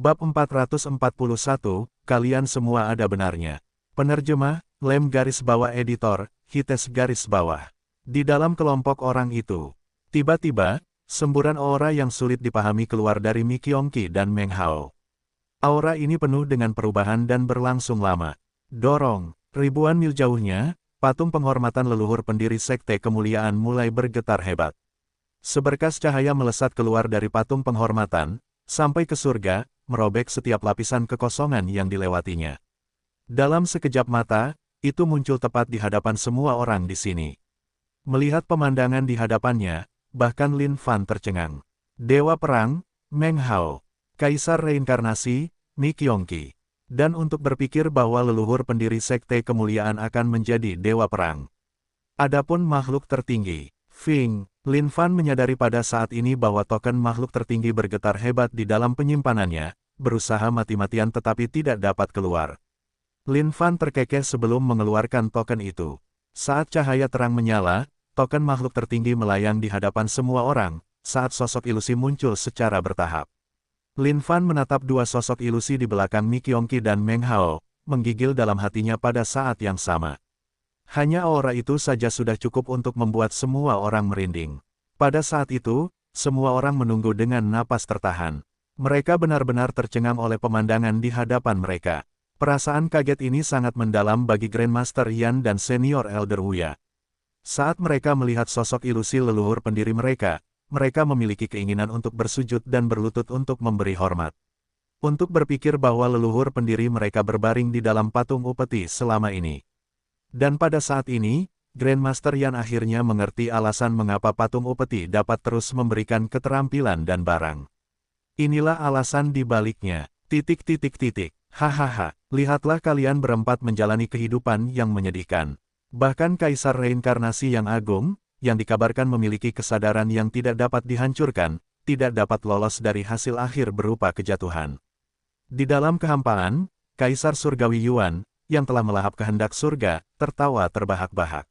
Bab 441, kalian semua ada benarnya. Penerjemah, Lem garis bawah editor, Hites garis bawah. Di dalam kelompok orang itu, tiba-tiba, semburan aura yang sulit dipahami keluar dari Mi Kyongki dan Meng Hao. Aura ini penuh dengan perubahan dan berlangsung lama. Dorong, ribuan mil jauhnya, patung penghormatan leluhur pendiri Sekte Kemuliaan mulai bergetar hebat. Seberkas cahaya melesat keluar dari patung penghormatan, sampai ke surga, merobek setiap lapisan kekosongan yang dilewatinya. Dalam sekejap mata, itu muncul tepat di hadapan semua orang di sini. Melihat pemandangan di hadapannya, bahkan Lin Fan tercengang. Dewa Perang, Meng Hao, Kaisar Reinkarnasi, Mi Kyongki. Dan untuk berpikir bahwa leluhur pendiri Sekte Kemuliaan akan menjadi Dewa Perang. Adapun makhluk tertinggi, Fing, Lin Fan menyadari pada saat ini bahwa token makhluk tertinggi bergetar hebat di dalam penyimpanannya, berusaha mati-matian tetapi tidak dapat keluar. Lin Fan terkekeh sebelum mengeluarkan token itu. Saat cahaya terang menyala, token makhluk tertinggi melayang di hadapan semua orang, saat sosok ilusi muncul secara bertahap. Lin Fan menatap dua sosok ilusi di belakang Mi Kyongki dan Meng Hao, menggigil dalam hatinya pada saat yang sama. Hanya aura itu saja sudah cukup untuk membuat semua orang merinding. Pada saat itu, semua orang menunggu dengan napas tertahan. Mereka benar-benar tercengang oleh pemandangan di hadapan mereka. Perasaan kaget ini sangat mendalam bagi Grandmaster Yan dan Senior Elder Wuya. Saat mereka melihat sosok ilusi leluhur pendiri mereka memiliki keinginan untuk bersujud dan berlutut untuk memberi hormat. Untuk berpikir bahwa leluhur pendiri mereka berbaring di dalam patung upeti selama ini. Dan pada saat ini, Grandmaster Yan akhirnya mengerti alasan mengapa patung upeti dapat terus memberikan keterampilan dan barang. Inilah alasan di baliknya. ... Hahaha, lihatlah kalian berempat menjalani kehidupan yang menyedihkan. Bahkan Kaisar Reinkarnasi yang agung, yang dikabarkan memiliki kesadaran yang tidak dapat dihancurkan, tidak dapat lolos dari hasil akhir berupa kejatuhan. Di dalam kehampaan, Kaisar Surgawi Yuan, yang telah melahap kehendak surga, tertawa terbahak-bahak.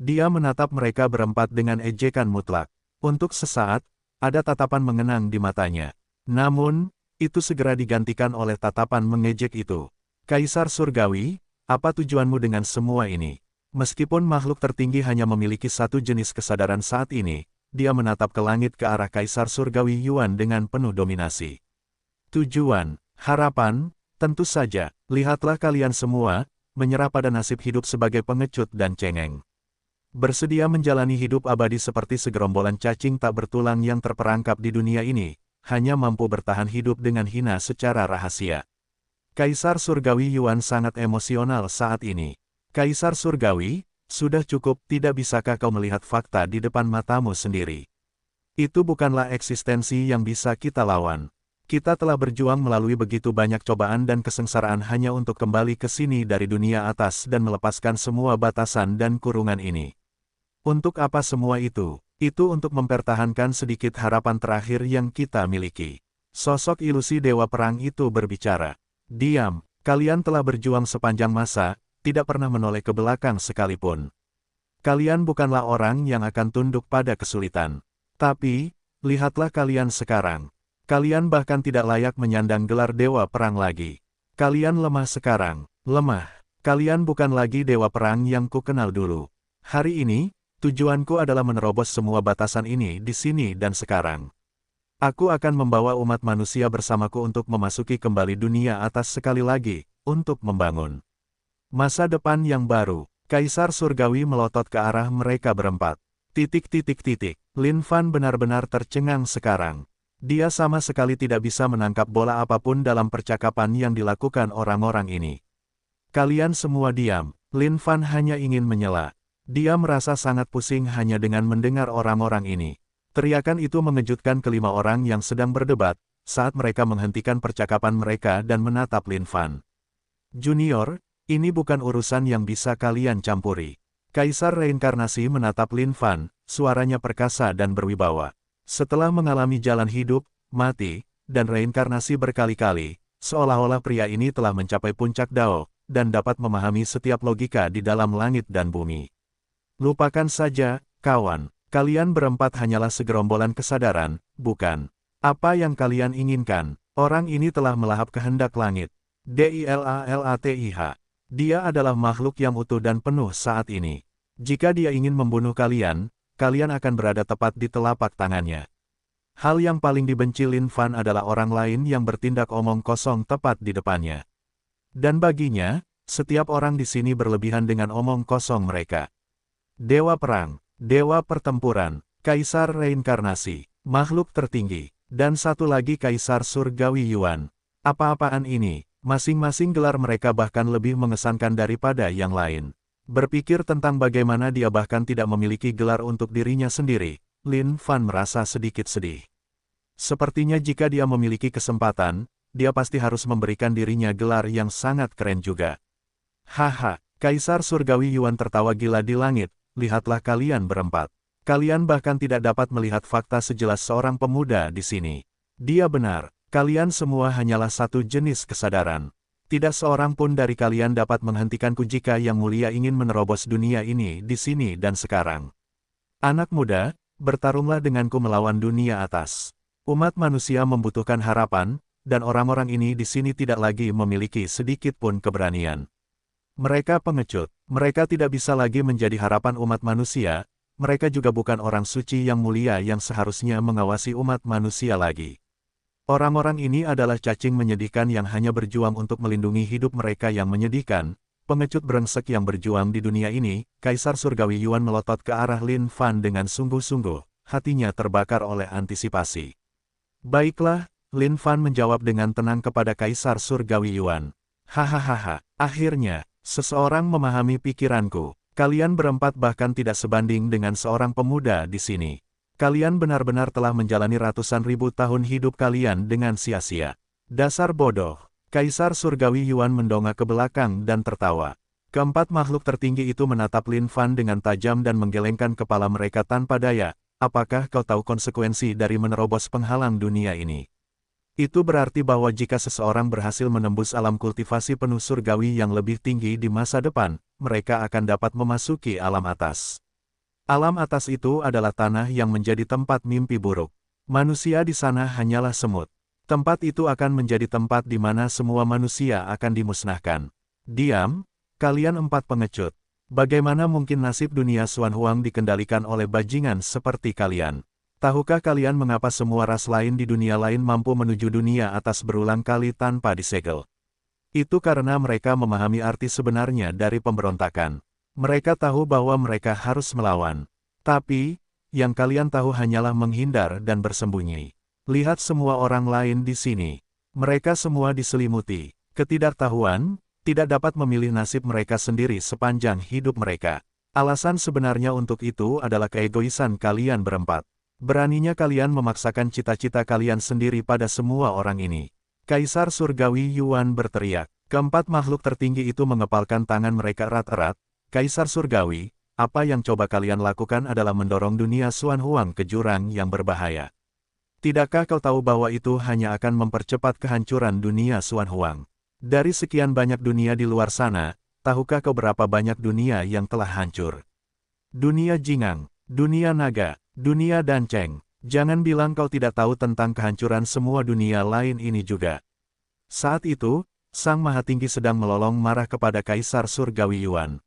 Dia menatap mereka berempat dengan ejekan mutlak. Untuk sesaat, ada tatapan mengenang di matanya. Namun, itu segera digantikan oleh tatapan mengejek itu. Kaisar Surgawi, apa tujuanmu dengan semua ini? Meskipun makhluk tertinggi hanya memiliki satu jenis kesadaran saat ini, dia menatap ke langit ke arah Kaisar Surgawi Yuan dengan penuh dominasi. Tujuan, harapan, tentu saja, lihatlah kalian semua, menyerah pada nasib hidup sebagai pengecut dan cengeng. Bersedia menjalani hidup abadi seperti segerombolan cacing tak bertulang yang terperangkap di dunia ini, hanya mampu bertahan hidup dengan hina secara rahasia. Kaisar Surgawi Yuan sangat emosional saat ini. Kaisar Surgawi, sudah cukup, tidak bisakah kau melihat fakta di depan matamu sendiri? Itu bukanlah eksistensi yang bisa kita lawan. Kita telah berjuang melalui begitu banyak cobaan dan kesengsaraan hanya untuk kembali ke sini dari dunia atas dan melepaskan semua batasan dan kurungan ini. Untuk apa semua itu? Itu untuk mempertahankan sedikit harapan terakhir yang kita miliki. Sosok ilusi Dewa Perang itu berbicara. Diam, kalian telah berjuang sepanjang masa, tidak pernah menoleh ke belakang sekalipun. Kalian bukanlah orang yang akan tunduk pada kesulitan. Tapi, lihatlah kalian sekarang. Kalian bahkan tidak layak menyandang gelar Dewa Perang lagi. Kalian lemah sekarang, lemah. Kalian bukan lagi Dewa Perang yang ku kenal dulu. Hari ini, tujuanku adalah menerobos semua batasan ini di sini dan sekarang. Aku akan membawa umat manusia bersamaku untuk memasuki kembali dunia atas sekali lagi, untuk membangun masa depan yang baru. Kaisar Surgawi melotot ke arah mereka berempat. Lin Fan benar-benar tercengang sekarang. Dia sama sekali tidak bisa menangkap bola apapun dalam percakapan yang dilakukan orang-orang ini. Kalian semua diam, Lin Fan hanya ingin menyela. Dia merasa sangat pusing hanya dengan mendengar orang-orang ini. Teriakan itu mengejutkan kelima orang yang sedang berdebat, saat mereka menghentikan percakapan mereka dan menatap Lin Fan. Junior, ini bukan urusan yang bisa kalian campuri. Kaisar Reinkarnasi menatap Lin Fan, suaranya perkasa dan berwibawa. Setelah mengalami jalan hidup, mati, dan reinkarnasi berkali-kali, seolah-olah pria ini telah mencapai puncak Dao, dan dapat memahami setiap logika di dalam langit dan bumi. Lupakan saja, kawan. Kalian berempat hanyalah segerombolan kesadaran, bukan? Apa yang kalian inginkan? Orang ini telah melahap kehendak langit. Dilatih. Dia adalah makhluk yang utuh dan penuh saat ini. Jika dia ingin membunuh kalian, kalian akan berada tepat di telapak tangannya. Hal yang paling dibenci Lin Fan adalah orang lain yang bertindak omong kosong tepat di depannya. Dan baginya, setiap orang di sini berlebihan dengan omong kosong mereka. Dewa perang, dewa pertempuran, kaisar reinkarnasi, makhluk tertinggi, dan satu lagi kaisar surgawi Yuan. Apa-apaan ini, masing-masing gelar mereka bahkan lebih mengesankan daripada yang lain. Berpikir tentang bagaimana dia bahkan tidak memiliki gelar untuk dirinya sendiri, Lin Fan merasa sedikit sedih. Sepertinya jika dia memiliki kesempatan, dia pasti harus memberikan dirinya gelar yang sangat keren juga. Haha, Kaisar Surgawi Yuan tertawa gila di langit, lihatlah kalian berempat. Kalian bahkan tidak dapat melihat fakta sejelas seorang pemuda di sini. Dia benar, kalian semua hanyalah satu jenis kesadaran. Tidak seorang pun dari kalian dapat menghentikanku jika Yang Mulia ingin menerobos dunia ini di sini dan sekarang. Anak muda, bertarunglah denganku melawan dunia atas. Umat manusia membutuhkan harapan, dan orang-orang ini di sini tidak lagi memiliki sedikit pun keberanian. Mereka pengecut, mereka tidak bisa lagi menjadi harapan umat manusia, mereka juga bukan orang suci yang mulia yang seharusnya mengawasi umat manusia lagi. Orang-orang ini adalah cacing menyedihkan yang hanya berjuang untuk melindungi hidup mereka yang menyedihkan, pengecut brengsek yang berjuang di dunia ini. Kaisar Surgawi Yuan melotot ke arah Lin Fan dengan sungguh-sungguh, hatinya terbakar oleh antisipasi. Baiklah, Lin Fan menjawab dengan tenang kepada Kaisar Surgawi Yuan. Hahaha, akhirnya, seseorang memahami pikiranku. Kalian berempat bahkan tidak sebanding dengan seorang pemuda di sini. Kalian benar-benar telah menjalani ratusan ribu tahun hidup kalian dengan sia-sia. Dasar bodoh. Kaisar Surgawi Yuan mendongak ke belakang dan tertawa. Keempat makhluk tertinggi itu menatap Lin Fan dengan tajam dan menggelengkan kepala mereka tanpa daya. Apakah kau tahu konsekuensi dari menerobos penghalang dunia ini? Itu berarti bahwa jika seseorang berhasil menembus alam kultivasi penuh surgawi yang lebih tinggi di masa depan, mereka akan dapat memasuki alam atas. Alam atas itu adalah tanah yang menjadi tempat mimpi buruk. Manusia di sana hanyalah semut. Tempat itu akan menjadi tempat di mana semua manusia akan dimusnahkan. Diam, kalian empat pengecut. Bagaimana mungkin nasib dunia Xuan Huang dikendalikan oleh bajingan seperti kalian? Tahukah kalian mengapa semua ras lain di dunia lain mampu menuju dunia atas berulang kali tanpa disegel? Itu karena mereka memahami arti sebenarnya dari pemberontakan. Mereka tahu bahwa mereka harus melawan. Tapi, yang kalian tahu hanyalah menghindar dan bersembunyi. Lihat semua orang lain di sini. Mereka semua diselimuti ketidaktahuan, tidak dapat memilih nasib mereka sendiri sepanjang hidup mereka. Alasan sebenarnya untuk itu adalah keegoisan kalian berempat. Beraninya kalian memaksakan cita-cita kalian sendiri pada semua orang ini. Kaisar Surgawi Yuan berteriak. Keempat makhluk tertinggi itu mengepalkan tangan mereka erat-erat. Kaisar Surgawi, apa yang coba kalian lakukan adalah mendorong dunia Xuan Huang ke jurang yang berbahaya. Tidakkah kau tahu bahwa itu hanya akan mempercepat kehancuran dunia Xuan Huang? Dari sekian banyak dunia di luar sana, tahukah kau berapa banyak dunia yang telah hancur? Dunia Jingang, dunia naga, dunia danceng. Jangan bilang kau tidak tahu tentang kehancuran semua dunia lain ini juga. Saat itu, Sang Maha Tinggi sedang melolong marah kepada Kaisar Surgawi Yuan.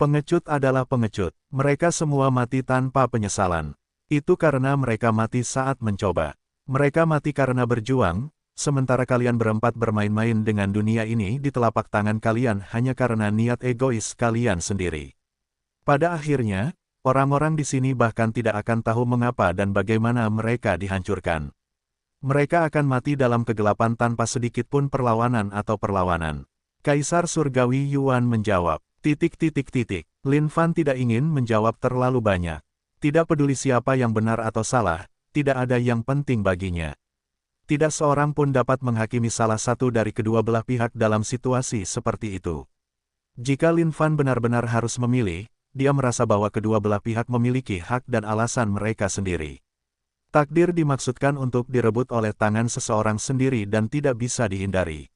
Pengecut adalah pengecut. Mereka semua mati tanpa penyesalan. Itu karena mereka mati saat mencoba. Mereka mati karena berjuang. Sementara kalian berempat bermain-main dengan dunia ini di telapak tangan kalian hanya karena niat egois kalian sendiri. Pada akhirnya, orang-orang di sini bahkan tidak akan tahu mengapa dan bagaimana mereka dihancurkan. Mereka akan mati dalam kegelapan tanpa sedikit pun perlawanan atau perlawanan. Kaisar Surgawi Yuan menjawab, ... Lin Fan tidak ingin menjawab terlalu banyak. Tidak peduli siapa yang benar atau salah, tidak ada yang penting baginya. Tidak seorang pun dapat menghakimi salah satu dari kedua belah pihak dalam situasi seperti itu. Jika Lin Fan benar-benar harus memilih, dia merasa bahwa kedua belah pihak memiliki hak dan alasan mereka sendiri. Takdir dimaksudkan untuk direbut oleh tangan seseorang sendiri dan tidak bisa dihindari.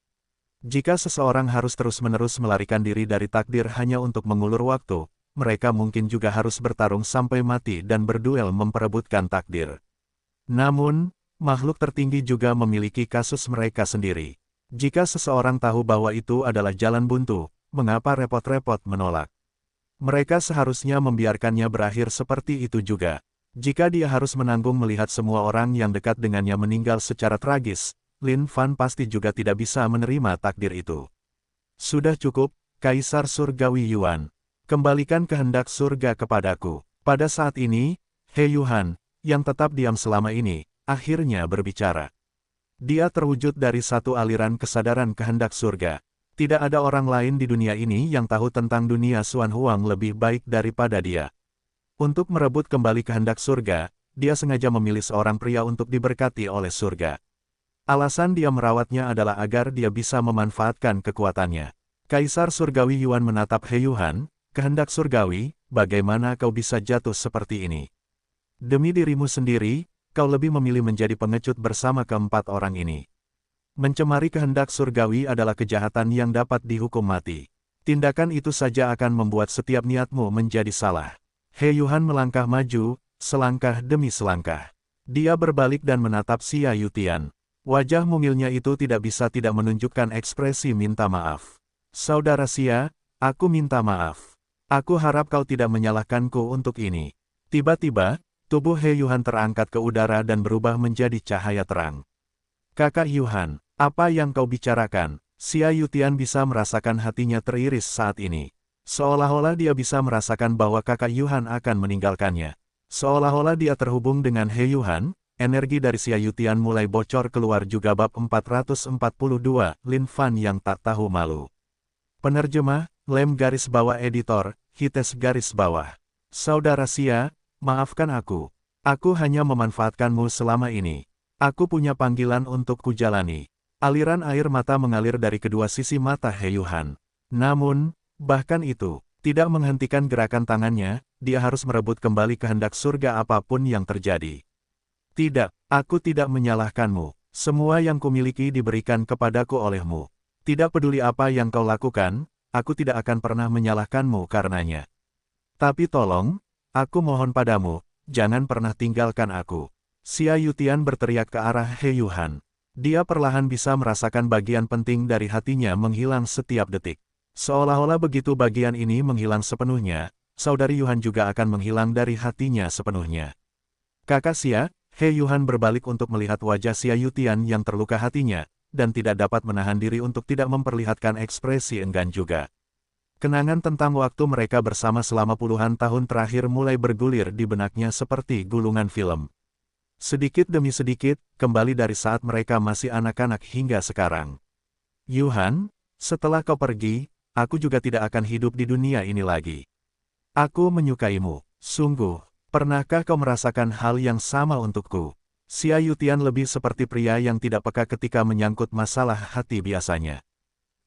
Jika seseorang harus terus-menerus melarikan diri dari takdir hanya untuk mengulur waktu, mereka mungkin juga harus bertarung sampai mati dan berduel memperebutkan takdir. Namun, makhluk tertinggi juga memiliki kasus mereka sendiri. Jika seseorang tahu bahwa itu adalah jalan buntu, mengapa repot-repot menolak? Mereka seharusnya membiarkannya berakhir seperti itu juga. Jika dia harus menanggung melihat semua orang yang dekat dengannya meninggal secara tragis, Lin Fan pasti juga tidak bisa menerima takdir itu. Sudah cukup, Kaisar Surgawi Yuan. Kembalikan kehendak surga kepadaku. Pada saat ini, He Yuan, yang tetap diam selama ini, akhirnya berbicara. Dia terwujud dari satu aliran kesadaran kehendak surga. Tidak ada orang lain di dunia ini yang tahu tentang dunia Xuan Huang lebih baik daripada dia. Untuk merebut kembali kehendak surga, dia sengaja memilih seorang pria untuk diberkati oleh surga. Alasan dia merawatnya adalah agar dia bisa memanfaatkan kekuatannya. Kaisar Surgawi Yuan menatap He Yuan, kehendak surgawi, bagaimana kau bisa jatuh seperti ini? Demi dirimu sendiri, kau lebih memilih menjadi pengecut bersama keempat orang ini. Mencemari kehendak surgawi adalah kejahatan yang dapat dihukum mati. Tindakan itu saja akan membuat setiap niatmu menjadi salah. He Yuan melangkah maju, selangkah demi selangkah. Dia berbalik dan menatap Xia Yutian. Wajah mungilnya itu tidak bisa tidak menunjukkan ekspresi minta maaf. Saudara Xia, aku minta maaf. Aku harap kau tidak menyalahkanku untuk ini. Tiba-tiba, tubuh He Yuan terangkat ke udara dan berubah menjadi cahaya terang. Kakak Yuan, apa yang kau bicarakan? Xia Yutian bisa merasakan hatinya teriris saat ini. Seolah-olah dia bisa merasakan bahwa kakak Yuan akan meninggalkannya. Seolah-olah dia terhubung dengan He Yuan, energi dari Xia Yutian mulai bocor keluar juga. Bab 442, Lin Fan yang tak tahu malu. Penerjemah, Lem garis bawah editor, Hites garis bawah. Saudara Xia, maafkan aku. Aku hanya memanfaatkanmu selama ini. Aku punya panggilan untuk kujalani. Aliran air mata mengalir dari kedua sisi mata He Yuan. Namun, bahkan itu, tidak menghentikan gerakan tangannya, dia harus merebut kembali kehendak surga apapun yang terjadi. Tidak, aku tidak menyalahkanmu. Semua yang kumiliki diberikan kepadaku olehmu. Tidak peduli apa yang kau lakukan, aku tidak akan pernah menyalahkanmu karenanya. Tapi tolong, aku mohon padamu, jangan pernah tinggalkan aku. Xia Yutian berteriak ke arah He Yuan. Dia perlahan bisa merasakan bagian penting dari hatinya menghilang setiap detik. Seolah-olah begitu bagian ini menghilang sepenuhnya, saudari Yuan juga akan menghilang dari hatinya sepenuhnya. Kakak Xia, He Yuan berbalik untuk melihat wajah Xia Yutian yang terluka hatinya, dan tidak dapat menahan diri untuk tidak memperlihatkan ekspresi enggan juga. Kenangan tentang waktu mereka bersama selama puluhan tahun terakhir mulai bergulir di benaknya seperti gulungan film. Sedikit demi sedikit, kembali dari saat mereka masih anak-anak hingga sekarang. Yuan, setelah kau pergi, aku juga tidak akan hidup di dunia ini lagi. Aku menyukaimu. Sungguh, pernahkah kau merasakan hal yang sama untukku? Xia Yutian lebih seperti pria yang tidak peka ketika menyangkut masalah hati biasanya.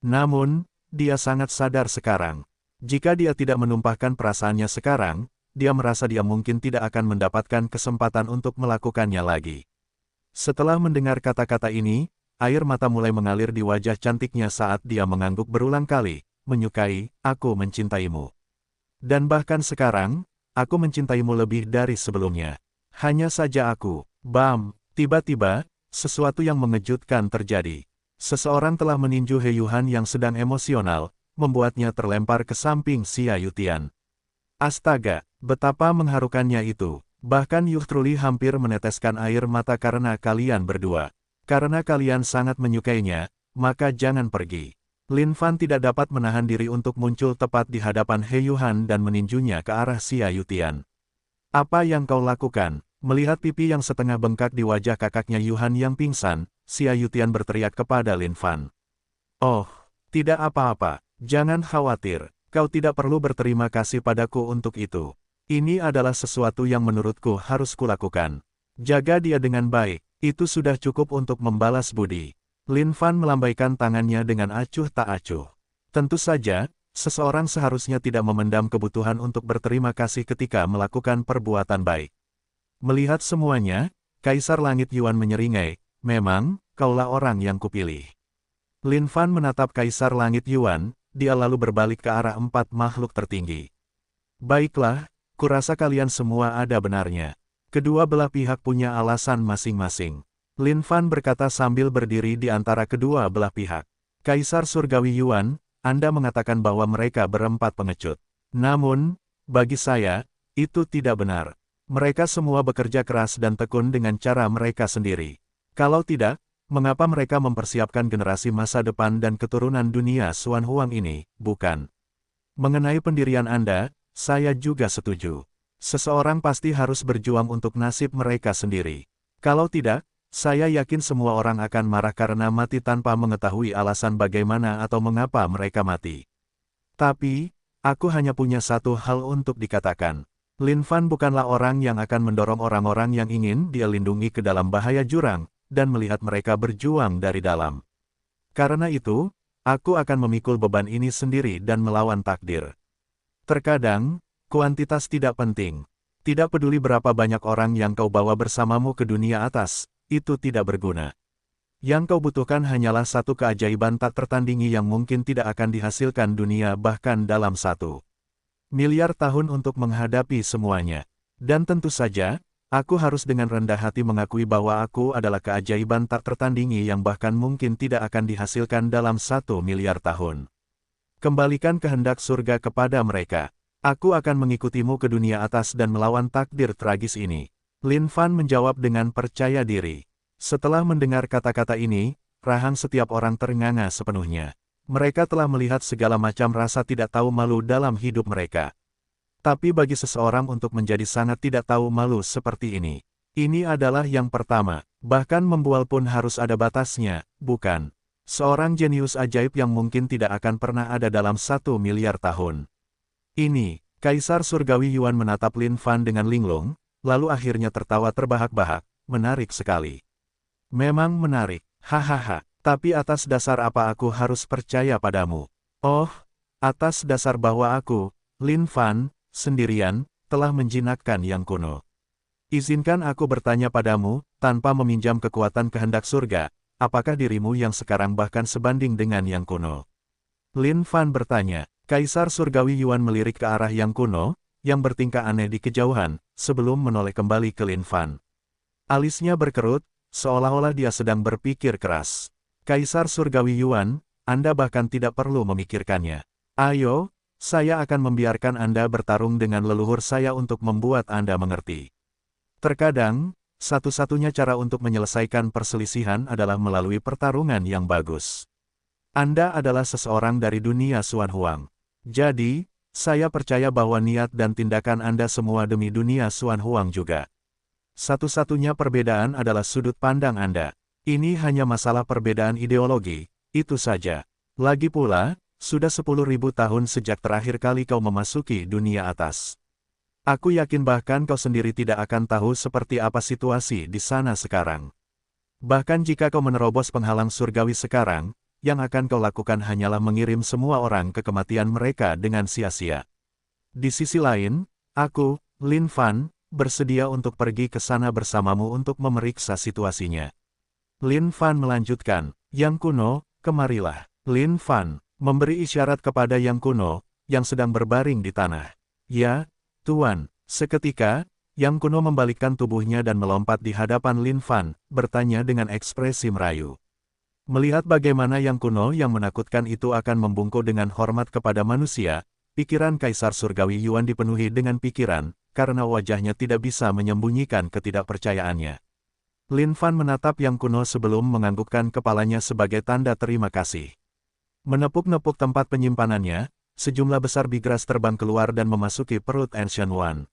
Namun, dia sangat sadar sekarang. Jika dia tidak menumpahkan perasaannya sekarang, dia merasa dia mungkin tidak akan mendapatkan kesempatan untuk melakukannya lagi. Setelah mendengar kata-kata ini, air mata mulai mengalir di wajah cantiknya saat dia mengangguk berulang kali, menyukai, aku mencintaimu. Dan bahkan sekarang, aku mencintaimu lebih dari sebelumnya. Hanya saja aku, tiba-tiba, sesuatu yang mengejutkan terjadi. Seseorang telah meninju He Yuan yang sedang emosional, membuatnya terlempar ke samping Xia Yutian. Astaga, betapa mengharukannya itu. Bahkan Yuhtruli hampir meneteskan air mata karena kalian berdua. Karena kalian sangat menyukainya, maka jangan pergi. Lin Fan tidak dapat menahan diri untuk muncul tepat di hadapan He Yuan dan meninjunya ke arah Xia Yutian. Apa yang kau lakukan? Melihat pipi yang setengah bengkak di wajah kakaknya Yuan yang pingsan, Xia Yutian berteriak kepada Lin Fan. Oh, tidak apa-apa, jangan khawatir. Kau tidak perlu berterima kasih padaku untuk itu. Ini adalah sesuatu yang menurutku harus kulakukan. Jaga dia dengan baik, itu sudah cukup untuk membalas budi. Lin Fan melambaikan tangannya dengan acuh tak acuh. Tentu saja, seseorang seharusnya tidak memendam kebutuhan untuk berterima kasih ketika melakukan perbuatan baik. Melihat semuanya, Kaisar Langit Yuan menyeringai, memang, kaulah orang yang kupilih. Lin Fan menatap Kaisar Langit Yuan, dia lalu berbalik ke arah empat makhluk tertinggi. Baiklah, kurasa kalian semua ada benarnya. Kedua belah pihak punya alasan masing-masing. Lin Fan berkata sambil berdiri di antara kedua belah pihak. Kaisar Surgawi Yuan, Anda mengatakan bahwa mereka berempat pengecut. Namun, bagi saya, itu tidak benar. Mereka semua bekerja keras dan tekun dengan cara mereka sendiri. Kalau tidak, mengapa mereka mempersiapkan generasi masa depan dan keturunan dunia Xuan Huang ini, bukan? Mengenai pendirian Anda, saya juga setuju. Seseorang pasti harus berjuang untuk nasib mereka sendiri. Kalau tidak, saya yakin semua orang akan marah karena mati tanpa mengetahui alasan bagaimana atau mengapa mereka mati. Tapi, aku hanya punya satu hal untuk dikatakan. Lin Fan bukanlah orang yang akan mendorong orang-orang yang ingin dia lindungi ke dalam bahaya jurang, dan melihat mereka berjuang dari dalam. Karena itu, aku akan memikul beban ini sendiri dan melawan takdir. Terkadang, kuantitas tidak penting. Tidak peduli berapa banyak orang yang kau bawa bersamamu ke dunia atas, itu tidak berguna. Yang kau butuhkan hanyalah satu keajaiban tak tertandingi yang mungkin tidak akan dihasilkan dunia bahkan dalam 1 miliar tahun untuk menghadapi semuanya. Dan tentu saja, aku harus dengan rendah hati mengakui bahwa aku adalah keajaiban tak tertandingi yang bahkan mungkin tidak akan dihasilkan dalam 1 miliar tahun. Kembalikan kehendak surga kepada mereka. Aku akan mengikutimu ke dunia atas dan melawan takdir tragis ini. Lin Fan menjawab dengan percaya diri. Setelah mendengar kata-kata ini, rahang setiap orang ternganga sepenuhnya. Mereka telah melihat segala macam rasa tidak tahu malu dalam hidup mereka. Tapi bagi seseorang untuk menjadi sangat tidak tahu malu seperti ini adalah yang pertama. Bahkan membual pun harus ada batasnya, bukan? Seorang jenius ajaib yang mungkin tidak akan pernah ada dalam 1 miliar tahun. Ini, Kaisar Surgawi Yuan menatap Lin Fan dengan linglung, lalu akhirnya tertawa terbahak-bahak, menarik sekali. Memang menarik, hahaha, tapi atas dasar apa aku harus percaya padamu? Oh, atas dasar bahwa aku, Lin Fan, sendirian, telah menjinakkan yang kuno. Izinkan aku bertanya padamu, tanpa meminjam kekuatan kehendak surga, apakah dirimu yang sekarang bahkan sebanding dengan yang kuno? Lin Fan bertanya. Kaisar Surgawi Yuan melirik ke arah yang kuno, yang bertingkah aneh di kejauhan, sebelum menoleh kembali ke Lin Fan. Alisnya berkerut, seolah-olah dia sedang berpikir keras. Kaisar Surgawi Yuan, Anda bahkan tidak perlu memikirkannya. Ayo, saya akan membiarkan Anda bertarung dengan leluhur saya untuk membuat Anda mengerti. Terkadang, satu-satunya cara untuk menyelesaikan perselisihan adalah melalui pertarungan yang bagus. Anda adalah seseorang dari dunia Xuan Huang. Jadi, saya percaya bahwa niat dan tindakan Anda semua demi dunia Xuan Huang juga. Satu-satunya perbedaan adalah sudut pandang Anda. Ini hanya masalah perbedaan ideologi, itu saja. Lagi pula, sudah 10.000 tahun sejak terakhir kali kau memasuki dunia atas. Aku yakin bahkan kau sendiri tidak akan tahu seperti apa situasi di sana sekarang. Bahkan jika kau menerobos penghalang surgawi sekarang, yang akan kau lakukan hanyalah mengirim semua orang ke kematian mereka dengan sia-sia. Di sisi lain, aku, Lin Fan, bersedia untuk pergi ke sana bersamamu untuk memeriksa situasinya. Lin Fan melanjutkan, yang kuno, kemarilah. Lin Fan memberi isyarat kepada yang kuno, yang sedang berbaring di tanah. Ya, Tuan. Seketika, yang kuno membalikkan tubuhnya dan melompat di hadapan Lin Fan, bertanya dengan ekspresi merayu. Melihat bagaimana yang kuno yang menakutkan itu akan membungkuk dengan hormat kepada manusia, pikiran Kaisar Surgawi Yuan dipenuhi dengan pikiran, karena wajahnya tidak bisa menyembunyikan ketidakpercayaannya. Lin Fan menatap yang kuno sebelum menganggukkan kepalanya sebagai tanda terima kasih. Menepuk-nepuk tempat penyimpanannya, sejumlah besar bigras terbang keluar dan memasuki perut Ancient One.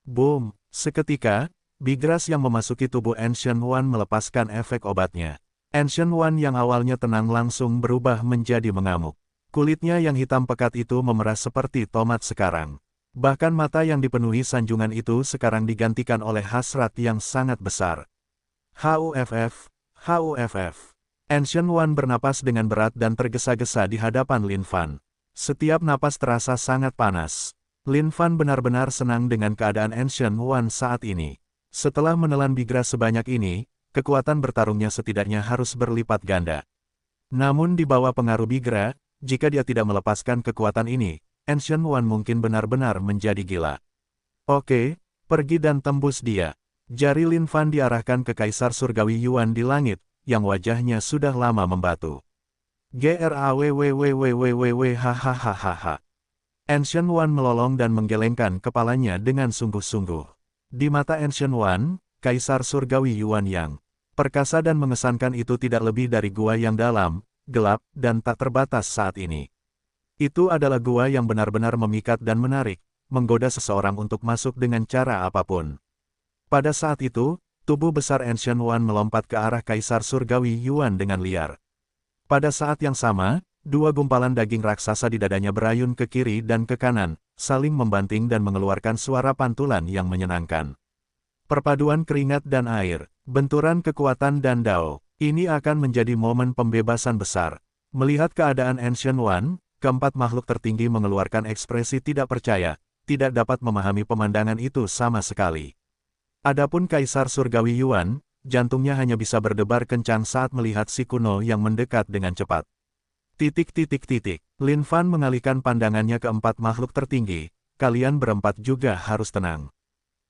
Boom! Seketika, bigras yang memasuki tubuh Ancient One melepaskan efek obatnya. Ancient One yang awalnya tenang langsung berubah menjadi mengamuk. Kulitnya yang hitam pekat itu memerah seperti tomat sekarang. Bahkan mata yang dipenuhi sanjungan itu sekarang digantikan oleh hasrat yang sangat besar. HUFF, HUFF. Ancient One bernapas dengan berat dan tergesa-gesa di hadapan Lin Fan. Setiap napas terasa sangat panas. Lin Fan benar-benar senang dengan keadaan Ancient One saat ini. Setelah menelan bigras sebanyak ini, kekuatan bertarungnya setidaknya harus berlipat ganda. Namun di bawah pengaruh bigra, jika dia tidak melepaskan kekuatan ini, Ancient One mungkin benar-benar menjadi gila. Oke, pergi dan tembus dia. Jari Lin Fan diarahkan ke Kaisar Surgawi Yuan di langit, yang wajahnya sudah lama membatu. GRAWWWWWWW hahaha. Ancient One melolong dan menggelengkan kepalanya dengan sungguh-sungguh. Di mata Ancient One, Kaisar Surgawi Yuan yang perkasa dan mengesankan itu tidak lebih dari gua yang dalam, gelap, dan tak terbatas saat ini. Itu adalah gua yang benar-benar memikat dan menarik, menggoda seseorang untuk masuk dengan cara apapun. Pada saat itu, tubuh besar Ancient One melompat ke arah Kaisar Surgawi Yuan dengan liar. Pada saat yang sama, dua gumpalan daging raksasa di dadanya berayun ke kiri dan ke kanan, saling membanting dan mengeluarkan suara pantulan yang menyenangkan. Perpaduan keringat dan air, benturan kekuatan dan dao, ini akan menjadi momen pembebasan besar. Melihat keadaan Ancient One, keempat makhluk tertinggi mengeluarkan ekspresi tidak percaya, tidak dapat memahami pemandangan itu sama sekali. Adapun Kaisar Surgawi Yuan, jantungnya hanya bisa berdebar kencang saat melihat si kuno yang mendekat dengan cepat. Lin Fan mengalihkan pandangannya ke empat makhluk tertinggi, kalian berempat juga harus tenang.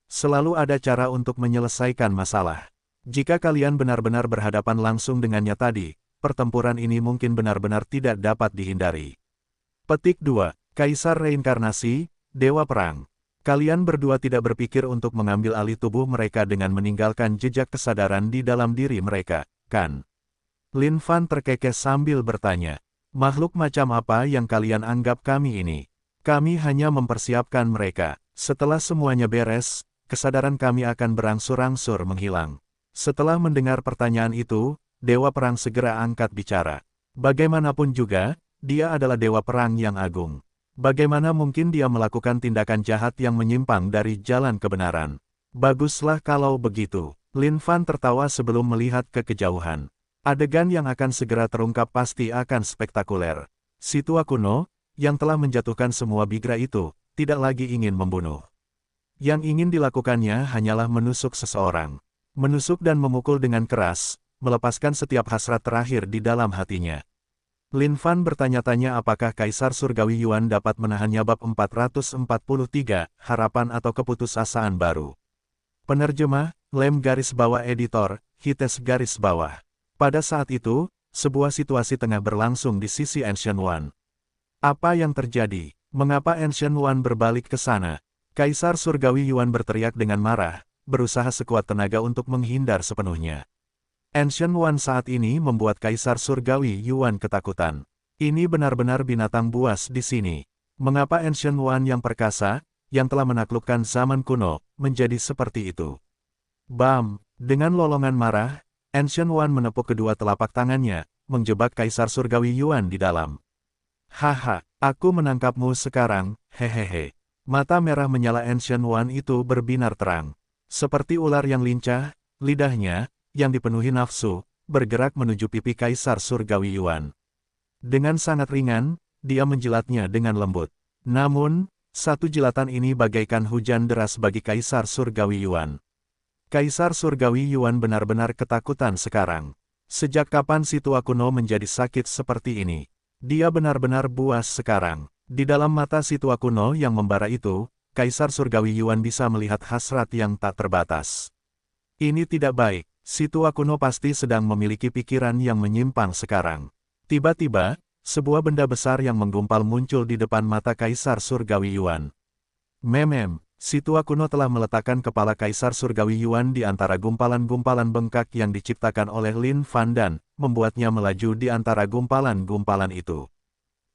Selalu ada cara untuk menyelesaikan masalah. Jika kalian benar-benar berhadapan langsung dengannya tadi, pertempuran ini mungkin benar-benar tidak dapat dihindari. Petik 2. Kaisar Reinkarnasi, Dewa Perang. Kalian berdua tidak berpikir untuk mengambil alih tubuh mereka dengan meninggalkan jejak kesadaran di dalam diri mereka, kan? Lin Fan terkekeh sambil bertanya. Makhluk macam apa yang kalian anggap kami ini? Kami hanya mempersiapkan mereka. Setelah semuanya beres, kesadaran kami akan berangsur-angsur menghilang. Setelah mendengar pertanyaan itu, Dewa Perang segera angkat bicara. Bagaimanapun juga, dia adalah Dewa Perang yang agung. Bagaimana mungkin dia melakukan tindakan jahat yang menyimpang dari jalan kebenaran? Baguslah kalau begitu. Lin Fan tertawa sebelum melihat ke kejauhan. Adegan yang akan segera terungkap pasti akan spektakuler. Si tua kuno, yang telah menjatuhkan semua bigra itu, tidak lagi ingin membunuh. Yang ingin dilakukannya hanyalah menusuk seseorang. Menusuk dan memukul dengan keras, melepaskan setiap hasrat terakhir di dalam hatinya. Lin Fan bertanya-tanya apakah Kaisar Surgawi Yuan dapat menahannya. Bab 443, Harapan atau Keputusasaan Baru. Penerjemah, Lem garis bawah editor, Hites garis bawah. Pada saat itu, sebuah situasi tengah berlangsung di sisi Ancient One. Apa yang terjadi? Mengapa Ancient One berbalik ke sana? Kaisar Surgawi Yuan berteriak dengan marah, berusaha sekuat tenaga untuk menghindar sepenuhnya. Ancient One saat ini membuat Kaisar Surgawi Yuan ketakutan. Ini benar-benar binatang buas di sini. Mengapa Ancient One yang perkasa, yang telah menaklukkan zaman kuno, menjadi seperti itu? Bam! Dengan lolongan marah, Ancient One menepuk kedua telapak tangannya, menjebak Kaisar Surgawi Yuan di dalam. Haha, aku menangkapmu sekarang, hehehe. Mata merah menyala Ancient One itu berbinar terang. Seperti ular yang lincah, lidahnya, yang dipenuhi nafsu, bergerak menuju pipi Kaisar Surgawi Yuan. Dengan sangat ringan, dia menjilatnya dengan lembut. Namun, satu jilatan ini bagaikan hujan deras bagi Kaisar Surgawi Yuan. Kaisar Surgawi Yuan benar-benar ketakutan sekarang. Sejak kapan si tua kuno menjadi sakit seperti ini? Dia benar-benar buas sekarang. Di dalam mata si tua kuno yang membara itu, Kaisar Surgawi Yuan bisa melihat hasrat yang tak terbatas. Ini tidak baik, si tua kuno pasti sedang memiliki pikiran yang menyimpang sekarang. Tiba-tiba, sebuah benda besar yang menggumpal muncul di depan mata Kaisar Surgawi Yuan. Si tua kuno telah meletakkan kepala Kaisar Surgawi Yuan di antara gumpalan-gumpalan bengkak yang diciptakan oleh Lin Fan dan membuatnya melaju di antara gumpalan-gumpalan itu.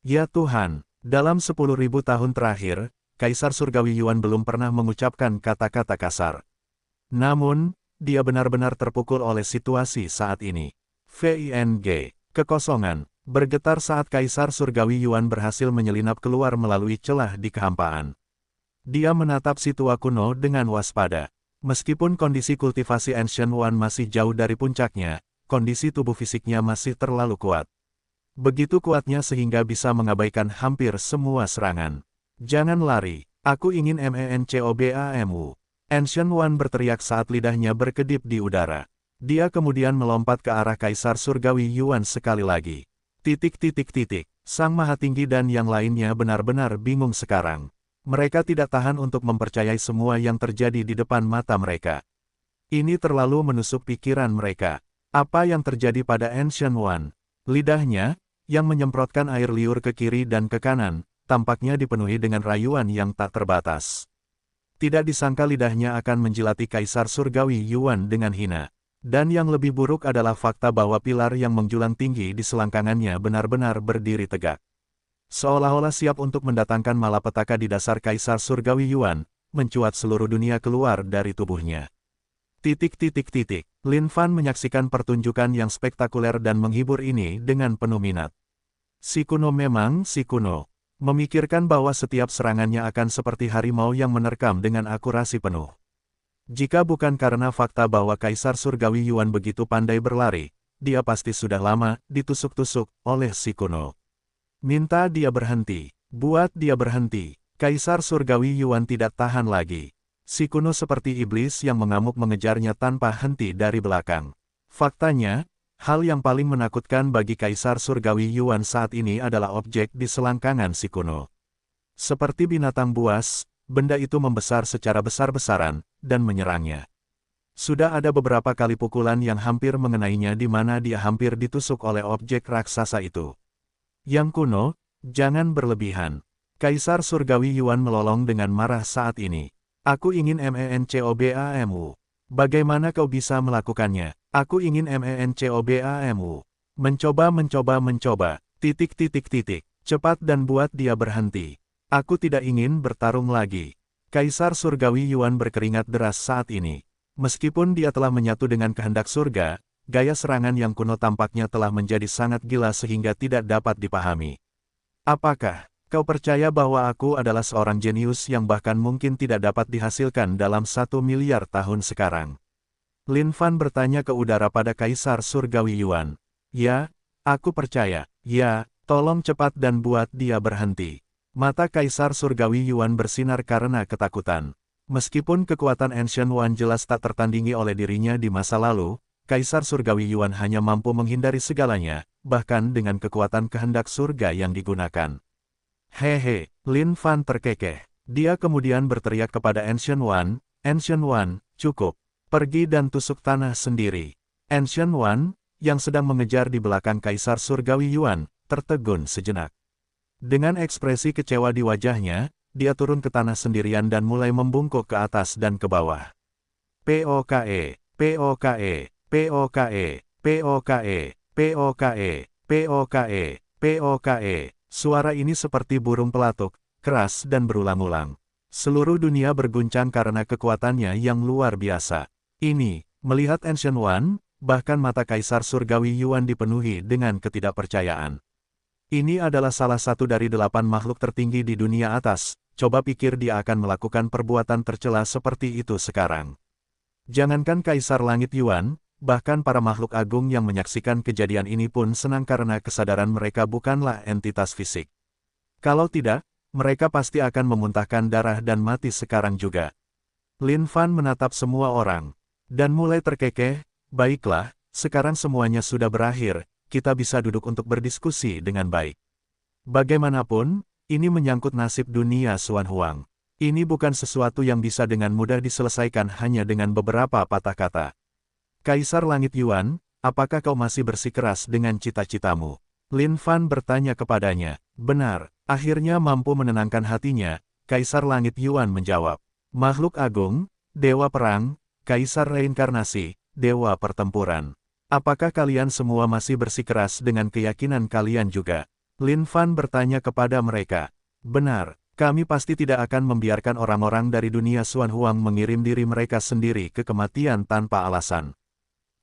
Ya Tuhan! Dalam 10.000 tahun terakhir, Kaisar Surgawi Yuan belum pernah mengucapkan kata-kata kasar. Namun, dia benar-benar terpukul oleh situasi saat ini. VING, kekosongan, bergetar saat Kaisar Surgawi Yuan berhasil menyelinap keluar melalui celah di kehampaan. Dia menatap si tua kuno dengan waspada. Meskipun kondisi kultivasi Ancient One masih jauh dari puncaknya, kondisi tubuh fisiknya masih terlalu kuat. Begitu kuatnya sehingga bisa mengabaikan hampir semua serangan. Jangan lari, aku ingin mencobamu. Ancient One berteriak saat lidahnya berkedip di udara. Dia kemudian melompat ke arah Kaisar Surgawi Yuan sekali lagi. Sang Maha Tinggi dan yang lainnya benar-benar bingung sekarang. Mereka tidak tahan untuk mempercayai semua yang terjadi di depan mata mereka. Ini terlalu menusuk pikiran mereka. Apa yang terjadi pada Ancient One? Lidahnya, yang menyemprotkan air liur ke kiri dan ke kanan, tampaknya dipenuhi dengan rayuan yang tak terbatas. Tidak disangka lidahnya akan menjilati Kaisar Surgawi Yuan dengan hina. Dan yang lebih buruk adalah fakta bahwa pilar yang menjulang tinggi di selangkangannya benar-benar berdiri tegak. Seolah-olah siap untuk mendatangkan malapetaka di dasar Kaisar Surgawi Yuan, mencuat seluruh dunia keluar dari tubuhnya. Lin Fan menyaksikan pertunjukan yang spektakuler dan menghibur ini dengan penuh minat. Si kuno memang si kuno. Memikirkan bahwa setiap serangannya akan seperti harimau yang menerkam dengan akurasi penuh. Jika bukan karena fakta bahwa Kaisar Surgawi Yuan begitu pandai berlari, dia pasti sudah lama ditusuk-tusuk oleh si kuno. Minta dia berhenti. Buat dia berhenti. Kaisar Surgawi Yuan tidak tahan lagi. Si kuno seperti iblis yang mengamuk mengejarnya tanpa henti dari belakang. Faktanya, hal yang paling menakutkan bagi Kaisar Surgawi Yuan saat ini adalah objek di selangkangan si kuno. Seperti binatang buas, benda itu membesar secara besar-besaran, dan menyerangnya. Sudah ada beberapa kali pukulan yang hampir mengenainya di mana dia hampir ditusuk oleh objek raksasa itu. Yang kuno, jangan berlebihan. Kaisar Surgawi Yuan melolong dengan marah saat ini. Aku ingin mencobamu. Bagaimana kau bisa melakukannya? Aku ingin mencobamu. Mencoba. Cepat dan buat dia berhenti. Aku tidak ingin bertarung lagi. Kaisar Surgawi Yuan berkeringat deras saat ini. Meskipun dia telah menyatu dengan kehendak surga, gaya serangan yang kuno tampaknya telah menjadi sangat gila sehingga tidak dapat dipahami. Apakah kau percaya bahwa aku adalah seorang jenius yang bahkan mungkin tidak dapat dihasilkan dalam 1 miliar tahun sekarang? Lin Fan bertanya ke udara pada Kaisar Surgawi Yuan. Ya, aku percaya. Ya, tolong cepat dan buat dia berhenti. Mata Kaisar Surgawi Yuan bersinar karena ketakutan. Meskipun kekuatan Ancient One jelas tak tertandingi oleh dirinya di masa lalu, Kaisar Surgawi Yuan hanya mampu menghindari segalanya, bahkan dengan kekuatan kehendak surga yang digunakan. Hehe, Lin Fan terkekeh. Dia kemudian berteriak kepada Ancient One, cukup. Pergi dan tusuk tanah sendiri. Ancient One, yang sedang mengejar di belakang Kaisar Surgawi Yuan, tertegun sejenak. Dengan ekspresi kecewa di wajahnya, dia turun ke tanah sendirian dan mulai membungkuk ke atas dan ke bawah. POKE. Suara ini seperti burung pelatuk, keras dan berulang-ulang. Seluruh dunia berguncang karena kekuatannya yang luar biasa. Ini, melihat Ancient One, bahkan mata Kaisar Surgawi Yuan dipenuhi dengan ketidakpercayaan. Ini adalah salah satu dari 8 makhluk tertinggi di dunia atas, coba pikir dia akan melakukan perbuatan tercela seperti itu sekarang. Jangankan Kaisar Langit Yuan, bahkan para makhluk agung yang menyaksikan kejadian ini pun senang karena kesadaran mereka bukanlah entitas fisik. Kalau tidak, mereka pasti akan memuntahkan darah dan mati sekarang juga. Lin Fan menatap semua orang, dan mulai terkekeh. Baiklah, sekarang semuanya sudah berakhir, kita bisa duduk untuk berdiskusi dengan baik. Bagaimanapun, ini menyangkut nasib dunia Xuan Huang. Ini bukan sesuatu yang bisa dengan mudah diselesaikan hanya dengan beberapa patah kata. Kaisar Langit Yuan, apakah kau masih bersikeras dengan cita-citamu? Lin Fan bertanya kepadanya. Benar, akhirnya mampu menenangkan hatinya, Kaisar Langit Yuan menjawab. Makhluk agung, dewa perang, Kaisar reinkarnasi, dewa pertempuran. Apakah kalian semua masih bersikeras dengan keyakinan kalian juga? Lin Fan bertanya kepada mereka. Benar, kami pasti tidak akan membiarkan orang-orang dari dunia Xuan Huang mengirim diri mereka sendiri ke kematian tanpa alasan.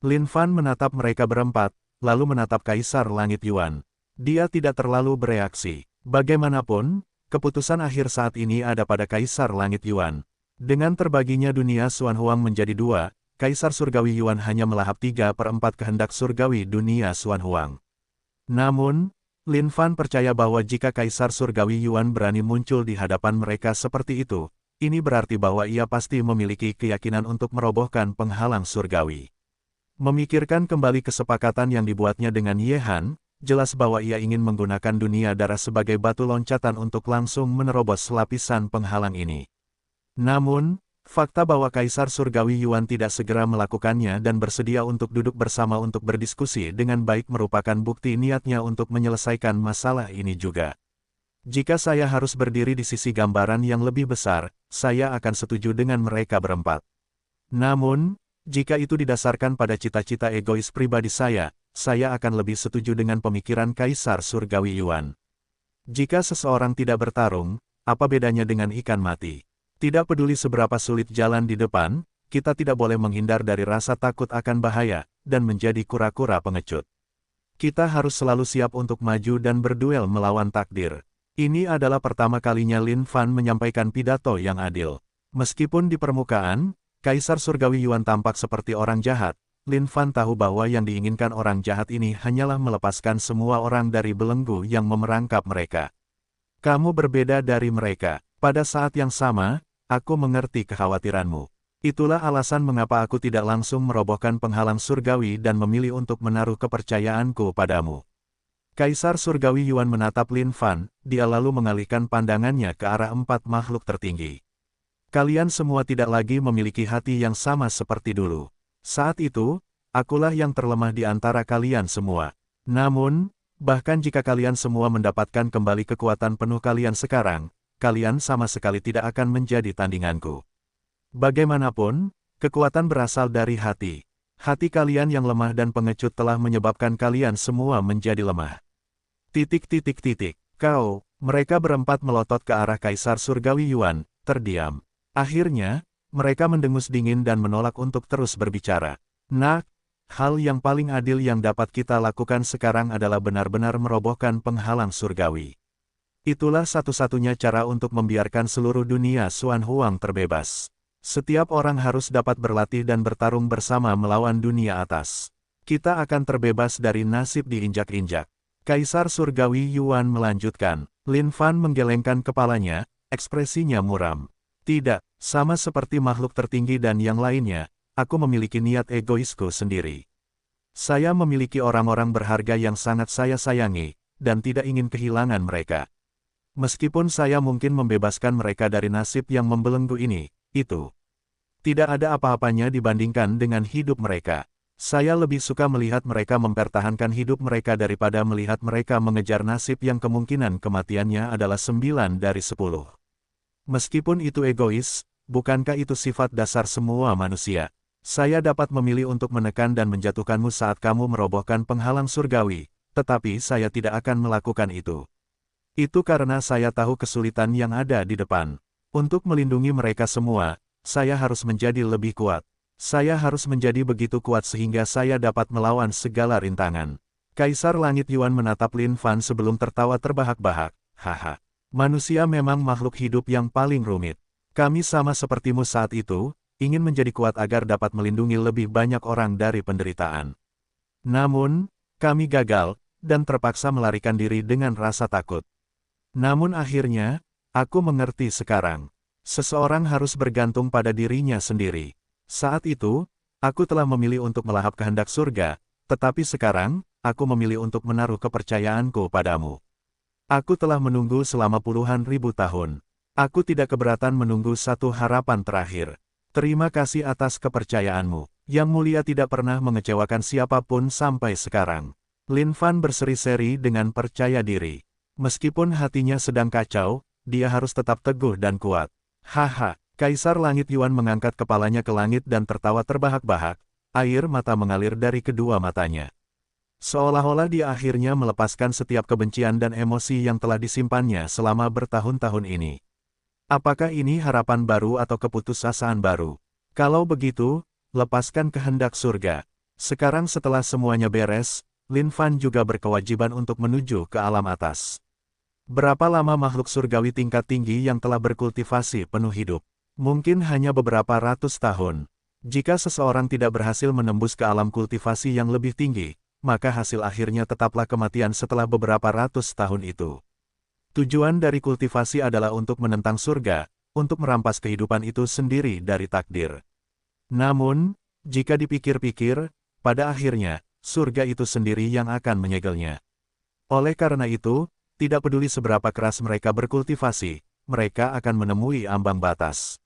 Lin Fan menatap mereka berempat, lalu menatap Kaisar Langit Yuan. Dia tidak terlalu bereaksi. Bagaimanapun, keputusan akhir saat ini ada pada Kaisar Langit Yuan. Dengan terbaginya dunia Xuan Huang menjadi 2, Kaisar Surgawi Yuan hanya melahap 3/4 kehendak surgawi dunia Xuan Huang. Namun, Lin Fan percaya bahwa jika Kaisar Surgawi Yuan berani muncul di hadapan mereka seperti itu, ini berarti bahwa ia pasti memiliki keyakinan untuk merobohkan penghalang surgawi. Memikirkan kembali kesepakatan yang dibuatnya dengan Ye Han, jelas bahwa ia ingin menggunakan dunia darah sebagai batu loncatan untuk langsung menerobos lapisan penghalang ini. Namun, Fakta bahwa Kaisar Surgawi Yuan tidak segera melakukannya dan bersedia untuk duduk bersama untuk berdiskusi dengan baik merupakan bukti niatnya untuk menyelesaikan masalah ini juga. Jika saya harus berdiri di sisi gambaran yang lebih besar, saya akan setuju dengan mereka berempat. Namun, jika itu didasarkan pada cita-cita egois pribadi saya akan lebih setuju dengan pemikiran Kaisar Surgawi Yuan. Jika seseorang tidak bertarung, apa bedanya dengan ikan mati? Tidak peduli seberapa sulit jalan di depan, kita tidak boleh menghindar dari rasa takut akan bahaya, dan menjadi kura-kura pengecut. Kita harus selalu siap untuk maju dan berduel melawan takdir. Ini adalah pertama kalinya Lin Fan menyampaikan pidato yang adil. Meskipun di permukaan, Kaisar Surgawi Yuan tampak seperti orang jahat, Lin Fan tahu bahwa yang diinginkan orang jahat ini hanyalah melepaskan semua orang dari belenggu yang memerangkap mereka. Kamu berbeda dari mereka. Pada saat yang sama, aku mengerti kekhawatiranmu. Itulah alasan mengapa aku tidak langsung merobohkan penghalang surgawi dan memilih untuk menaruh kepercayaanku padamu. Kaisar Surgawi Yuan menatap Lin Fan, dia lalu mengalihkan pandangannya ke arah empat makhluk tertinggi. Kalian semua tidak lagi memiliki hati yang sama seperti dulu. Saat itu, akulah yang terlemah di antara kalian semua. Namun, bahkan jika kalian semua mendapatkan kembali kekuatan penuh kalian sekarang, kalian sama sekali tidak akan menjadi tandinganku. Bagaimanapun, kekuatan berasal dari hati. Hati kalian yang lemah dan pengecut telah menyebabkan kalian semua menjadi lemah. Kau, mereka berempat melotot ke arah Kaisar Surgawi Yuan, terdiam. Akhirnya, mereka mendengus dingin dan menolak untuk terus berbicara. Nak, hal yang paling adil yang dapat kita lakukan sekarang adalah benar-benar merobohkan penghalang surgawi. Itulah satu-satunya cara untuk membiarkan seluruh dunia Xuan Huang terbebas. Setiap orang harus dapat berlatih dan bertarung bersama melawan dunia atas. Kita akan terbebas dari nasib diinjak-injak. Kaisar Surgawi Yuan melanjutkan. Lin Fan menggelengkan kepalanya, ekspresinya muram. Tidak, sama seperti makhluk tertinggi dan yang lainnya, aku memiliki niat egoisku sendiri. Saya memiliki orang-orang berharga yang sangat saya sayangi, dan tidak ingin kehilangan mereka. Meskipun saya mungkin membebaskan mereka dari nasib yang membelenggu ini, itu tidak ada apa-apanya dibandingkan dengan hidup mereka. Saya lebih suka melihat mereka mempertahankan hidup mereka daripada melihat mereka mengejar nasib yang kemungkinan kematiannya adalah 9 dari 10. Meskipun itu egois, bukankah itu sifat dasar semua manusia? Saya dapat memilih untuk menekan dan menjatuhkanmu saat kamu merobohkan penghalang surgawi, tetapi saya tidak akan melakukan itu. Itu karena saya tahu kesulitan yang ada di depan. Untuk melindungi mereka semua, saya harus menjadi lebih kuat. Saya harus menjadi begitu kuat sehingga saya dapat melawan segala rintangan. Kaisar Langit Yuan menatap Lin Fan sebelum tertawa terbahak-bahak. Haha. Manusia memang makhluk hidup yang paling rumit. Kami sama sepertimu saat itu, ingin menjadi kuat agar dapat melindungi lebih banyak orang dari penderitaan. Namun, kami gagal, dan terpaksa melarikan diri dengan rasa takut. Namun akhirnya, aku mengerti sekarang. Seseorang harus bergantung pada dirinya sendiri. Saat itu, aku telah memilih untuk melahap kehendak surga, tetapi sekarang, aku memilih untuk menaruh kepercayaanku padamu. Aku telah menunggu selama puluhan ribu tahun. Aku tidak keberatan menunggu satu harapan terakhir. Terima kasih atas kepercayaanmu. Yang Mulia tidak pernah mengecewakan siapapun sampai sekarang. Lin Fan berseri-seri dengan percaya diri. Meskipun hatinya sedang kacau, dia harus tetap teguh dan kuat. Haha, Kaisar Langit Yuan mengangkat kepalanya ke langit dan tertawa terbahak-bahak, air mata mengalir dari kedua matanya. Seolah-olah dia akhirnya melepaskan setiap kebencian dan emosi yang telah disimpannya selama bertahun-tahun ini. Apakah ini harapan baru atau keputusasaan baru? Kalau begitu, lepaskan kehendak surga. Sekarang setelah semuanya beres, Lin Fan juga berkewajiban untuk menuju ke alam atas. Berapa lama makhluk surgawi tingkat tinggi yang telah berkultivasi penuh hidup? Mungkin hanya beberapa ratus tahun. Jika seseorang tidak berhasil menembus ke alam kultivasi yang lebih tinggi, maka hasil akhirnya tetaplah kematian setelah beberapa ratus tahun itu. Tujuan dari kultivasi adalah untuk menentang surga, untuk merampas kehidupan itu sendiri dari takdir. Namun, jika dipikir-pikir, pada akhirnya, surga itu sendiri yang akan menyegelnya. Oleh karena itu, tidak peduli seberapa keras mereka berkultivasi, mereka akan menemui ambang batas.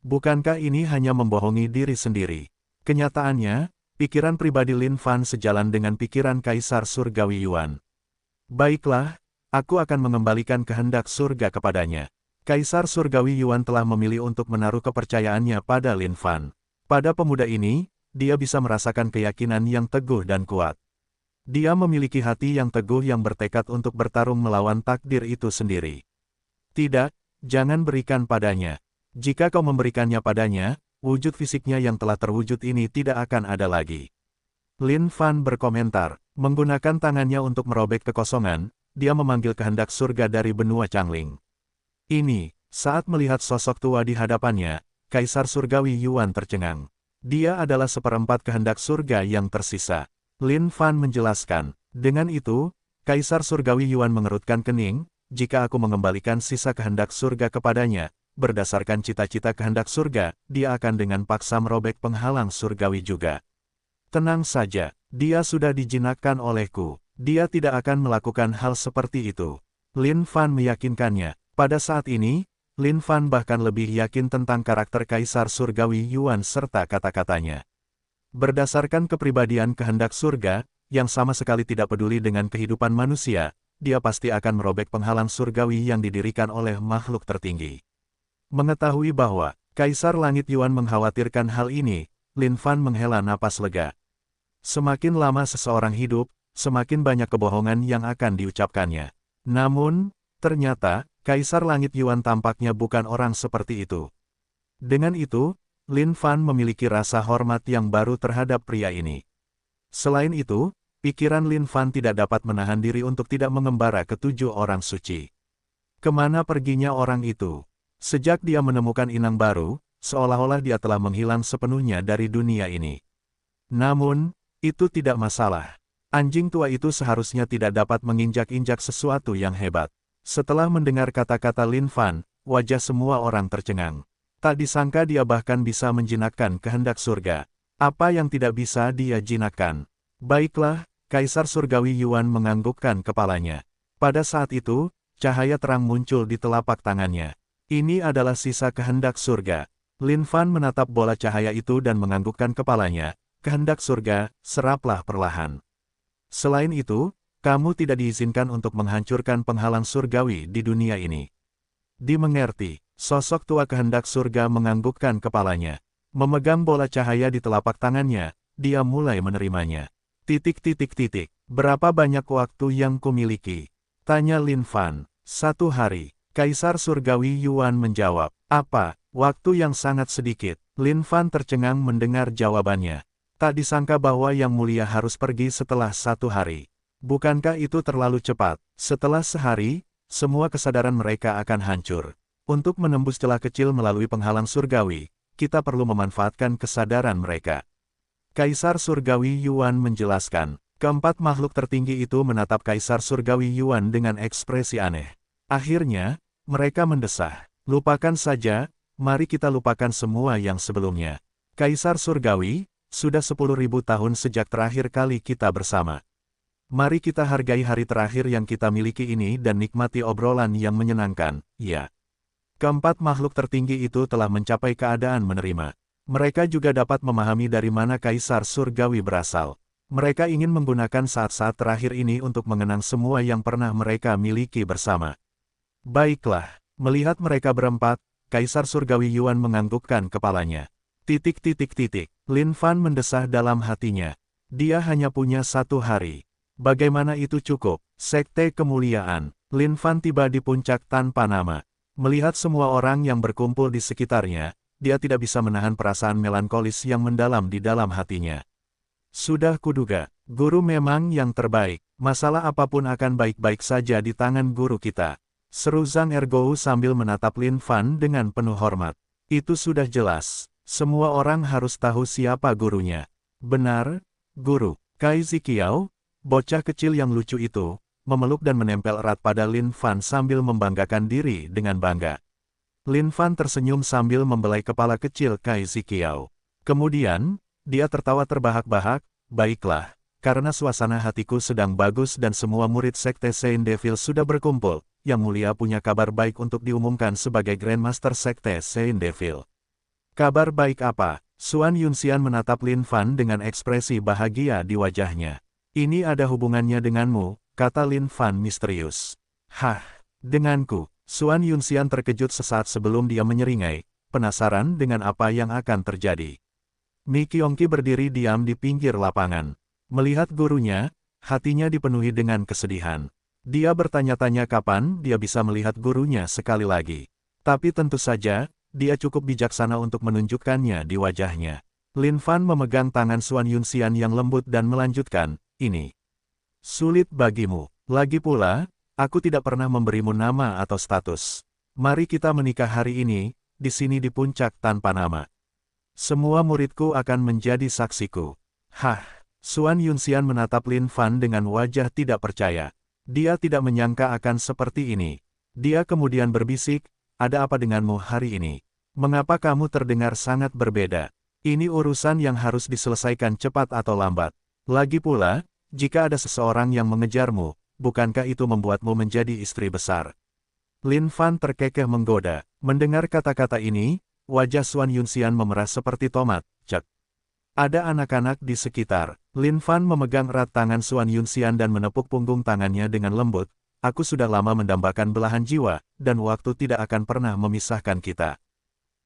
Bukankah ini hanya membohongi diri sendiri? Kenyataannya, pikiran pribadi Lin Fan sejalan dengan pikiran Kaisar Surgawi Yuan. Baiklah, aku akan mengembalikan kehendak surga kepadanya. Kaisar Surgawi Yuan telah memilih untuk menaruh kepercayaannya pada Lin Fan. Pada pemuda ini, dia bisa merasakan keyakinan yang teguh dan kuat. Dia memiliki hati yang teguh yang bertekad untuk bertarung melawan takdir itu sendiri. Tidak, jangan berikan padanya. Jika kau memberikannya padanya, wujud fisiknya yang telah terwujud ini tidak akan ada lagi. Lin Fan berkomentar, menggunakan tangannya untuk merobek kekosongan, dia memanggil kehendak surga dari benua Changling. Ini, saat melihat sosok tua di hadapannya, Kaisar Surgawi Yuan tercengang. Dia adalah seperempat kehendak surga yang tersisa. Lin Fan menjelaskan, dengan itu, Kaisar Surgawi Yuan mengerutkan kening, jika aku mengembalikan sisa kehendak surga kepadanya, berdasarkan cita-cita kehendak surga, dia akan dengan paksa merobek penghalang surgawi juga. Tenang saja, dia sudah dijinakkan olehku. Dia tidak akan melakukan hal seperti itu. Lin Fan meyakinkannya. Pada saat ini, Lin Fan bahkan lebih yakin tentang karakter Kaisar Surgawi Yuan serta kata-katanya. Berdasarkan kepribadian kehendak surga, yang sama sekali tidak peduli dengan kehidupan manusia, dia pasti akan merobek penghalang surgawi yang didirikan oleh makhluk tertinggi. Mengetahui bahwa Kaisar Langit Yuan mengkhawatirkan hal ini, Lin Fan menghela napas lega. Semakin lama seseorang hidup, semakin banyak kebohongan yang akan diucapkannya. Namun, ternyata, Kaisar Langit Yuan tampaknya bukan orang seperti itu. Dengan itu, Lin Fan memiliki rasa hormat yang baru terhadap pria ini. Selain itu, pikiran Lin Fan tidak dapat menahan diri untuk tidak mengembara ke 7 orang suci. Kemana perginya orang itu? Sejak dia menemukan inang baru, seolah-olah dia telah menghilang sepenuhnya dari dunia ini. Namun, itu tidak masalah. Anjing tua itu seharusnya tidak dapat menginjak-injak sesuatu yang hebat. Setelah mendengar kata-kata Lin Fan, wajah semua orang tercengang. Tak disangka dia bahkan bisa menjinakkan kehendak surga. Apa yang tidak bisa dia jinakkan? Baiklah, Kaisar Surgawi Yuan menganggukkan kepalanya. Pada saat itu, cahaya terang muncul di telapak tangannya. Ini adalah sisa kehendak surga. Lin Fan menatap bola cahaya itu dan menganggukkan kepalanya. Kehendak surga, seraplah perlahan. Selain itu, kamu tidak diizinkan untuk menghancurkan penghalang surgawi di dunia ini. Dimengerti, sosok tua kehendak surga menganggukkan kepalanya. Memegang bola cahaya di telapak tangannya, dia mulai menerimanya. Berapa banyak waktu yang kumiliki? Tanya Lin Fan. 1 hari. Kaisar Surgawi Yuan menjawab, apa, waktu yang sangat sedikit. Lin Fan tercengang mendengar jawabannya. Tak disangka bahwa Yang Mulia harus pergi setelah 1 hari. Bukankah itu terlalu cepat? Setelah sehari, semua kesadaran mereka akan hancur. Untuk menembus celah kecil melalui penghalang surgawi, kita perlu memanfaatkan kesadaran mereka. Kaisar Surgawi Yuan menjelaskan. Keempat makhluk tertinggi itu menatap Kaisar Surgawi Yuan dengan ekspresi aneh. Akhirnya, mereka mendesah. Lupakan saja, mari kita lupakan semua yang sebelumnya. Kaisar Surgawi, sudah 10.000 tahun sejak terakhir kali kita bersama. Mari kita hargai hari terakhir yang kita miliki ini dan nikmati obrolan yang menyenangkan, ya. Keempat makhluk tertinggi itu telah mencapai keadaan menerima. Mereka juga dapat memahami dari mana Kaisar Surgawi berasal. Mereka ingin menggunakan saat-saat terakhir ini untuk mengenang semua yang pernah mereka miliki bersama. Baiklah, melihat mereka berempat, Kaisar Surgawi Yuan menganggukkan kepalanya. Lin Fan mendesah dalam hatinya. Dia hanya punya 1 hari. Bagaimana itu cukup? Sekte Kemuliaan. Lin Fan tiba di puncak tanpa nama. Melihat semua orang yang berkumpul di sekitarnya, dia tidak bisa menahan perasaan melankolis yang mendalam di dalam hatinya. Sudah kuduga, guru memang yang terbaik. Masalah apapun akan baik-baik saja di tangan guru kita. Seru Zhang Ergou sambil menatap Lin Fan dengan penuh hormat. Itu sudah jelas. Semua orang harus tahu siapa gurunya. Benar, guru. Kai Ziqiao, bocah kecil yang lucu itu, memeluk dan menempel erat pada Lin Fan sambil membanggakan diri dengan bangga. Lin Fan tersenyum sambil membelai kepala kecil Kai Ziqiao. Kemudian, dia tertawa terbahak-bahak, baiklah, karena suasana hatiku sedang bagus dan semua murid Sekte Saint Devil sudah berkumpul, Yang Mulia punya kabar baik untuk diumumkan sebagai Grandmaster Sekte Saint Devil. Kabar baik apa? Xuan Yunxian menatap Lin Fan dengan ekspresi bahagia di wajahnya. Ini ada hubungannya denganmu, kata Lin Fan misterius. Hah, denganku? Xuan Yunxian terkejut sesaat sebelum dia menyeringai, penasaran dengan apa yang akan terjadi. Mi Qiongqi berdiri diam di pinggir lapangan. Melihat gurunya, hatinya dipenuhi dengan kesedihan. Dia bertanya-tanya kapan dia bisa melihat gurunya sekali lagi. Tapi tentu saja, dia cukup bijaksana untuk menunjukkannya di wajahnya. Lin Fan memegang tangan Xuan Yunxian yang lembut dan melanjutkan, ini sulit bagimu. Lagi pula, aku tidak pernah memberimu nama atau status. Mari kita menikah hari ini, di sini di puncak tanpa nama. Semua muridku akan menjadi saksiku. Hah, Xuan Yunxian menatap Lin Fan dengan wajah tidak percaya. Dia tidak menyangka akan seperti ini. Dia kemudian berbisik, ada apa denganmu hari ini? Mengapa kamu terdengar sangat berbeda? Ini urusan yang harus diselesaikan cepat atau lambat. Lagi pula, jika ada seseorang yang mengejarmu, bukankah itu membuatmu menjadi istri besar? Lin Fan terkekeh menggoda. Mendengar kata-kata ini, wajah Xuan Yunxian memerah seperti tomat, cek. Ada anak-anak di sekitar. Lin Fan memegang erat tangan Xuan Yunxian dan menepuk punggung tangannya dengan lembut. Aku sudah lama mendambakan belahan jiwa, dan waktu tidak akan pernah memisahkan kita.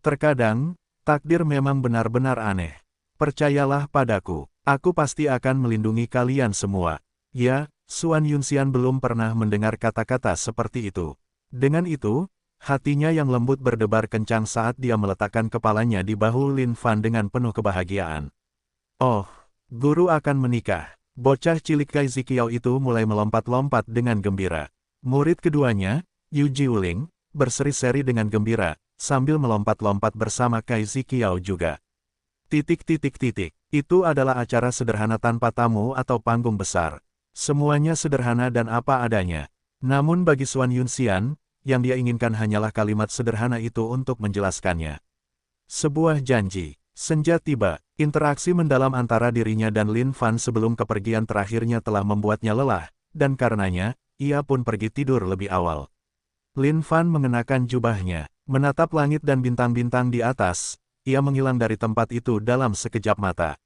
Terkadang, takdir memang benar-benar aneh. Percayalah padaku, aku pasti akan melindungi kalian semua. Ya, Xuan Yunxian belum pernah mendengar kata-kata seperti itu. Dengan itu, hatinya yang lembut berdebar kencang saat dia meletakkan kepalanya di bahu Lin Fan dengan penuh kebahagiaan. Oh, guru akan menikah. Bocah cilik Kai Ziqiao itu mulai melompat-lompat dengan gembira. Murid keduanya, Yu Jiuling, berseri-seri dengan gembira, sambil melompat-lompat bersama Kai Ziqiao juga. Itu adalah acara sederhana tanpa tamu atau panggung besar. Semuanya sederhana dan apa adanya. Namun bagi Xuan Yunxian, yang dia inginkan hanyalah kalimat sederhana itu untuk menjelaskannya. Sebuah janji. Senja tiba, interaksi mendalam antara dirinya dan Lin Fan sebelum kepergian terakhirnya telah membuatnya lelah, dan karenanya, ia pun pergi tidur lebih awal. Lin Fan mengenakan jubahnya, menatap langit dan bintang-bintang di atas, ia menghilang dari tempat itu dalam sekejap mata.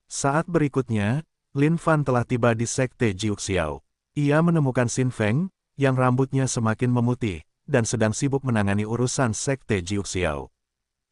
Saat berikutnya, Lin Fan telah tiba di Sekte Jiuxiao. Ia menemukan Xin Feng, yang rambutnya semakin memutih, dan sedang sibuk menangani urusan Sekte Jiuxiao.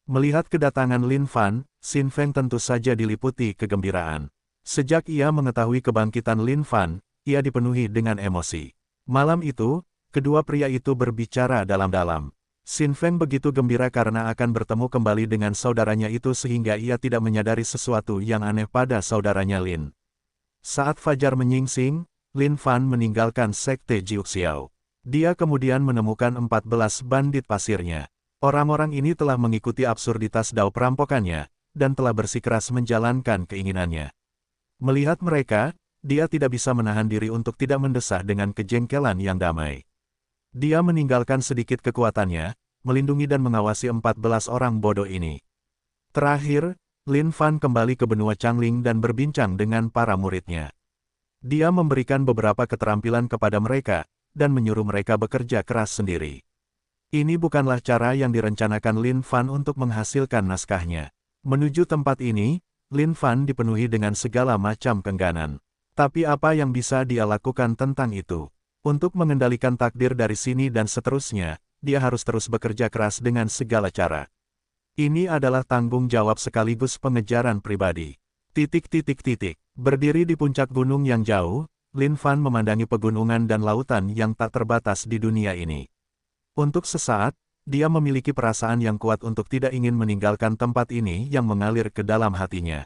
Melihat kedatangan Lin Fan, Xin Feng tentu saja diliputi kegembiraan. Sejak ia mengetahui kebangkitan Lin Fan, ia dipenuhi dengan emosi. Malam itu, kedua pria itu berbicara dalam-dalam. Xin Feng begitu gembira karena akan bertemu kembali dengan saudaranya itu sehingga ia tidak menyadari sesuatu yang aneh pada saudaranya Lin. Saat fajar menyingsing, Lin Fan meninggalkan Sekte Jiuxiao. Dia kemudian menemukan 14 bandit pasirnya. Orang-orang ini telah mengikuti absurditas dao perampokannya, dan telah bersikeras menjalankan keinginannya. Melihat mereka, dia tidak bisa menahan diri untuk tidak mendesah dengan kejengkelan yang damai. Dia meninggalkan sedikit kekuatannya, melindungi dan mengawasi 14 orang bodoh ini. Terakhir, Lin Fan kembali ke benua Changling dan berbincang dengan para muridnya. Dia memberikan beberapa keterampilan kepada mereka, dan menyuruh mereka bekerja keras sendiri. Ini bukanlah cara yang direncanakan Lin Fan untuk menghasilkan naskahnya. Menuju tempat ini, Lin Fan dipenuhi dengan segala macam keengganan. Tapi apa yang bisa dia lakukan tentang itu? Untuk mengendalikan takdir dari sini dan seterusnya, dia harus terus bekerja keras dengan segala cara. Ini adalah tanggung jawab sekaligus pengejaran pribadi. Berdiri di puncak gunung yang jauh, Lin Fan memandangi pegunungan dan lautan yang tak terbatas di dunia ini. Untuk sesaat, dia memiliki perasaan yang kuat untuk tidak ingin meninggalkan tempat ini yang mengalir ke dalam hatinya.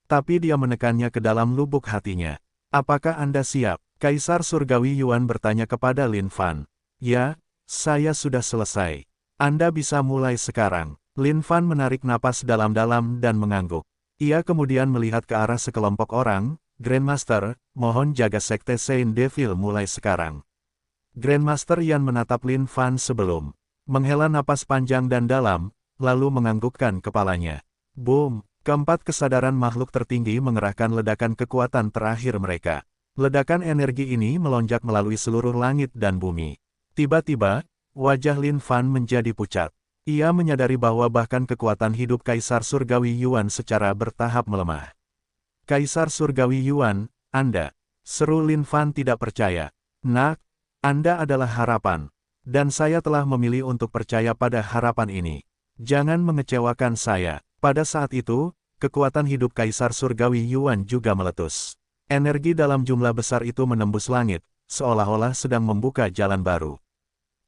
Tapi dia menekannya ke dalam lubuk hatinya. Apakah Anda siap? Kaisar Surgawi Yuan bertanya kepada Lin Fan. Ya, saya sudah selesai. Anda bisa mulai sekarang. Lin Fan menarik napas dalam-dalam dan mengangguk. Ia kemudian melihat ke arah sekelompok orang. Grandmaster, mohon jaga Sekte Saint Devil mulai sekarang. Grandmaster Yan menatap Lin Fan sebelum menghela napas panjang dan dalam, lalu menganggukkan kepalanya. Boom! Keempat kesadaran makhluk tertinggi mengerahkan ledakan kekuatan terakhir mereka. Ledakan energi ini melonjak melalui seluruh langit dan bumi. Tiba-tiba, wajah Lin Fan menjadi pucat. Ia menyadari bahwa bahkan kekuatan hidup Kaisar Surgawi Yuan secara bertahap melemah. Kaisar Surgawi Yuan, Anda, seru Lin Fan tidak percaya. Nak, Anda adalah harapan. Dan saya telah memilih untuk percaya pada harapan ini. Jangan mengecewakan saya. Pada saat itu, kekuatan hidup Kaisar Surgawi Yuan juga meletus. Energi dalam jumlah besar itu menembus langit, seolah-olah sedang membuka jalan baru.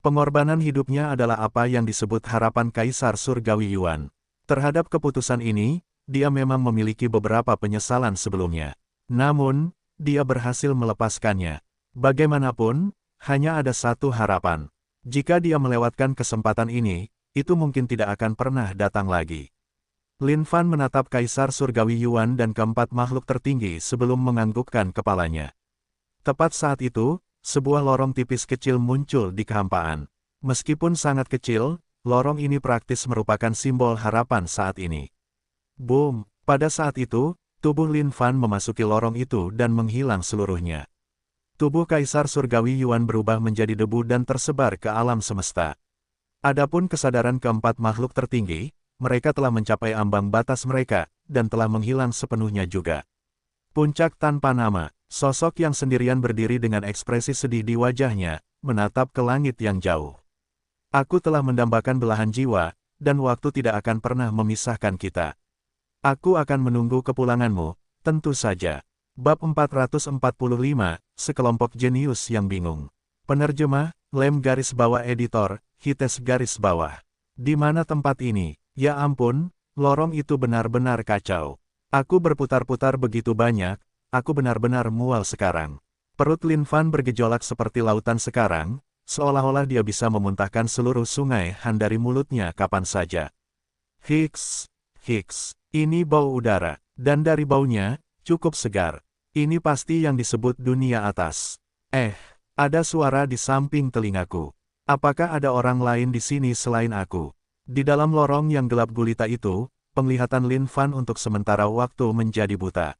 Pengorbanan hidupnya adalah apa yang disebut harapan Kaisar Surgawi Yuan. Terhadap keputusan ini, dia memang memiliki beberapa penyesalan sebelumnya. Namun, dia berhasil melepaskannya. Bagaimanapun, hanya ada satu harapan. Jika dia melewatkan kesempatan ini, itu mungkin tidak akan pernah datang lagi. Lin Fan menatap Kaisar Surgawi Yuan dan keempat makhluk tertinggi sebelum menganggukkan kepalanya. Tepat saat itu, sebuah lorong tipis kecil muncul di kehampaan. Meskipun sangat kecil, lorong ini praktis merupakan simbol harapan saat ini. Boom! Pada saat itu, tubuh Lin Fan memasuki lorong itu dan menghilang seluruhnya. Tubuh Kaisar Surgawi Yuan berubah menjadi debu dan tersebar ke alam semesta. Adapun kesadaran keempat makhluk tertinggi, mereka telah mencapai ambang batas mereka, dan telah menghilang sepenuhnya juga. Puncak tanpa nama, sosok yang sendirian berdiri dengan ekspresi sedih di wajahnya, menatap ke langit yang jauh. Aku telah mendambakan belahan jiwa, dan waktu tidak akan pernah memisahkan kita. Aku akan menunggu kepulanganmu, tentu saja. Bab 445, Sekelompok Jenius yang Bingung. Penerjemah, Lem garis bawah editor, Hites garis bawah. Di mana tempat ini? Ya ampun, lorong itu benar-benar kacau. Aku berputar-putar begitu banyak, aku benar-benar mual sekarang. Perut Lin Fan bergejolak seperti lautan sekarang, seolah-olah dia bisa memuntahkan seluruh sungai Han dari mulutnya kapan saja. Hiks, hiks. Ini bau udara, dan dari baunya, cukup segar. Ini pasti yang disebut dunia atas. Ada suara di samping telingaku. Apakah ada orang lain di sini selain aku? Di dalam lorong yang gelap gulita itu, penglihatan Lin Fan untuk sementara waktu menjadi buta.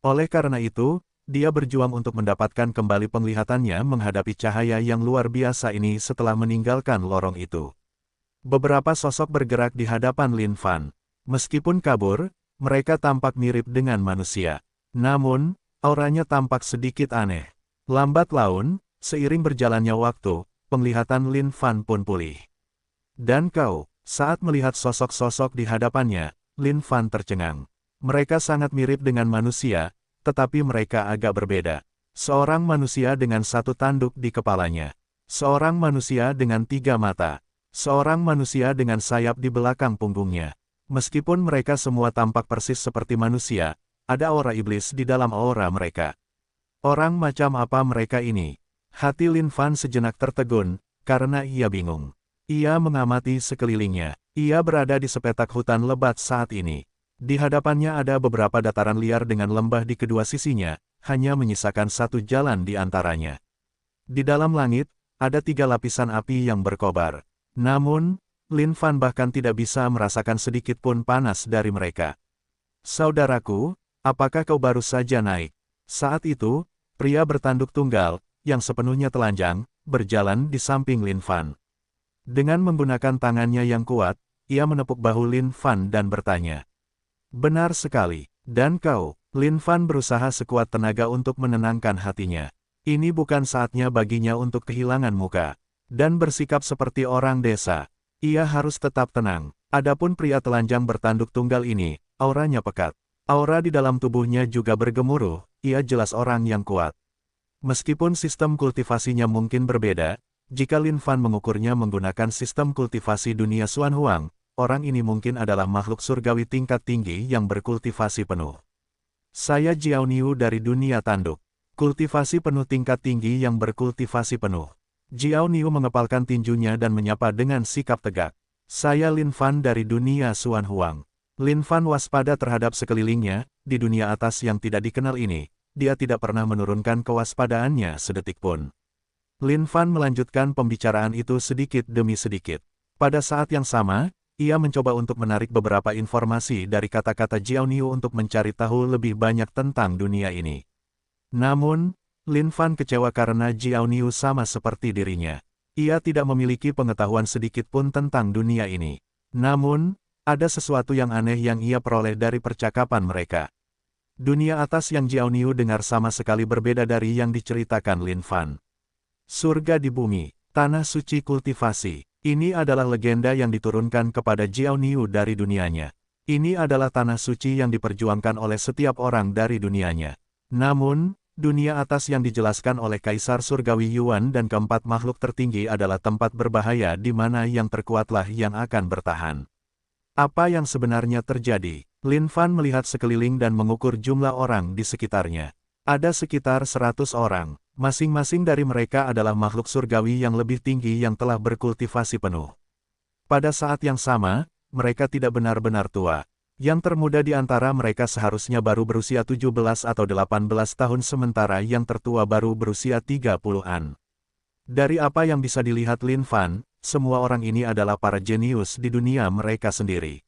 Oleh karena itu, dia berjuang untuk mendapatkan kembali penglihatannya menghadapi cahaya yang luar biasa ini setelah meninggalkan lorong itu. Beberapa sosok bergerak di hadapan Lin Fan. Meskipun kabur, mereka tampak mirip dengan manusia. Namun, auranya tampak sedikit aneh. Lambat laun, seiring berjalannya waktu, penglihatan Lin Fan pun pulih. Dan kau, saat melihat sosok-sosok di hadapannya, Lin Fan tercengang. Mereka sangat mirip dengan manusia, tetapi mereka agak berbeda. Seorang manusia dengan satu tanduk di kepalanya. Seorang manusia dengan 3 mata. Seorang manusia dengan sayap di belakang punggungnya. Meskipun mereka semua tampak persis seperti manusia, ada aura iblis di dalam aura mereka. Orang macam apa mereka ini? Hati Lin Fan sejenak tertegun, karena ia bingung. Ia mengamati sekelilingnya. Ia berada di sepetak hutan lebat saat ini. Di hadapannya ada beberapa dataran liar dengan lembah di kedua sisinya, hanya menyisakan satu jalan di antaranya. Di dalam langit, ada 3 lapisan api yang berkobar. Namun, Lin Fan bahkan tidak bisa merasakan sedikit pun panas dari mereka. Saudaraku, apakah kau baru saja naik? Saat itu, pria bertanduk tunggal, yang sepenuhnya telanjang, berjalan di samping Lin Fan. Dengan menggunakan tangannya yang kuat, ia menepuk bahu Lin Fan dan bertanya. Benar sekali, dan kau? Lin Fan berusaha sekuat tenaga untuk menenangkan hatinya. Ini bukan saatnya baginya untuk kehilangan muka, dan bersikap seperti orang desa. Ia harus tetap tenang. Adapun pria telanjang bertanduk tunggal ini, auranya pekat. Aura di dalam tubuhnya juga bergemuruh, ia jelas orang yang kuat. Meskipun sistem kultivasinya mungkin berbeda, jika Lin Fan mengukurnya menggunakan sistem kultivasi dunia Xuan Huang, orang ini mungkin adalah makhluk surgawi tingkat tinggi yang berkultivasi penuh. Saya Jiao Niu dari dunia tanduk. Kultivasi penuh tingkat tinggi yang berkultivasi penuh. Jiao Niu mengepalkan tinjunya dan menyapa dengan sikap tegak. Saya Lin Fan dari dunia Xuan Huang. Lin Fan waspada terhadap sekelilingnya, di dunia atas yang tidak dikenal ini, dia tidak pernah menurunkan kewaspadaannya sedetik pun. Lin Fan melanjutkan pembicaraan itu sedikit demi sedikit. Pada saat yang sama, ia mencoba untuk menarik beberapa informasi dari kata-kata Jiao Niu untuk mencari tahu lebih banyak tentang dunia ini. Namun, Lin Fan kecewa karena Jiao Niu sama seperti dirinya. Ia tidak memiliki pengetahuan sedikit pun tentang dunia ini. Namun, ada sesuatu yang aneh yang ia peroleh dari percakapan mereka. Dunia atas yang Jiao Niu dengar sama sekali berbeda dari yang diceritakan Lin Fan. Surga di bumi, tanah suci kultivasi. Ini adalah legenda yang diturunkan kepada Jiao Niu dari dunianya. Ini adalah tanah suci yang diperjuangkan oleh setiap orang dari dunianya. Namun, dunia atas yang dijelaskan oleh Kaisar Surgawi Yuan dan keempat makhluk tertinggi adalah tempat berbahaya di mana yang terkuatlah yang akan bertahan. Apa yang sebenarnya terjadi? Lin Fan melihat sekeliling dan mengukur jumlah orang di sekitarnya. Ada sekitar 100 orang. Masing-masing dari mereka adalah makhluk surgawi yang lebih tinggi yang telah berkultivasi penuh. Pada saat yang sama, mereka tidak benar-benar tua. Yang termuda di antara mereka seharusnya baru berusia 17 atau 18 tahun sementara yang tertua baru berusia 30-an. Dari apa yang bisa dilihat Lin Fan, semua orang ini adalah para jenius di dunia mereka sendiri.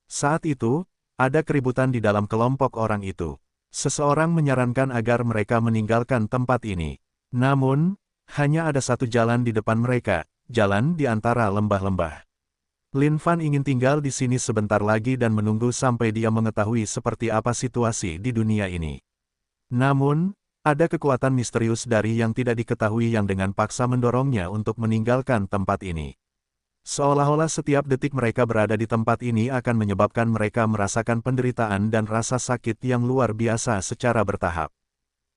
Saat itu, ada keributan di dalam kelompok orang itu. Seseorang menyarankan agar mereka meninggalkan tempat ini. Namun, hanya ada satu jalan di depan mereka, jalan di antara lembah-lembah. Lin Fan ingin tinggal di sini sebentar lagi dan menunggu sampai dia mengetahui seperti apa situasi di dunia ini. Namun, ada kekuatan misterius dari yang tidak diketahui yang dengan paksa mendorongnya untuk meninggalkan tempat ini. Seolah-olah setiap detik mereka berada di tempat ini akan menyebabkan mereka merasakan penderitaan dan rasa sakit yang luar biasa secara bertahap.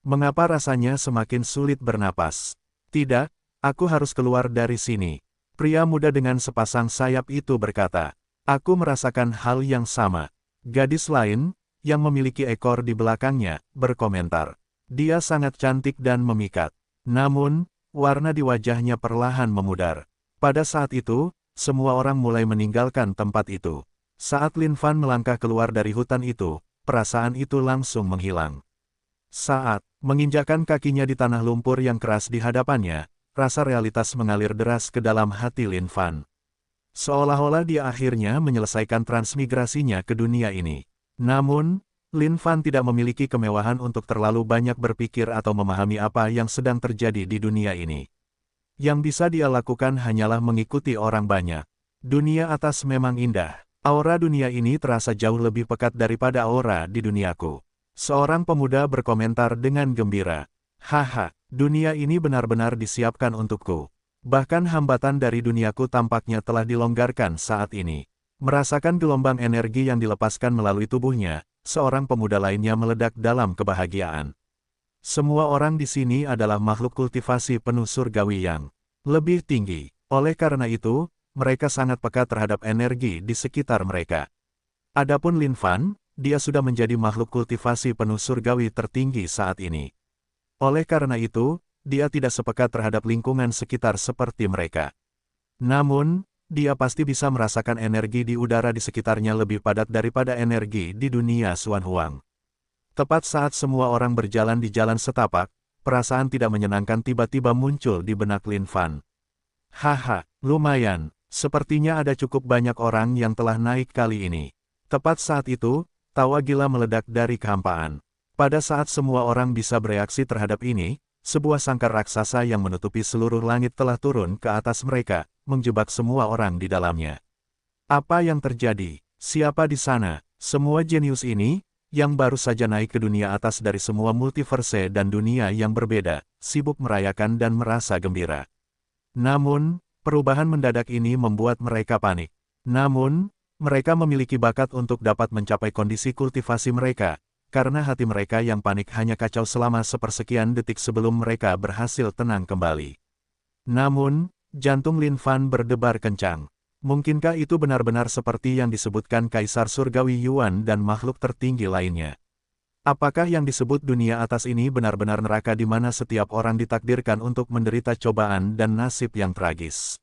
Mengapa rasanya semakin sulit bernapas? Tidak, aku harus keluar dari sini. Pria muda dengan sepasang sayap itu berkata. Aku merasakan hal yang sama. Gadis lain, yang memiliki ekor di belakangnya, berkomentar. Dia sangat cantik dan memikat. Namun, warna di wajahnya perlahan memudar. Pada saat itu, semua orang mulai meninggalkan tempat itu. Saat Lin Fan melangkah keluar dari hutan itu, perasaan itu langsung menghilang. Saat menginjakkan kakinya di tanah lumpur yang keras di hadapannya, rasa realitas mengalir deras ke dalam hati Lin Fan. Seolah-olah dia akhirnya menyelesaikan transmigrasinya ke dunia ini. Namun, Lin Fan tidak memiliki kemewahan untuk terlalu banyak berpikir atau memahami apa yang sedang terjadi di dunia ini. Yang bisa dia lakukan hanyalah mengikuti orang banyak. Dunia atas memang indah. Aura dunia ini terasa jauh lebih pekat daripada aura di duniaku. Seorang pemuda berkomentar dengan gembira. Haha, dunia ini benar-benar disiapkan untukku. Bahkan hambatan dari duniaku tampaknya telah dilonggarkan saat ini. Merasakan gelombang energi yang dilepaskan melalui tubuhnya, seorang pemuda lainnya meledak dalam kebahagiaan. Semua orang di sini adalah makhluk kultivasi penuh surgawi yang lebih tinggi. Oleh karena itu, mereka sangat peka terhadap energi di sekitar mereka. Adapun Lin Fan, dia sudah menjadi makhluk kultivasi penuh surgawi tertinggi saat ini. Oleh karena itu, dia tidak sepeka terhadap lingkungan sekitar seperti mereka. Namun, dia pasti bisa merasakan energi di udara di sekitarnya lebih padat daripada energi di dunia Xuan Huang. Tepat saat semua orang berjalan di jalan setapak, perasaan tidak menyenangkan tiba-tiba muncul di benak Lin Fan. Haha, lumayan, sepertinya ada cukup banyak orang yang telah naik kali ini. Tepat saat itu, tawa gila meledak dari kehampaan. Pada saat semua orang bisa bereaksi terhadap ini, sebuah sangkar raksasa yang menutupi seluruh langit telah turun ke atas mereka, menjebak semua orang di dalamnya. Apa yang terjadi? Siapa di sana? Semua jenius ini, yang baru saja naik ke dunia atas dari semua multiverse dan dunia yang berbeda, sibuk merayakan dan merasa gembira. Namun, perubahan mendadak ini membuat mereka panik. Namun, mereka memiliki bakat untuk dapat mencapai kondisi kultivasi mereka, karena hati mereka yang panik hanya kacau selama sepersekian detik sebelum mereka berhasil tenang kembali. Namun, jantung Lin Fan berdebar kencang. Mungkinkah itu benar-benar seperti yang disebutkan Kaisar Surgawi Yuan dan makhluk tertinggi lainnya? Apakah yang disebut dunia atas ini benar-benar neraka di mana setiap orang ditakdirkan untuk menderita cobaan dan nasib yang tragis?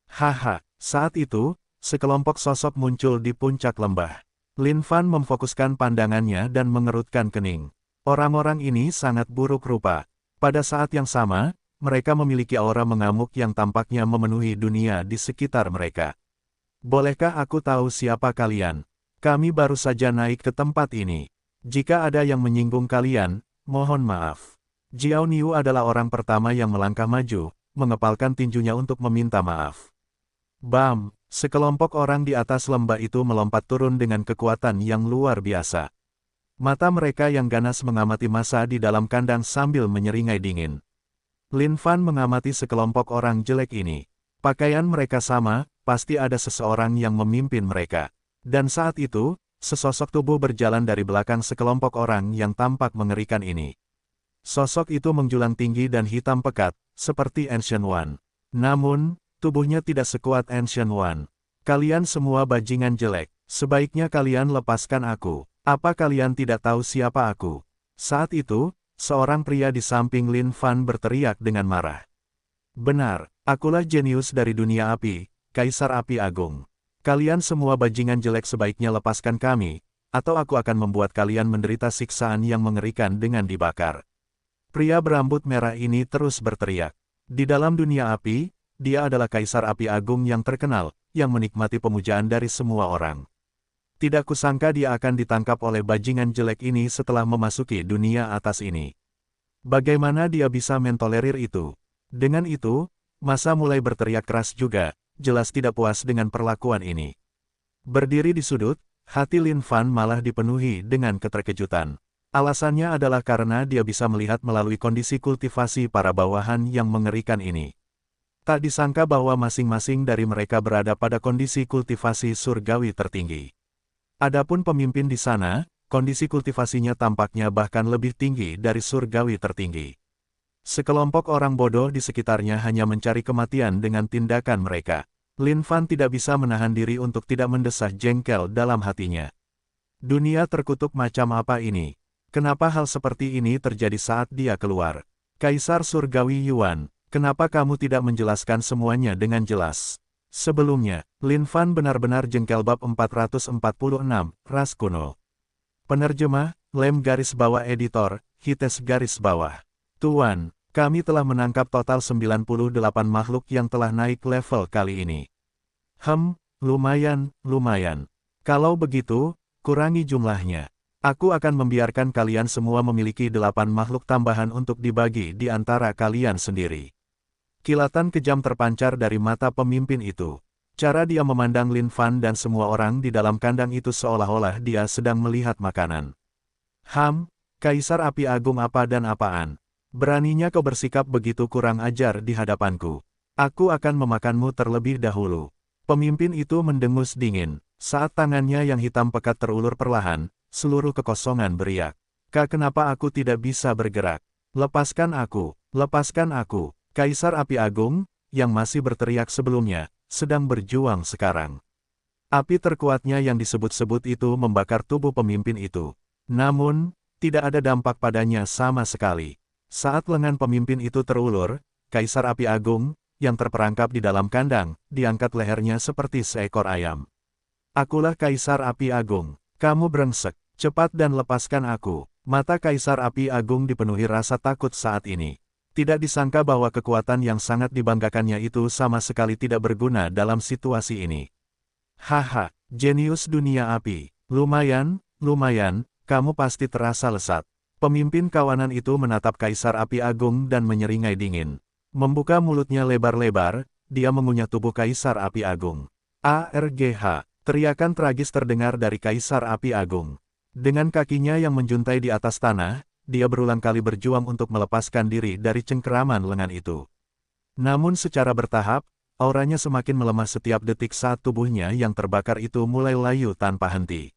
Haha, saat itu, sekelompok sosok muncul di puncak lembah. Lin Fan memfokuskan pandangannya dan mengerutkan kening. Orang-orang ini sangat buruk rupa. Pada saat yang sama, mereka memiliki aura mengamuk yang tampaknya memenuhi dunia di sekitar mereka. Bolehkah aku tahu siapa kalian? Kami baru saja naik ke tempat ini. Jika ada yang menyinggung kalian, mohon maaf. Jiao Niu adalah orang pertama yang melangkah maju, mengepalkan tinjunya untuk meminta maaf. Bam! Sekelompok orang di atas lembah itu melompat turun dengan kekuatan yang luar biasa. Mata mereka yang ganas mengamati massa di dalam kandang sambil menyeringai dingin. Lin Fan mengamati sekelompok orang jelek ini. Pakaian mereka sama, pasti ada seseorang yang memimpin mereka. Dan saat itu, sesosok tubuh berjalan dari belakang sekelompok orang yang tampak mengerikan ini. Sosok itu menjulang tinggi dan hitam pekat, seperti Ancient One. Namun, tubuhnya tidak sekuat Ancient One. Kalian semua bajingan jelek, sebaiknya kalian lepaskan aku. Apa kalian tidak tahu siapa aku? Saat itu, seorang pria di samping Lin Fan berteriak dengan marah. Benar, akulah jenius dari dunia api, Kaisar Api Agung. Kalian semua bajingan jelek sebaiknya lepaskan kami, atau aku akan membuat kalian menderita siksaan yang mengerikan dengan dibakar. Pria berambut merah ini terus berteriak. Di dalam dunia api, dia adalah Kaisar Api Agung yang terkenal, yang menikmati pemujaan dari semua orang. Tidak kusangka dia akan ditangkap oleh bajingan jelek ini setelah memasuki dunia atas ini. Bagaimana dia bisa mentolerir itu? Dengan itu, massa mulai berteriak keras juga, jelas tidak puas dengan perlakuan ini. Berdiri di sudut, hati Lin Fan malah dipenuhi dengan keterkejutan. Alasannya adalah karena dia bisa melihat melalui kondisi kultivasi para bawahan yang mengerikan ini. Tak disangka bahwa masing-masing dari mereka berada pada kondisi kultivasi surgawi tertinggi. Adapun pemimpin di sana, kondisi kultivasinya tampaknya bahkan lebih tinggi dari surgawi tertinggi. Sekelompok orang bodoh di sekitarnya hanya mencari kematian dengan tindakan mereka. Lin Fan tidak bisa menahan diri untuk tidak mendesah jengkel dalam hatinya. Dunia terkutuk macam apa ini? Kenapa hal seperti ini terjadi saat dia keluar? Kaisar Surgawi Yuan, kenapa kamu tidak menjelaskan semuanya dengan jelas? Sebelumnya, Lin Fan benar-benar jengkel bab 446, Ras Kuno. Penerjemah, Lem garis bawah editor, Hites garis bawah. Tuan, kami telah menangkap total 98 makhluk yang telah naik level kali ini. Lumayan. Kalau begitu, kurangi jumlahnya. Aku akan membiarkan kalian semua memiliki 8 makhluk tambahan untuk dibagi di antara kalian sendiri. Kilatan kejam terpancar dari mata pemimpin itu. Cara dia memandang Lin Fan dan semua orang di dalam kandang itu seolah-olah dia sedang melihat makanan. Kaisar Api Agung apa dan apaan? Beraninya kau bersikap begitu kurang ajar di hadapanku. Aku akan memakanmu terlebih dahulu. Pemimpin itu mendengus dingin. Saat tangannya yang hitam pekat terulur perlahan, seluruh kekosongan beriak. Kenapa aku tidak bisa bergerak? Lepaskan aku, lepaskan aku. Kaisar Api Agung, yang masih berteriak sebelumnya, sedang berjuang sekarang. Api terkuatnya yang disebut-sebut itu membakar tubuh pemimpin itu. Namun, tidak ada dampak padanya sama sekali. Saat lengan pemimpin itu terulur, Kaisar Api Agung, yang terperangkap di dalam kandang, diangkat lehernya seperti seekor ayam. Akulah Kaisar Api Agung. Kamu brengsek, cepat dan lepaskan aku. Mata Kaisar Api Agung dipenuhi rasa takut saat ini. Tidak disangka bahwa kekuatan yang sangat dibanggakannya itu sama sekali tidak berguna dalam situasi ini. Haha, jenius dunia api. Lumayan, kamu pasti terasa lesat. Pemimpin kawanan itu menatap Kaisar Api Agung dan menyeringai dingin. Membuka mulutnya lebar-lebar, dia mengunyah tubuh Kaisar Api Agung. ARGH, teriakan tragis terdengar dari Kaisar Api Agung. Dengan kakinya yang menjuntai di atas tanah, dia berulang kali berjuang untuk melepaskan diri dari cengkeraman lengan itu. Namun secara bertahap, auranya semakin melemah setiap detik saat tubuhnya yang terbakar itu mulai layu tanpa henti.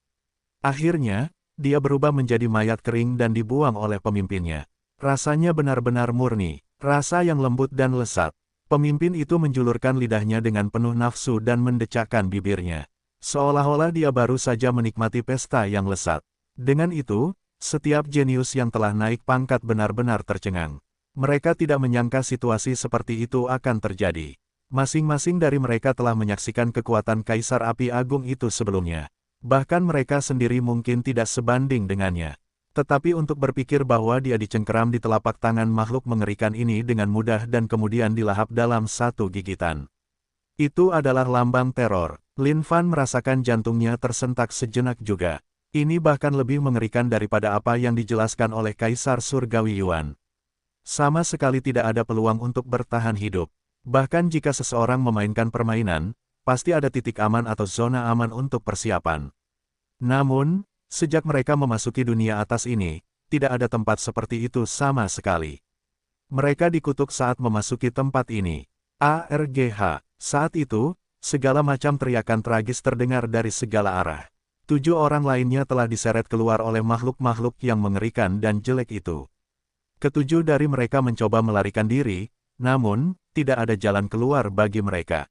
Akhirnya, dia berubah menjadi mayat kering dan dibuang oleh pemimpinnya. Rasanya benar-benar murni, rasa yang lembut dan lesat. Pemimpin itu menjulurkan lidahnya dengan penuh nafsu dan mendecakkan bibirnya. Seolah-olah dia baru saja menikmati pesta yang lesat. Dengan itu, setiap jenius yang telah naik pangkat benar-benar tercengang. Mereka tidak menyangka situasi seperti itu akan terjadi. Masing-masing dari mereka telah menyaksikan kekuatan Kaisar Api Agung itu sebelumnya. Bahkan mereka sendiri mungkin tidak sebanding dengannya. Tetapi untuk berpikir bahwa dia dicengkeram di telapak tangan makhluk mengerikan ini dengan mudah dan kemudian dilahap dalam satu gigitan. Itu adalah lambang teror. Lin Fan merasakan jantungnya tersentak sejenak juga. Ini bahkan lebih mengerikan daripada apa yang dijelaskan oleh Kaisar Surgawi Yuan. Sama sekali tidak ada peluang untuk bertahan hidup. Bahkan jika seseorang memainkan permainan, pasti ada titik aman atau zona aman untuk persiapan. Namun, sejak mereka memasuki dunia atas ini, tidak ada tempat seperti itu sama sekali. Mereka dikutuk saat memasuki tempat ini. ARGH. Saat itu, segala macam teriakan tragis terdengar dari segala arah. 7 orang lainnya telah diseret keluar oleh makhluk-makhluk yang mengerikan dan jelek itu. Ketujuh dari mereka mencoba melarikan diri, namun, tidak ada jalan keluar bagi mereka.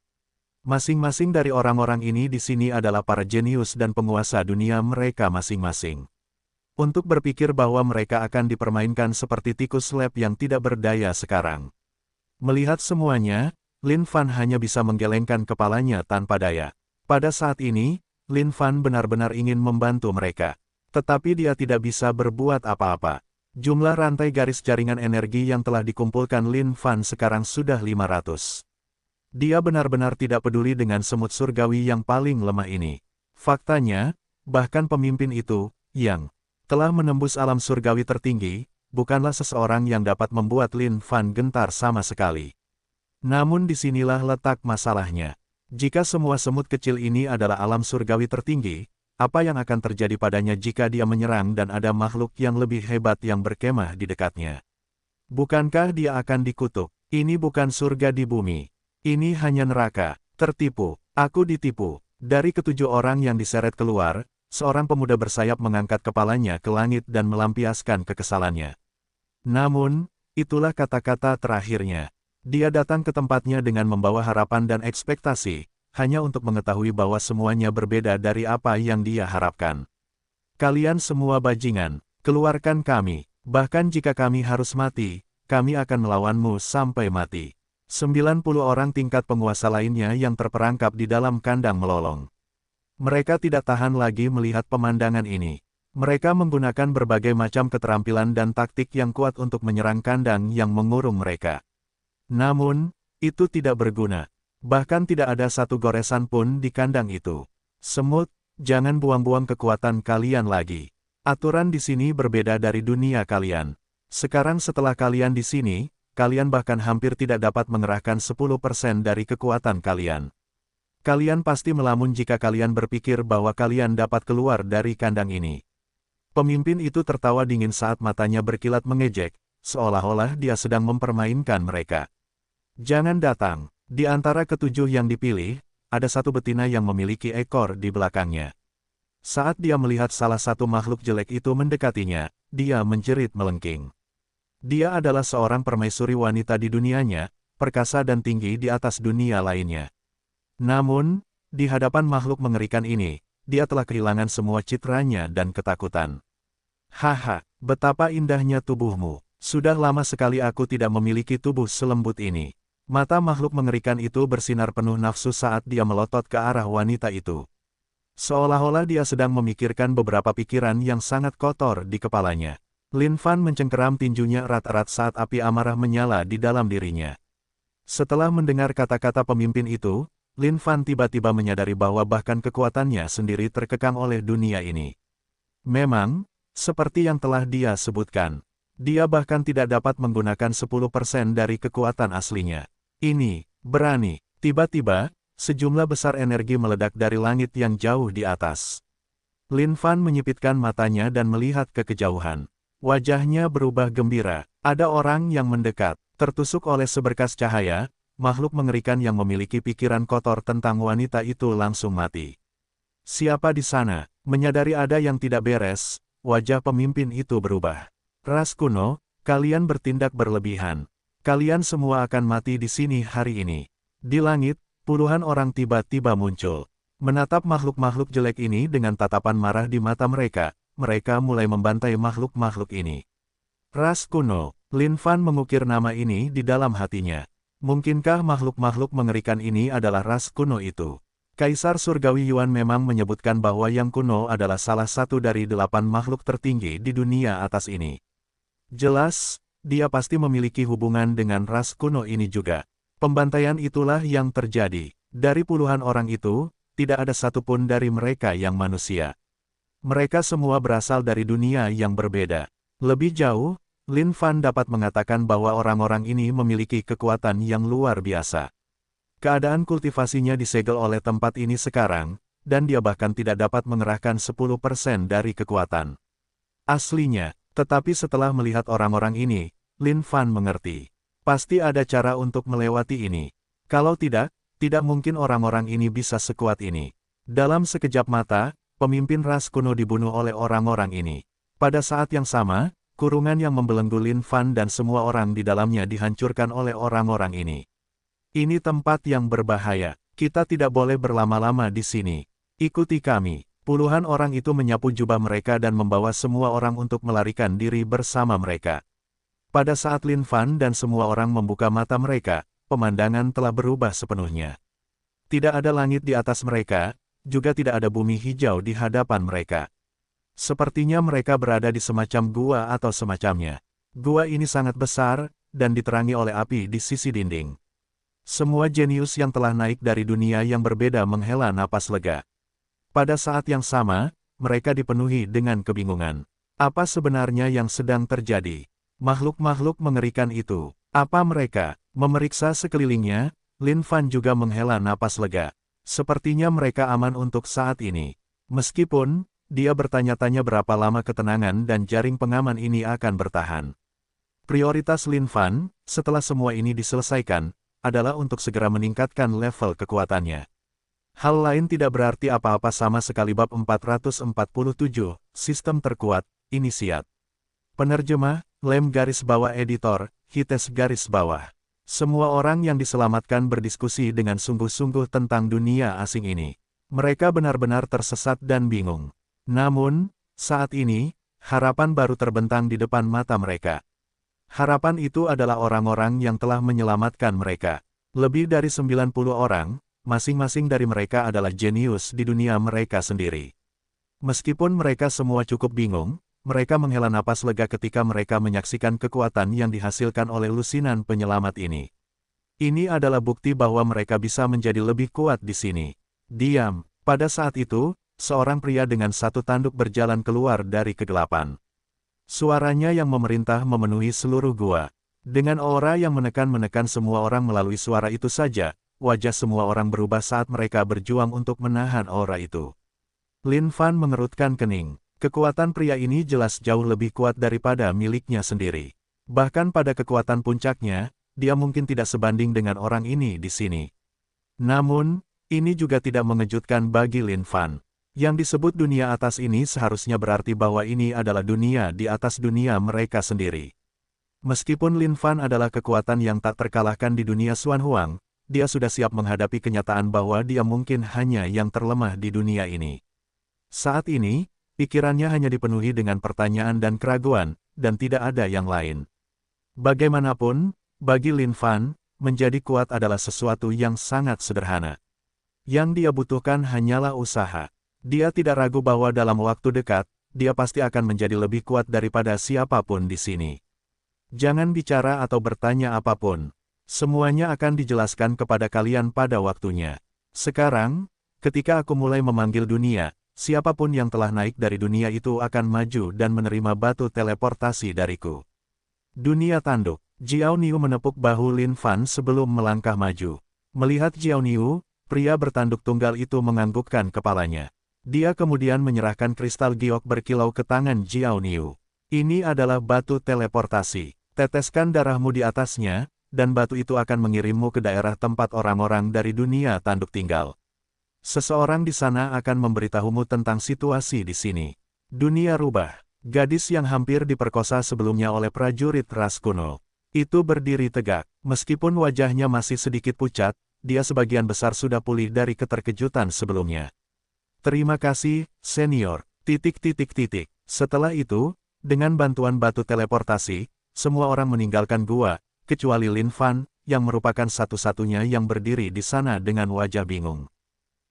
Masing-masing dari orang-orang ini di sini adalah para jenius dan penguasa dunia mereka masing-masing. Untuk berpikir bahwa mereka akan dipermainkan seperti tikus lab yang tidak berdaya sekarang. Melihat semuanya, Lin Fan hanya bisa menggelengkan kepalanya tanpa daya. Pada saat ini, Lin Fan benar-benar ingin membantu mereka. Tetapi dia tidak bisa berbuat apa-apa. Jumlah rantai garis jaringan energi yang telah dikumpulkan Lin Fan sekarang sudah 500. Dia benar-benar tidak peduli dengan semut surgawi yang paling lemah ini. Faktanya, bahkan pemimpin itu, yang telah menembus alam surgawi tertinggi, bukanlah seseorang yang dapat membuat Lin Fan gentar sama sekali. Namun disinilah letak masalahnya. Jika semua semut kecil ini adalah alam surgawi tertinggi, apa yang akan terjadi padanya jika dia menyerang dan ada makhluk yang lebih hebat yang berkemah di dekatnya? Bukankah dia akan dikutuk? Ini bukan surga di bumi. Ini hanya neraka. Tertipu. Aku ditipu. Dari ketujuh orang yang diseret keluar, seorang pemuda bersayap mengangkat kepalanya ke langit dan melampiaskan kekesalannya. Namun, itulah kata-kata terakhirnya. Dia datang ke tempatnya dengan membawa harapan dan ekspektasi, hanya untuk mengetahui bahwa semuanya berbeda dari apa yang dia harapkan. Kalian semua bajingan, keluarkan kami, bahkan jika kami harus mati, kami akan melawanmu sampai mati. 90 orang tingkat penguasa lainnya yang terperangkap di dalam kandang melolong. Mereka tidak tahan lagi melihat pemandangan ini. Mereka menggunakan berbagai macam keterampilan dan taktik yang kuat untuk menyerang kandang yang mengurung mereka. Namun, itu tidak berguna. Bahkan tidak ada satu goresan pun di kandang itu. Semut, jangan buang-buang kekuatan kalian lagi. Aturan di sini berbeda dari dunia kalian. Sekarang setelah kalian di sini, kalian bahkan hampir tidak dapat mengerahkan 10% dari kekuatan kalian. Kalian pasti melamun jika kalian berpikir bahwa kalian dapat keluar dari kandang ini. Pemimpin itu tertawa dingin saat matanya berkilat mengejek, seolah-olah dia sedang mempermainkan mereka. Jangan datang. Di antara ketujuh yang dipilih, ada satu betina yang memiliki ekor di belakangnya. Saat dia melihat salah satu makhluk jelek itu mendekatinya, dia menjerit melengking. Dia adalah seorang permaisuri wanita di dunianya, perkasa dan tinggi di atas dunia lainnya. Namun, di hadapan makhluk mengerikan ini, dia telah kehilangan semua citranya dan ketakutan. Haha, betapa indahnya tubuhmu. Sudah lama sekali aku tidak memiliki tubuh selembut ini. Mata makhluk mengerikan itu bersinar penuh nafsu saat dia melotot ke arah wanita itu. Seolah-olah dia sedang memikirkan beberapa pikiran yang sangat kotor di kepalanya. Lin Fan mencengkeram tinjunya erat-erat saat api amarah menyala di dalam dirinya. Setelah mendengar kata-kata pemimpin itu, Lin Fan tiba-tiba menyadari bahwa bahkan kekuatannya sendiri terkekang oleh dunia ini. Memang, seperti yang telah dia sebutkan, dia bahkan tidak dapat menggunakan 10% dari kekuatan aslinya. Ini, berani. Tiba-tiba, sejumlah besar energi meledak dari langit yang jauh di atas. Lin Fan menyipitkan matanya dan melihat ke kejauhan. Wajahnya berubah gembira. Ada orang yang mendekat. Tertusuk oleh seberkas cahaya, makhluk mengerikan yang memiliki pikiran kotor tentang wanita itu langsung mati. Siapa di sana? Menyadari ada yang tidak beres, wajah pemimpin itu berubah. Ras kuno, kalian bertindak berlebihan. Kalian semua akan mati di sini hari ini. Di langit, puluhan orang tiba-tiba muncul. Menatap makhluk-makhluk jelek ini dengan tatapan marah di mata mereka, mereka mulai membantai makhluk-makhluk ini. Ras kuno, Lin Fan mengukir nama ini di dalam hatinya. Mungkinkah makhluk-makhluk mengerikan ini adalah ras kuno itu? Kaisar Surgawi Yuan memang menyebutkan bahwa yang kuno adalah salah satu dari 8 makhluk tertinggi di dunia atas ini. Jelas, dia pasti memiliki hubungan dengan ras kuno ini juga. Pembantaian itulah yang terjadi. Dari puluhan orang itu, tidak ada satupun dari mereka yang manusia. Mereka semua berasal dari dunia yang berbeda. Lebih jauh, Lin Fan dapat mengatakan bahwa orang-orang ini memiliki kekuatan yang luar biasa. Keadaan kultivasinya disegel oleh tempat ini sekarang, dan dia bahkan tidak dapat mengerahkan 10% dari kekuatan aslinya. Tetapi setelah melihat orang-orang ini, Lin Fan mengerti. Pasti ada cara untuk melewati ini. Kalau tidak mungkin orang-orang ini bisa sekuat ini. Dalam sekejap mata, pemimpin ras kuno dibunuh oleh orang-orang ini. Pada saat yang sama, kurungan yang membelenggu Lin Fan dan semua orang di dalamnya dihancurkan oleh orang-orang ini. Ini tempat yang berbahaya. Kita tidak boleh berlama-lama di sini. Ikuti kami. Puluhan orang itu menyapu jubah mereka dan membawa semua orang untuk melarikan diri bersama mereka. Pada saat Lin Fan dan semua orang membuka mata mereka, pemandangan telah berubah sepenuhnya. Tidak ada langit di atas mereka, juga tidak ada bumi hijau di hadapan mereka. Sepertinya mereka berada di semacam gua atau semacamnya. Gua ini sangat besar, dan diterangi oleh api di sisi dinding. Semua jenius yang telah naik dari dunia yang berbeda menghela napas lega. Pada saat yang sama, mereka dipenuhi dengan kebingungan. Apa sebenarnya yang sedang terjadi? Makhluk-makhluk mengerikan itu. Apa mereka? Memeriksa sekelilingnya, Lin Fan juga menghela napas lega. Sepertinya mereka aman untuk saat ini. Meskipun dia bertanya-tanya berapa lama ketenangan dan jaring pengaman ini akan bertahan. Prioritas Lin Fan, setelah semua ini diselesaikan, adalah untuk segera meningkatkan level kekuatannya. Hal lain tidak berarti apa-apa sama sekali. Bab 447, Sistem Terkuat, Inisiat. Penerjemah, Lem garis bawah editor, Hites garis bawah. Semua orang yang diselamatkan berdiskusi dengan sungguh-sungguh tentang dunia asing ini. Mereka benar-benar tersesat dan bingung. Namun, saat ini, harapan baru terbentang di depan mata mereka. Harapan itu adalah orang-orang yang telah menyelamatkan mereka. Lebih dari 90 orang, masing-masing dari mereka adalah jenius di dunia mereka sendiri. Meskipun mereka semua cukup bingung, mereka menghela napas lega ketika mereka menyaksikan kekuatan yang dihasilkan oleh lusinan penyelamat ini. Ini adalah bukti bahwa mereka bisa menjadi lebih kuat di sini. Diam. Pada saat itu, seorang pria dengan satu tanduk berjalan keluar dari kegelapan. Suaranya yang memerintah memenuhi seluruh gua. Dengan aura yang menekan semua orang melalui suara itu saja, wajah semua orang berubah saat mereka berjuang untuk menahan aura itu. Lin Fan mengerutkan kening. Kekuatan pria ini jelas jauh lebih kuat daripada miliknya sendiri. Bahkan pada kekuatan puncaknya, dia mungkin tidak sebanding dengan orang ini di sini. Namun, ini juga tidak mengejutkan bagi Lin Fan. Yang disebut dunia atas ini seharusnya berarti bahwa ini adalah dunia di atas dunia mereka sendiri. Meskipun Lin Fan adalah kekuatan yang tak terkalahkan di dunia Xuan Huang, dia sudah siap menghadapi kenyataan bahwa dia mungkin hanya yang terlemah di dunia ini. Saat ini, pikirannya hanya dipenuhi dengan pertanyaan dan keraguan, dan tidak ada yang lain. Bagaimanapun, bagi Lin Fan, menjadi kuat adalah sesuatu yang sangat sederhana. Yang dia butuhkan hanyalah usaha. Dia tidak ragu bahwa dalam waktu dekat, dia pasti akan menjadi lebih kuat daripada siapapun di sini. Jangan bicara atau bertanya apapun. Semuanya akan dijelaskan kepada kalian pada waktunya. Sekarang, ketika aku mulai memanggil dunia, siapapun yang telah naik dari dunia itu akan maju dan menerima batu teleportasi dariku. Dunia tanduk. Jiao Niu menepuk bahu Lin Fan sebelum melangkah maju. Melihat Jiao Niu, pria bertanduk tunggal itu menganggukkan kepalanya. Dia kemudian menyerahkan kristal giok berkilau ke tangan Jiao Niu. Ini adalah batu teleportasi. Teteskan darahmu di atasnya, dan batu itu akan mengirimmu ke daerah tempat orang-orang dari dunia tanduk tinggal. Seseorang di sana akan memberitahumu tentang situasi di sini. Dunia rubah. Gadis yang hampir diperkosa sebelumnya oleh prajurit ras kuno. Itu berdiri tegak. Meskipun wajahnya masih sedikit pucat, dia sebagian besar sudah pulih dari keterkejutan sebelumnya. Terima kasih, senior. Setelah itu, dengan bantuan batu teleportasi, semua orang meninggalkan gua, kecuali Lin Fan, yang merupakan satu-satunya yang berdiri di sana dengan wajah bingung.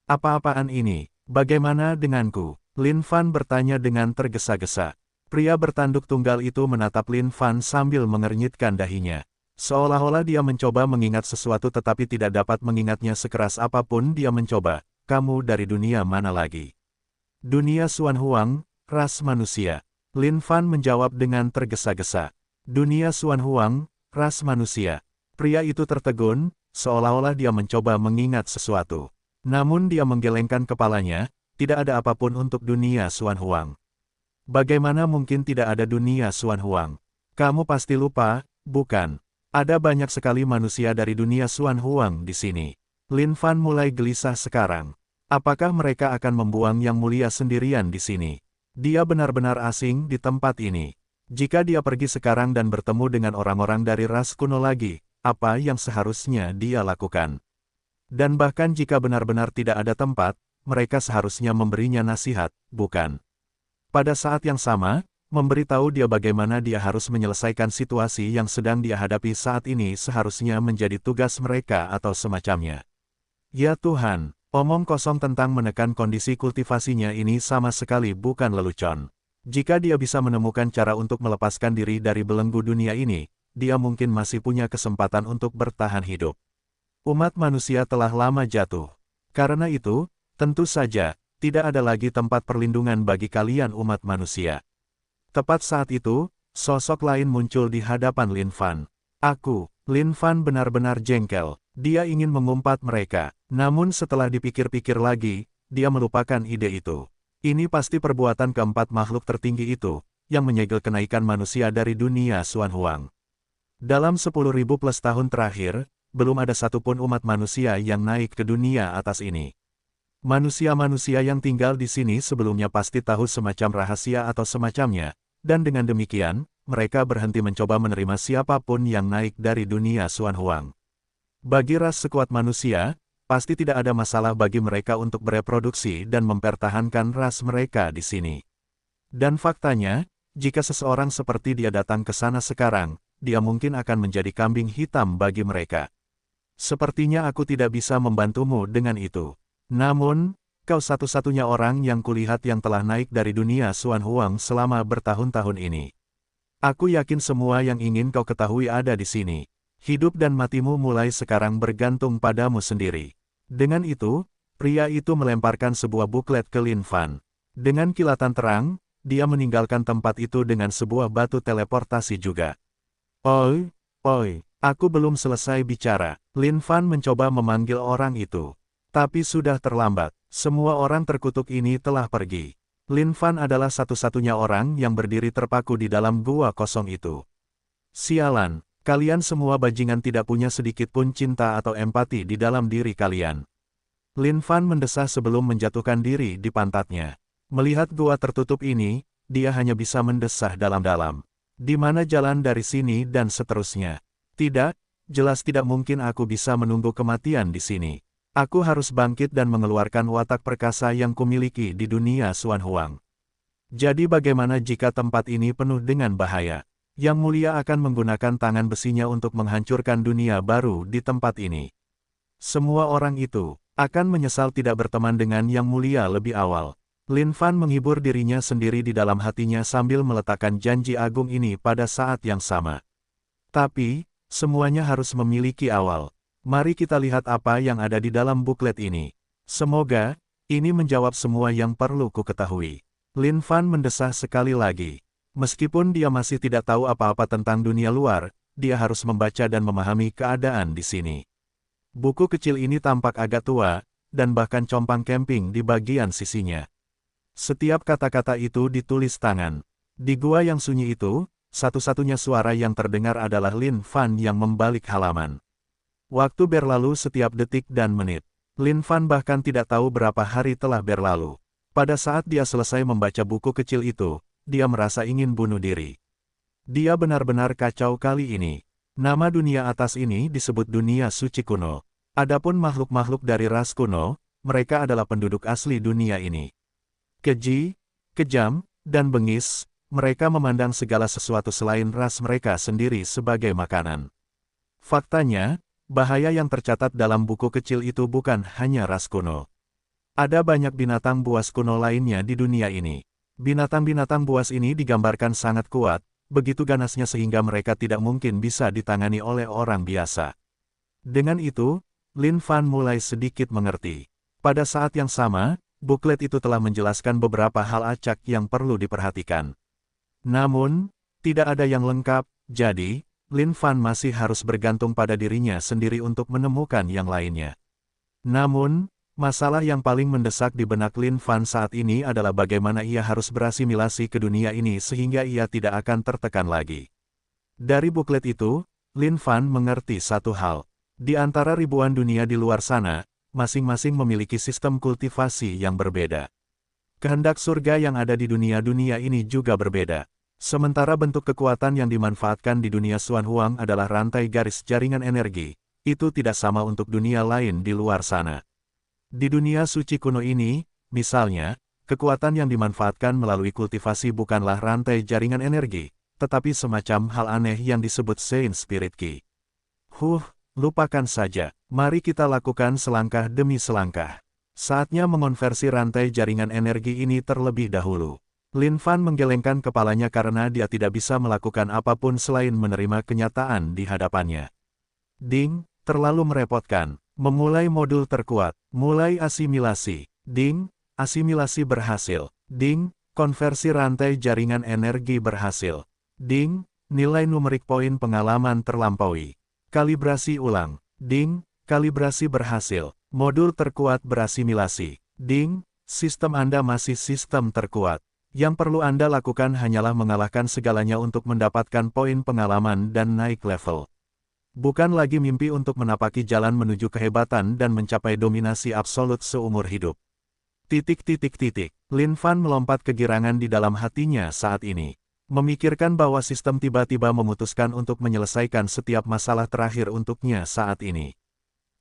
Apa-apaan ini? Bagaimana denganku? Lin Fan bertanya dengan tergesa-gesa. Pria bertanduk tunggal itu menatap Lin Fan sambil mengernyitkan dahinya. Seolah-olah dia mencoba mengingat sesuatu tetapi tidak dapat mengingatnya sekeras apapun dia mencoba. Kamu dari dunia mana lagi? Dunia Xuan Huang, ras manusia. Lin Fan menjawab dengan tergesa-gesa. Dunia Xuan Huang, ras manusia. Pria itu tertegun, seolah-olah dia mencoba mengingat sesuatu. Namun dia menggelengkan kepalanya, tidak ada apapun untuk dunia Xuan Huang. Bagaimana mungkin tidak ada dunia Xuan Huang? Kamu pasti lupa, bukan? Ada banyak sekali manusia dari dunia Xuan Huang di sini. Lin Fan mulai gelisah sekarang. Apakah mereka akan membuang Yang Mulia sendirian di sini? Dia benar-benar asing di tempat ini. Jika dia pergi sekarang dan bertemu dengan orang-orang dari ras kuno lagi, apa yang seharusnya dia lakukan? Dan bahkan jika benar-benar tidak ada tempat, mereka seharusnya memberinya nasihat, bukan? Pada saat yang sama, memberitahu dia bagaimana dia harus menyelesaikan situasi yang sedang dia hadapi saat ini seharusnya menjadi tugas mereka atau semacamnya. Ya Tuhan, omong kosong tentang menekan kondisi kultivasinya ini sama sekali bukan lelucon. Jika dia bisa menemukan cara untuk melepaskan diri dari belenggu dunia ini, dia mungkin masih punya kesempatan untuk bertahan hidup. Umat manusia telah lama jatuh. Karena itu, tentu saja, tidak ada lagi tempat perlindungan bagi kalian umat manusia. Tepat saat itu, sosok lain muncul di hadapan Lin Fan. Lin Fan benar-benar jengkel. Dia ingin mengumpat mereka. Namun setelah dipikir-pikir lagi, dia melupakan ide itu. Ini pasti perbuatan keempat makhluk tertinggi itu, yang menyegel kenaikan manusia dari dunia Xuan Huang. Dalam 10.000 plus tahun terakhir, belum ada satupun umat manusia yang naik ke dunia atas ini. Manusia-manusia yang tinggal di sini sebelumnya pasti tahu semacam rahasia atau semacamnya, dan dengan demikian, mereka berhenti mencoba menerima siapapun yang naik dari dunia Xuan Huang. Bagi ras sekuat manusia, pasti tidak ada masalah bagi mereka untuk bereproduksi dan mempertahankan ras mereka di sini. Dan faktanya, jika seseorang seperti dia datang ke sana sekarang, dia mungkin akan menjadi kambing hitam bagi mereka. Sepertinya aku tidak bisa membantumu dengan itu. Namun, kau satu-satunya orang yang kulihat yang telah naik dari dunia Xuan Huang selama bertahun-tahun ini. Aku yakin semua yang ingin kau ketahui ada di sini. Hidup dan matimu mulai sekarang bergantung padamu sendiri. Dengan itu, pria itu melemparkan sebuah buklet ke Lin Fan. Dengan kilatan terang, dia meninggalkan tempat itu dengan sebuah batu teleportasi juga. Oi, aku belum selesai bicara. Lin Fan mencoba memanggil orang itu. Tapi sudah terlambat. Semua orang terkutuk ini telah pergi. Lin Fan adalah satu-satunya orang yang berdiri terpaku di dalam gua kosong itu. Sialan. Kalian semua bajingan tidak punya sedikit pun cinta atau empati di dalam diri kalian. Lin Fan mendesah sebelum menjatuhkan diri di pantatnya. Melihat gua tertutup ini, dia hanya bisa mendesah dalam-dalam. Di mana jalan dari sini dan seterusnya? Tidak, jelas tidak mungkin aku bisa menunggu kematian di sini. Aku harus bangkit dan mengeluarkan watak perkasa yang kumiliki di dunia Xuan Huang. Jadi bagaimana jika tempat ini penuh dengan bahaya? Yang Mulia akan menggunakan tangan besinya untuk menghancurkan dunia baru di tempat ini. Semua orang itu akan menyesal tidak berteman dengan Yang Mulia lebih awal. Lin Fan menghibur dirinya sendiri di dalam hatinya sambil meletakkan janji agung ini pada saat yang sama. Tapi, semuanya harus memiliki awal. Mari kita lihat apa yang ada di dalam buklet ini. Semoga, ini menjawab semua yang perlu ku ketahui. Lin Fan mendesah sekali lagi. Meskipun dia masih tidak tahu apa-apa tentang dunia luar, dia harus membaca dan memahami keadaan di sini. Buku kecil ini tampak agak tua, dan bahkan compang camping di bagian sisinya. Setiap kata-kata itu ditulis tangan. Di gua yang sunyi itu, satu-satunya suara yang terdengar adalah Lin Fan yang membalik halaman. Waktu berlalu setiap detik dan menit. Lin Fan bahkan tidak tahu berapa hari telah berlalu. Pada saat dia selesai membaca buku kecil itu, dia merasa ingin bunuh diri. Dia benar-benar kacau kali ini. Nama dunia atas ini disebut dunia suci kuno. Adapun makhluk-makhluk dari ras kuno, mereka adalah penduduk asli dunia ini. Keji, kejam, dan bengis, mereka memandang segala sesuatu selain ras mereka sendiri sebagai makanan. Faktanya, bahaya yang tercatat dalam buku kecil itu bukan hanya ras kuno. Ada banyak binatang buas kuno lainnya di dunia ini. Binatang-binatang buas ini digambarkan sangat kuat, begitu ganasnya sehingga mereka tidak mungkin bisa ditangani oleh orang biasa. Dengan itu, Lin Fan mulai sedikit mengerti. Pada saat yang sama, buklet itu telah menjelaskan beberapa hal acak yang perlu diperhatikan. Namun, tidak ada yang lengkap, Jadi, Lin Fan masih harus bergantung pada dirinya sendiri untuk menemukan yang lainnya. Namun, masalah yang paling mendesak di benak Lin Fan saat ini adalah bagaimana ia harus berasimilasi ke dunia ini sehingga ia tidak akan tertekan lagi. Dari buklet itu, Lin Fan mengerti satu hal. Di antara ribuan dunia di luar sana, masing-masing memiliki sistem kultivasi yang berbeda. Kehendak surga yang ada di dunia-dunia ini juga berbeda. Sementara bentuk kekuatan yang dimanfaatkan di dunia Xuan Huang adalah rantai garis jaringan energi, itu tidak sama untuk dunia lain di luar sana. Di dunia suci kuno ini, misalnya, kekuatan yang dimanfaatkan melalui kultivasi bukanlah rantai jaringan energi, tetapi semacam hal aneh yang disebut Saint Spirit Key. Lupakan saja. Mari kita lakukan selangkah demi selangkah. Saatnya mengonversi rantai jaringan energi ini terlebih dahulu. Lin Fan menggelengkan kepalanya karena dia tidak bisa melakukan apapun selain menerima kenyataan di hadapannya. Ding, terlalu merepotkan. Memulai modul terkuat. Mulai asimilasi. Ding, asimilasi berhasil. Ding, konversi rantai jaringan energi berhasil. Ding, nilai numerik poin pengalaman terlampaui. Kalibrasi ulang. Ding, kalibrasi berhasil. Modul terkuat berasimilasi. Ding, sistem Anda masih sistem terkuat. Yang perlu Anda lakukan hanyalah mengalahkan segalanya untuk mendapatkan poin pengalaman dan naik level. Bukan lagi mimpi untuk menapaki jalan menuju kehebatan dan mencapai dominasi absolut seumur hidup. Lin Fan melompat kegirangan di dalam hatinya saat ini. Memikirkan bahwa sistem tiba-tiba memutuskan untuk menyelesaikan setiap masalah terakhir untuknya saat ini.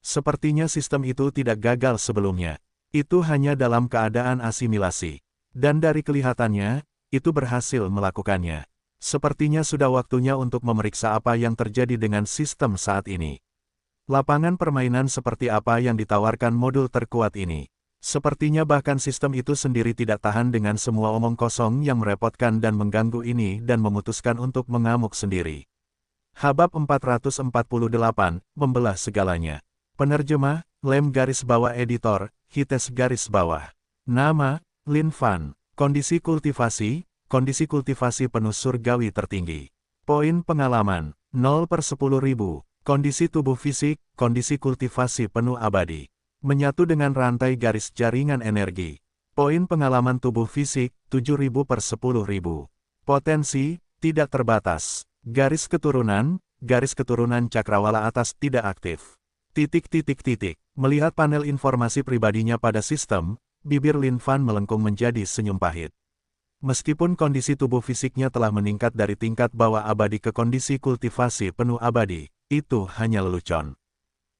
Sepertinya sistem itu tidak gagal sebelumnya. Itu hanya dalam keadaan asimilasi. Dan dari kelihatannya, itu berhasil melakukannya. Sepertinya sudah waktunya untuk memeriksa apa yang terjadi dengan sistem saat ini. Lapangan permainan seperti apa yang ditawarkan modul terkuat ini. Sepertinya bahkan sistem itu sendiri tidak tahan dengan semua omong kosong yang merepotkan dan mengganggu ini dan memutuskan untuk mengamuk sendiri. Habab 448, membelah segalanya. Penerjemah, Lem garis bawah editor, Hites garis bawah. Nama, Lin Fan. Kondisi kultivasi penuh surgawi tertinggi. Poin pengalaman, 0/10.000. Kondisi tubuh fisik, kondisi kultivasi penuh abadi. Menyatu dengan rantai garis jaringan energi. Poin pengalaman tubuh fisik, 7.000/10.000. Potensi, tidak terbatas. Garis keturunan cakrawala atas tidak aktif. Melihat panel informasi pribadinya pada sistem, bibir Lin Fan melengkung menjadi senyum pahit. Meskipun kondisi tubuh fisiknya telah meningkat dari tingkat bawah abadi ke kondisi kultivasi penuh abadi, itu hanya lelucon.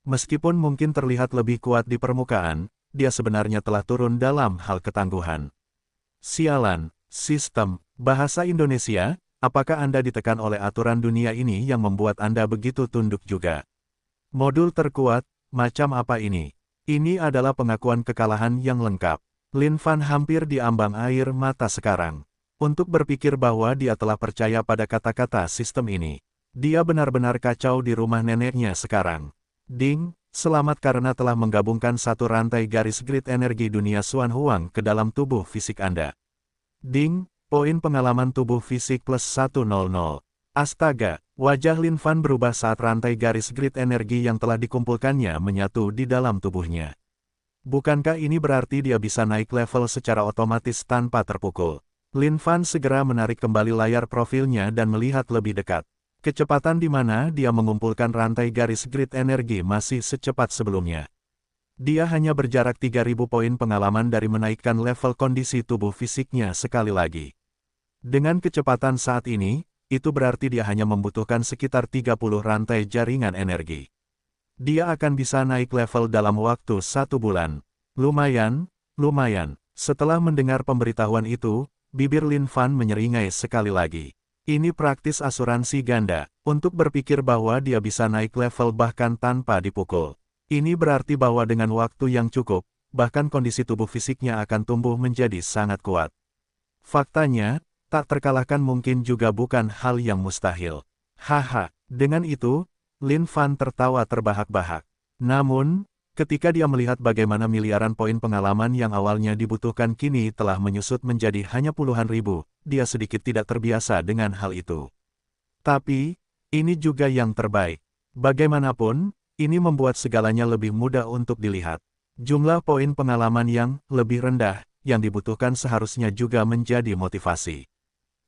Meskipun mungkin terlihat lebih kuat di permukaan, dia sebenarnya telah turun dalam hal ketangguhan. Sialan, sistem, bahasa Indonesia, apakah Anda ditekan oleh aturan dunia ini yang membuat Anda begitu tunduk juga? Modul terkuat, macam apa ini? Ini adalah pengakuan kekalahan yang lengkap. Lin Fan hampir diambang air mata sekarang. Untuk berpikir bahwa dia telah percaya pada kata-kata sistem ini. Dia benar-benar kacau di rumah neneknya sekarang. Ding, selamat karena telah menggabungkan satu rantai garis grid energi dunia Xuan Huang ke dalam tubuh fisik Anda. Ding, poin pengalaman tubuh fisik plus 100. Astaga, wajah Lin Fan berubah saat rantai garis grid energi yang telah dikumpulkannya menyatu di dalam tubuhnya. Bukankah ini berarti dia bisa naik level secara otomatis tanpa terpukul? Lin Fan segera menarik kembali layar profilnya dan melihat lebih dekat. Kecepatan di mana dia mengumpulkan rantai garis grid energi masih secepat sebelumnya. Dia hanya berjarak 3.000 poin pengalaman dari menaikkan level kondisi tubuh fisiknya sekali lagi. Dengan kecepatan saat ini, itu berarti dia hanya membutuhkan sekitar 30 rantai jaringan energi. Dia akan bisa naik level dalam waktu 1 bulan. Lumayan. Setelah mendengar pemberitahuan itu, bibir Lin Fan menyeringai sekali lagi. Ini praktis asuransi ganda, untuk berpikir bahwa dia bisa naik level bahkan tanpa dipukul. Ini berarti bahwa dengan waktu yang cukup, bahkan kondisi tubuh fisiknya akan tumbuh menjadi sangat kuat. Faktanya, tak terkalahkan mungkin juga bukan hal yang mustahil. Haha, dengan itu, Lin Fan tertawa terbahak-bahak. Namun, ketika dia melihat bagaimana miliaran poin pengalaman yang awalnya dibutuhkan kini telah menyusut menjadi hanya puluhan ribu, dia sedikit tidak terbiasa dengan hal itu. Tapi, ini juga yang terbaik. Bagaimanapun, ini membuat segalanya lebih mudah untuk dilihat. Jumlah poin pengalaman yang lebih rendah, yang dibutuhkan seharusnya juga menjadi motivasi.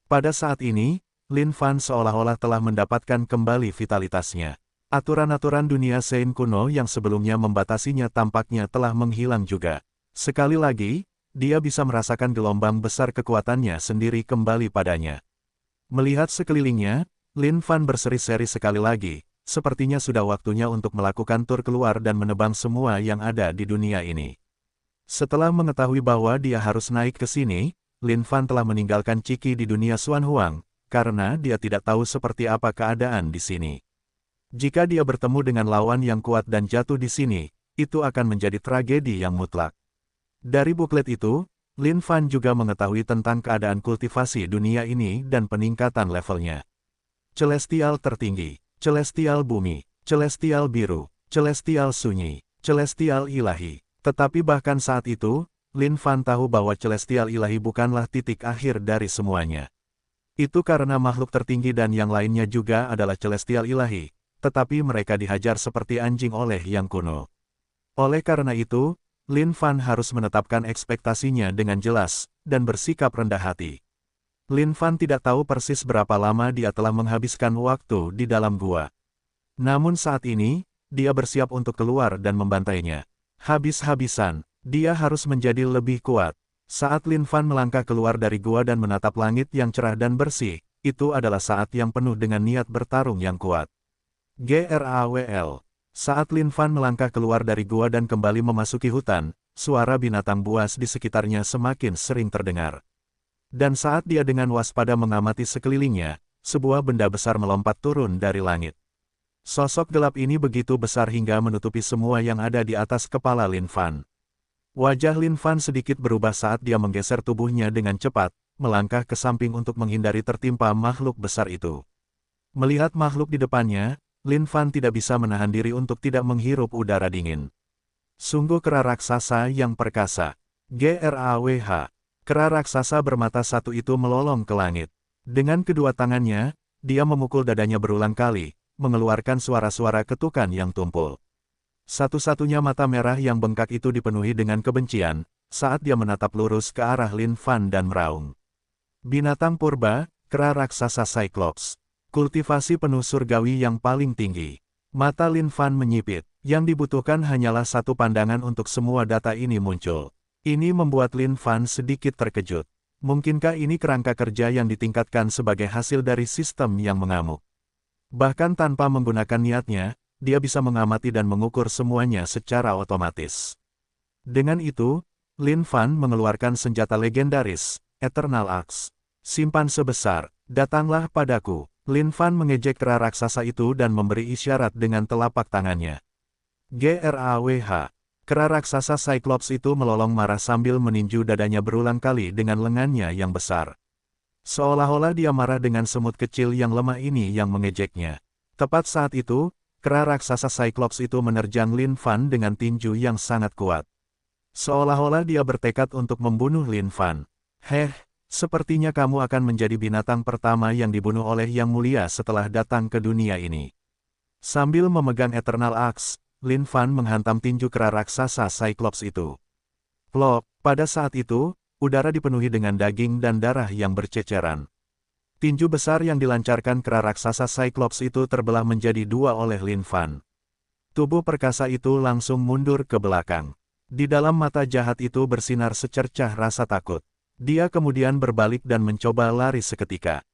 Pada saat ini, Lin Fan seolah-olah telah mendapatkan kembali vitalitasnya. Aturan-aturan dunia Sein kuno yang sebelumnya membatasinya tampaknya telah menghilang juga. Sekali lagi, dia bisa merasakan gelombang besar kekuatannya sendiri kembali padanya. Melihat sekelilingnya, Lin Fan berseri-seri sekali lagi, sepertinya sudah waktunya untuk melakukan tur keluar dan menebang semua yang ada di dunia ini. Setelah mengetahui bahwa dia harus naik ke sini, Lin Fan telah meninggalkan Ciki di dunia Xuan Huang, karena dia tidak tahu seperti apa keadaan di sini. Jika dia bertemu dengan lawan yang kuat dan jatuh di sini, itu akan menjadi tragedi yang mutlak. Dari buklet itu, Lin Fan juga mengetahui tentang keadaan kultivasi dunia ini dan peningkatan levelnya. Celestial tertinggi, Celestial bumi, Celestial biru, Celestial sunyi, Celestial ilahi. Tetapi bahkan saat itu, Lin Fan tahu bahwa Celestial ilahi bukanlah titik akhir dari semuanya. Itu karena makhluk tertinggi dan yang lainnya juga adalah Celestial ilahi, tetapi mereka dihajar seperti anjing oleh yang kuno. Oleh karena itu, Lin Fan harus menetapkan ekspektasinya dengan jelas, dan bersikap rendah hati. Lin Fan tidak tahu persis berapa lama dia telah menghabiskan waktu di dalam gua. Namun saat ini, dia bersiap untuk keluar dan membantainya. Habis-habisan, dia harus menjadi lebih kuat. Saat Lin Fan melangkah keluar dari gua dan menatap langit yang cerah dan bersih, itu adalah saat yang penuh dengan niat bertarung yang kuat. GRAWL. Saat Lin Fan melangkah keluar dari gua dan kembali memasuki hutan, suara binatang buas di sekitarnya semakin sering terdengar. Dan saat dia dengan waspada mengamati sekelilingnya, sebuah benda besar melompat turun dari langit. Sosok gelap ini begitu besar hingga menutupi semua yang ada di atas kepala Lin Fan. Wajah Lin Fan sedikit berubah saat dia menggeser tubuhnya dengan cepat, melangkah ke samping untuk menghindari tertimpa makhluk besar itu. Melihat makhluk di depannya, Lin Fan tidak bisa menahan diri untuk tidak menghirup udara dingin. Sungguh kera raksasa yang perkasa. GRAWH. Kera raksasa bermata satu itu melolong ke langit. Dengan kedua tangannya, dia memukul dadanya berulang kali, mengeluarkan suara-suara ketukan yang tumpul. Satu-satunya mata merah yang bengkak itu dipenuhi dengan kebencian, saat dia menatap lurus ke arah Lin Fan dan meraung. Binatang purba, kera raksasa Cyclops. Kultivasi penuh surgawi yang paling tinggi. Mata Lin Fan menyipit, yang dibutuhkan hanyalah satu pandangan untuk semua data ini muncul. Ini membuat Lin Fan sedikit terkejut. Mungkinkah ini kerangka kerja yang ditingkatkan sebagai hasil dari sistem yang mengamuk? Bahkan tanpa menggunakan niatnya, dia bisa mengamati dan mengukur semuanya secara otomatis. Dengan itu, Lin Fan mengeluarkan senjata legendaris, Eternal Axe. Simpan sebesar, datanglah padaku. Lin Fan mengejek kera raksasa itu dan memberi isyarat dengan telapak tangannya. GRAWH. Kera raksasa Cyclops itu melolong marah sambil meninju dadanya berulang kali dengan lengannya yang besar. Seolah-olah dia marah dengan semut kecil yang lemah ini yang mengejeknya. Tepat saat itu, kera raksasa Cyclops itu menerjang Lin Fan dengan tinju yang sangat kuat. Seolah-olah dia bertekad untuk membunuh Lin Fan. Sepertinya kamu akan menjadi binatang pertama yang dibunuh oleh Yang Mulia setelah datang ke dunia ini. Sambil memegang Eternal Axe, Lin Fan menghantam tinju kera raksasa Cyclops itu. Plop, pada saat itu, udara dipenuhi dengan daging dan darah yang berceceran. Tinju besar yang dilancarkan kera raksasa Cyclops itu terbelah menjadi dua oleh Lin Fan. Tubuh perkasa itu langsung mundur ke belakang. Di dalam mata jahat itu bersinar secercah rasa takut. Dia kemudian berbalik dan mencoba lari seketika.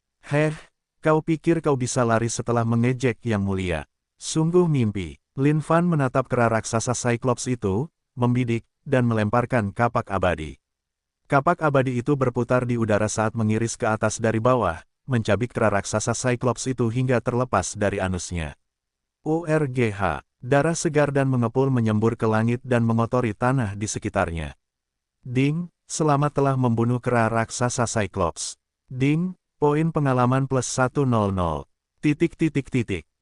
Kau pikir kau bisa lari setelah mengejek Yang Mulia? Sungguh mimpi. Lin Fan menatap kera raksasa Cyclops itu, membidik, dan melemparkan kapak abadi. Kapak abadi itu berputar di udara saat mengiris ke atas dari bawah, mencabik kera raksasa Cyclops itu hingga terlepas dari anusnya. URGH. Darah segar dan mengepul menyembur ke langit dan mengotori tanah di sekitarnya. Ding. Selamat telah membunuh kera raksasa Cyclops. Ding, poin pengalaman plus 100.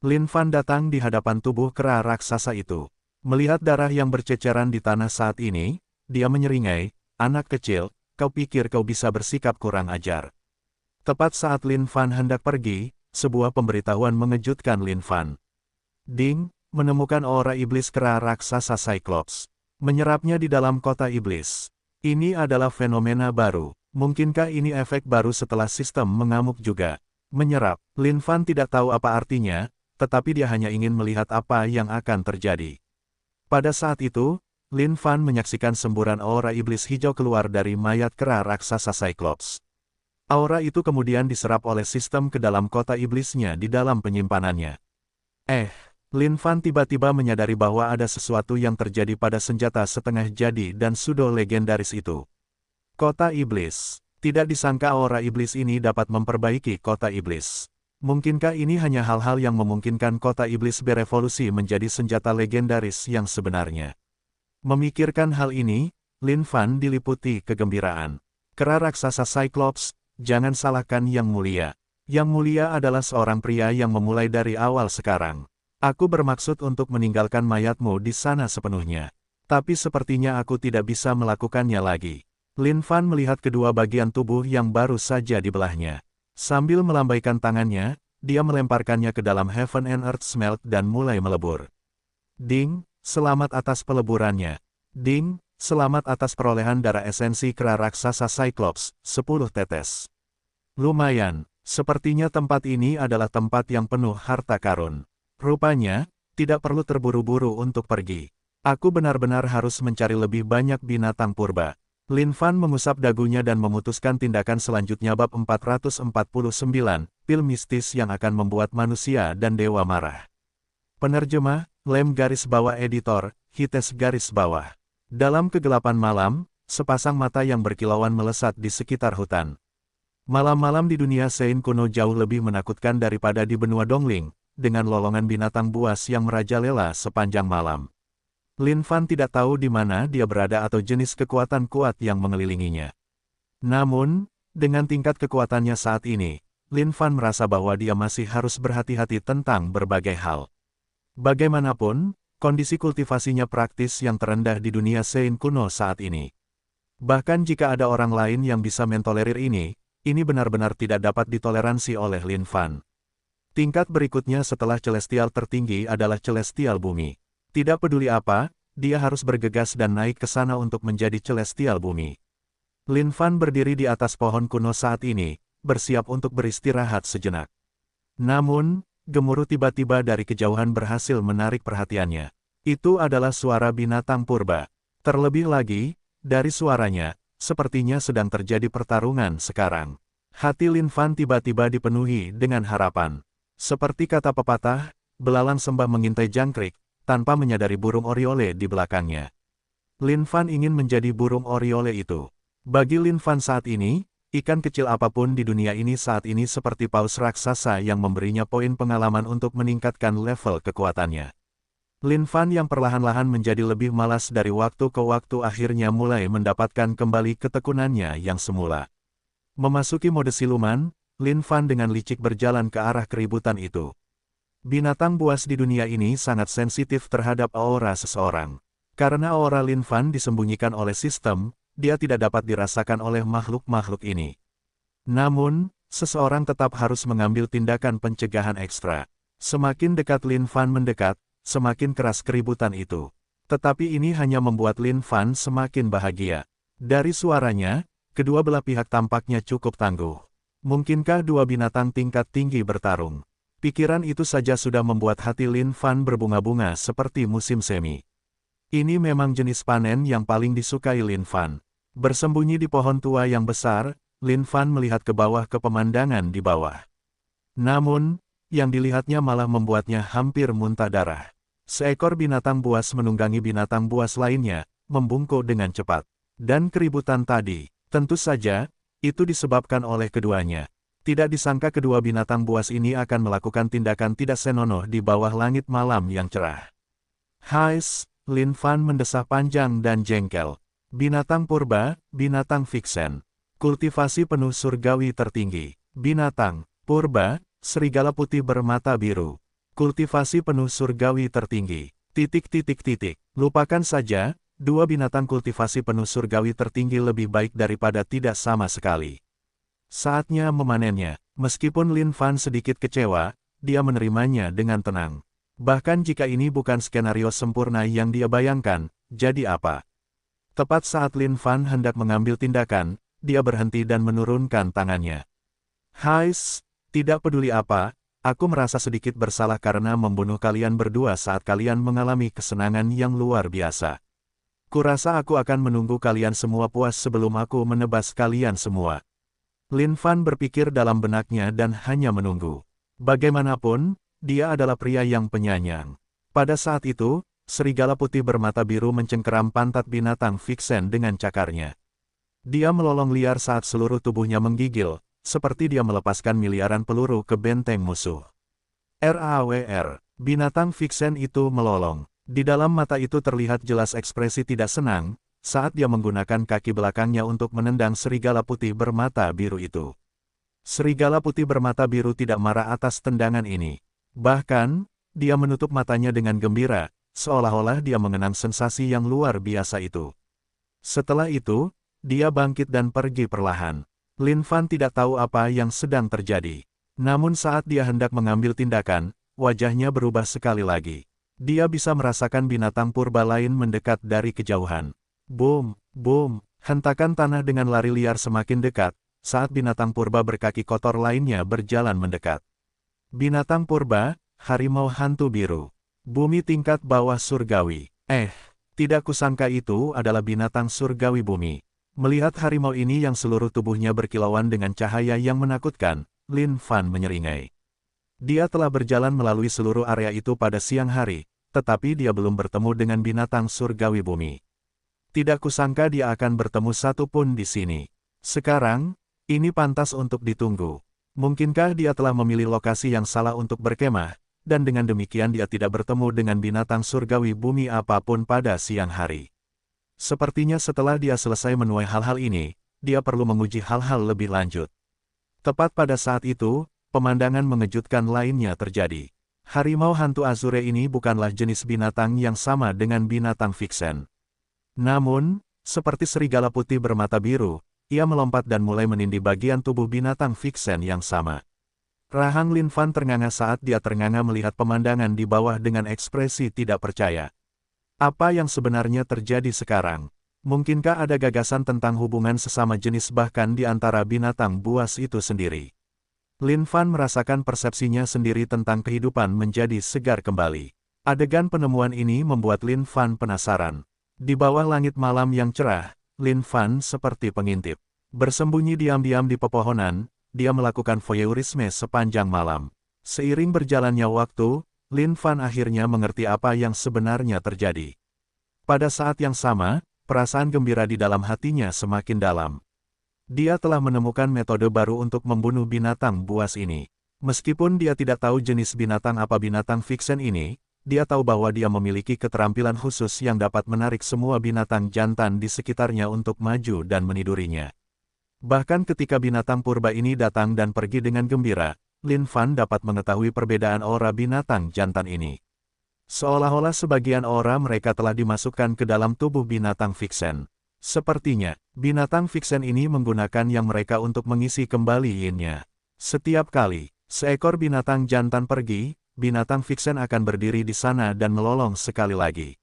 Lin Fan datang di hadapan tubuh kera raksasa itu. Melihat darah yang berceceran di tanah saat ini, dia menyeringai, anak kecil, kau pikir kau bisa bersikap kurang ajar. Tepat saat Lin Fan hendak pergi, sebuah pemberitahuan mengejutkan Lin Fan. Ding, menemukan aura iblis kera raksasa Cyclops. Menyerapnya di dalam kota iblis. Ini adalah fenomena baru. Mungkinkah ini efek baru setelah sistem mengamuk juga? Menyerap. Lin Fan tidak tahu apa artinya, tetapi dia hanya ingin melihat apa yang akan terjadi. Pada saat itu, Lin Fan menyaksikan semburan aura iblis hijau keluar dari mayat kera raksasa Cyclops. Aura itu kemudian diserap oleh sistem ke dalam kota iblisnya di dalam penyimpanannya. Lin Fan tiba-tiba menyadari bahwa ada sesuatu yang terjadi pada senjata setengah jadi dan pseudo legendaris itu. Kota iblis. Tidak disangka aura iblis ini dapat memperbaiki kota iblis. Mungkinkah ini hanya hal-hal yang memungkinkan kota iblis berevolusi menjadi senjata legendaris yang sebenarnya? Memikirkan hal ini, Lin Fan diliputi kegembiraan. Kera raksasa Cyclops, jangan salahkan Yang Mulia. Yang Mulia adalah seorang pria yang memulai dari awal sekarang. Aku bermaksud untuk meninggalkan mayatmu di sana sepenuhnya. Tapi sepertinya aku tidak bisa melakukannya lagi. Lin Fan melihat kedua bagian tubuh yang baru saja dibelahnya. Sambil melambaikan tangannya, dia melemparkannya ke dalam Heaven and Earth Smelt dan mulai melebur. Ding, selamat atas peleburannya. Ding, selamat atas perolehan darah esensi kera raksasa Cyclops, 10 tetes. Lumayan, sepertinya tempat ini adalah tempat yang penuh harta karun. Rupanya, tidak perlu terburu-buru untuk pergi. Aku benar-benar harus mencari lebih banyak binatang purba. Lin Fan mengusap dagunya dan memutuskan tindakan selanjutnya bab 449, pil mistis yang akan membuat manusia dan dewa marah. Penerjemah, Lem garis bawah editor, Hites garis bawah. Dalam kegelapan malam, sepasang mata yang berkilauan melesat di sekitar hutan. Malam-malam di dunia Sein kuno jauh lebih menakutkan daripada di benua Dongling, dengan lolongan binatang buas yang merajalela sepanjang malam. Lin Fan tidak tahu di mana dia berada atau jenis kekuatan kuat yang mengelilinginya. Namun, dengan tingkat kekuatannya saat ini, Lin Fan merasa bahwa dia masih harus berhati-hati tentang berbagai hal. Bagaimanapun, kondisi kultivasinya praktis yang terendah di dunia Sein kuno saat ini. Bahkan jika ada orang lain yang bisa mentolerir ini benar-benar tidak dapat ditoleransi oleh Lin Fan. Tingkat berikutnya setelah celestial tertinggi adalah celestial bumi. Tidak peduli apa, dia harus bergegas dan naik ke sana untuk menjadi celestial bumi. Lin Fan berdiri di atas pohon kuno saat ini, bersiap untuk beristirahat sejenak. Namun, gemuruh tiba-tiba dari kejauhan berhasil menarik perhatiannya. Itu adalah suara binatang purba. Terlebih lagi, dari suaranya, sepertinya sedang terjadi pertarungan sekarang. Hati Lin Fan tiba-tiba dipenuhi dengan harapan. Seperti kata pepatah, belalang sembah mengintai jangkrik, tanpa menyadari burung oriole di belakangnya. Lin Fan ingin menjadi burung oriole itu. Bagi Lin Fan saat ini, ikan kecil apapun di dunia ini saat ini seperti paus raksasa yang memberinya poin pengalaman untuk meningkatkan level kekuatannya. Lin Fan yang perlahan-lahan menjadi lebih malas dari waktu ke waktu akhirnya mulai mendapatkan kembali ketekunannya yang semula. Memasuki mode siluman, Lin Fan dengan licik berjalan ke arah keributan itu. Binatang buas di dunia ini sangat sensitif terhadap aura seseorang. Karena aura Lin Fan disembunyikan oleh sistem, dia tidak dapat dirasakan oleh makhluk-makhluk ini. Namun, seseorang tetap harus mengambil tindakan pencegahan ekstra. Semakin dekat Lin Fan mendekat, semakin keras keributan itu. Tetapi ini hanya membuat Lin Fan semakin bahagia. Dari suaranya, kedua belah pihak tampaknya cukup tangguh. Mungkinkah dua binatang tingkat tinggi bertarung? Pikiran itu saja sudah membuat hati Lin Fan berbunga-bunga seperti musim semi. Ini memang jenis panen yang paling disukai Lin Fan. Bersembunyi di pohon tua yang besar, Lin Fan melihat ke bawah ke pemandangan di bawah. Namun, yang dilihatnya malah membuatnya hampir muntah darah. Seekor binatang buas menunggangi binatang buas lainnya, membungkuk dengan cepat. Dan keributan tadi, tentu saja, itu disebabkan oleh keduanya. Tidak disangka kedua binatang buas ini akan melakukan tindakan tidak senonoh di bawah langit malam yang cerah. Hais, Lin Fan mendesah panjang dan jengkel. Binatang purba, binatang fiksen. Kultivasi penuh surgawi tertinggi. Binatang, purba, serigala putih bermata biru. Kultivasi penuh surgawi tertinggi. ... Lupakan saja, dua binatang kultivasi penuh surgawi tertinggi lebih baik daripada tidak sama sekali. Saatnya memanennya. Meskipun Lin Fan sedikit kecewa, dia menerimanya dengan tenang. Bahkan jika ini bukan skenario sempurna yang dia bayangkan, jadi apa? Tepat saat Lin Fan hendak mengambil tindakan, dia berhenti dan menurunkan tangannya. Hais, tidak peduli apa, aku merasa sedikit bersalah karena membunuh kalian berdua saat kalian mengalami kesenangan yang luar biasa. Kurasa aku akan menunggu kalian semua puas sebelum aku menebas kalian semua. Lin Fan berpikir dalam benaknya dan hanya menunggu. Bagaimanapun, dia adalah pria yang penyayang. Pada saat itu, serigala putih bermata biru mencengkeram pantat binatang Vixen dengan cakarnya. Dia melolong liar saat seluruh tubuhnya menggigil, seperti dia melepaskan miliaran peluru ke benteng musuh. RAWR, binatang Vixen itu melolong. Di dalam mata itu terlihat jelas ekspresi tidak senang, saat dia menggunakan kaki belakangnya untuk menendang serigala putih bermata biru itu. Serigala putih bermata biru tidak marah atas tendangan ini. Bahkan, dia menutup matanya dengan gembira, seolah-olah dia mengenang sensasi yang luar biasa itu. Setelah itu, dia bangkit dan pergi perlahan. Lin Fan tidak tahu apa yang sedang terjadi. Namun saat dia hendak mengambil tindakan, wajahnya berubah sekali lagi. Dia bisa merasakan binatang purba lain mendekat dari kejauhan. Boom, boom, hentakan tanah dengan lari liar semakin dekat, saat binatang purba berkaki kotor lainnya berjalan mendekat. Binatang purba, harimau hantu biru. Bumi tingkat bawah surgawi. Tidak kusangka itu adalah binatang surgawi bumi. Melihat harimau ini yang seluruh tubuhnya berkilauan dengan cahaya yang menakutkan, Lin Fan menyeringai. Dia telah berjalan melalui seluruh area itu pada siang hari, tetapi dia belum bertemu dengan binatang surgawi bumi. Tidak kusangka dia akan bertemu satu pun di sini. Sekarang, ini pantas untuk ditunggu. Mungkinkah dia telah memilih lokasi yang salah untuk berkemah, dan dengan demikian dia tidak bertemu dengan binatang surgawi bumi apapun pada siang hari. Sepertinya setelah dia selesai menuai hal-hal ini, dia perlu menguji hal-hal lebih lanjut. Tepat pada saat itu, pemandangan mengejutkan lainnya terjadi. Harimau hantu Azure ini bukanlah jenis binatang yang sama dengan binatang Vixen. Namun, seperti serigala putih bermata biru, ia melompat dan mulai menindih bagian tubuh binatang Vixen yang sama. Rahang Lin Fan ternganga saat dia ternganga melihat pemandangan di bawah dengan ekspresi tidak percaya. Apa yang sebenarnya terjadi sekarang? Mungkinkah ada gagasan tentang hubungan sesama jenis bahkan di antara binatang buas itu sendiri? Lin Fan merasakan persepsinya sendiri tentang kehidupan menjadi segar kembali. Adegan penemuan ini membuat Lin Fan penasaran. Di bawah langit malam yang cerah, Lin Fan seperti pengintip. Bersembunyi diam-diam di pepohonan, dia melakukan voyeurisme sepanjang malam. Seiring berjalannya waktu, Lin Fan akhirnya mengerti apa yang sebenarnya terjadi. Pada saat yang sama, perasaan gembira di dalam hatinya semakin dalam. Dia telah menemukan metode baru untuk membunuh binatang buas ini. Meskipun dia tidak tahu jenis binatang apa binatang Vixen ini, dia tahu bahwa dia memiliki keterampilan khusus yang dapat menarik semua binatang jantan di sekitarnya untuk maju dan menidurinya. Bahkan ketika binatang purba ini datang dan pergi dengan gembira, Lin Fan dapat mengetahui perbedaan aura binatang jantan ini. Seolah-olah sebagian aura mereka telah dimasukkan ke dalam tubuh binatang Vixen. Sepertinya, binatang Vixen ini menggunakan yang mereka untuk mengisi kembali yin-nya. Setiap kali seekor binatang jantan pergi, binatang Vixen akan berdiri di sana dan melolong sekali lagi.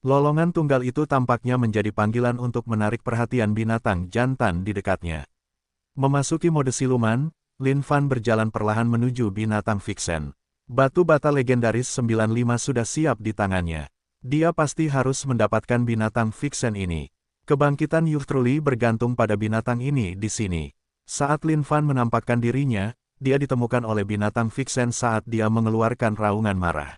Lolongan tunggal itu tampaknya menjadi panggilan untuk menarik perhatian binatang jantan di dekatnya. Memasuki mode siluman, Lin Fan berjalan perlahan menuju binatang Vixen. Batu bata legendaris 95 sudah siap di tangannya. Dia pasti harus mendapatkan binatang Vixen ini. Kebangkitan Yuhtruly bergantung pada binatang ini di sini. Saat Lin Fan menampakkan dirinya, dia ditemukan oleh binatang Vixen saat dia mengeluarkan raungan marah.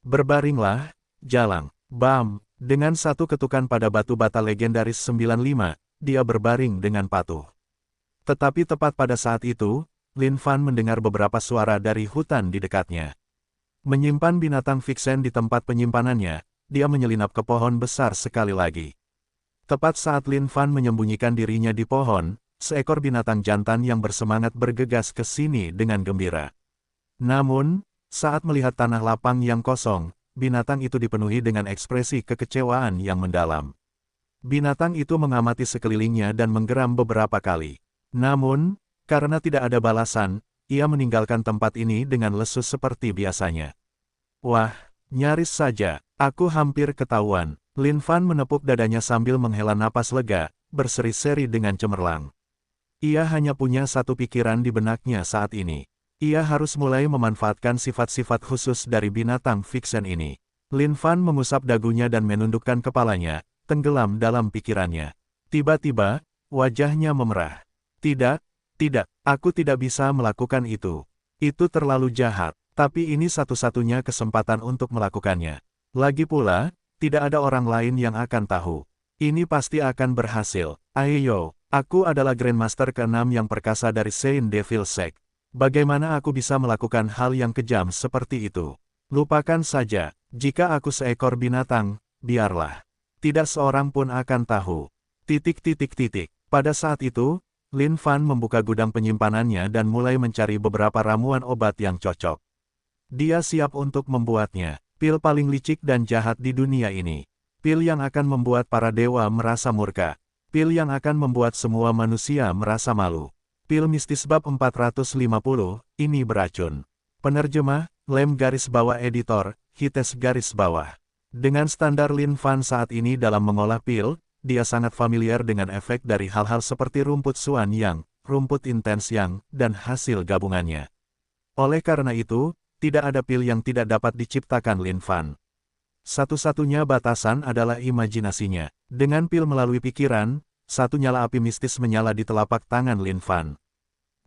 Berbaringlah, jalang. Bam! Dengan satu ketukan pada batu bata legendaris 95, dia berbaring dengan patuh. Tetapi tepat pada saat itu, Lin Fan mendengar beberapa suara dari hutan di dekatnya. Menyimpan binatang Vixen di tempat penyimpanannya, dia menyelinap ke pohon besar sekali lagi. Tepat saat Lin Fan menyembunyikan dirinya di pohon, seekor binatang jantan yang bersemangat bergegas ke sini dengan gembira. Namun, saat melihat tanah lapang yang kosong, binatang itu dipenuhi dengan ekspresi kekecewaan yang mendalam. Binatang itu mengamati sekelilingnya dan menggeram beberapa kali. Namun, Karena tidak ada balasan, ia meninggalkan tempat ini dengan lesu seperti biasanya. Wah, nyaris saja, aku hampir ketahuan. Lin Fan menepuk dadanya sambil menghela napas lega, berseri-seri dengan cemerlang. Ia hanya punya satu pikiran di benaknya saat ini. Ia harus mulai memanfaatkan sifat-sifat khusus dari binatang fiksen ini. Lin Fan mengusap dagunya dan menundukkan kepalanya, tenggelam dalam pikirannya. Tiba-tiba, wajahnya memerah. Tidak, aku tidak bisa melakukan itu. Itu terlalu jahat, tapi ini satu-satunya kesempatan untuk melakukannya. Lagi pula, tidak ada orang lain yang akan tahu. Ini pasti akan berhasil. Ayo, aku adalah Grandmaster ke-6 yang perkasa dari Saint Devil Sect. Bagaimana aku bisa melakukan hal yang kejam seperti itu? Lupakan saja, jika aku seekor binatang, biarlah. Tidak seorang pun akan tahu. Pada saat itu, Lin Fan membuka gudang penyimpanannya dan mulai mencari beberapa ramuan obat yang cocok. Dia siap untuk membuatnya, pil paling licik dan jahat di dunia ini. Pil yang akan membuat para dewa merasa murka. Pil yang akan membuat semua manusia merasa malu. Pil mistis bab 450, ini beracun. Penerjemah, Lem garis bawah editor, Hites garis bawah. Dengan standar Lin Fan saat ini dalam mengolah pil, dia sangat familiar dengan efek dari hal-hal seperti rumput Xuan Yang, rumput intens Yang, dan hasil gabungannya. Oleh karena itu, tidak ada pil yang tidak dapat diciptakan Lin Fan. Satu-satunya batasan adalah imajinasinya. Dengan pil melalui pikiran, satu nyala api mistis menyala di telapak tangan Lin Fan.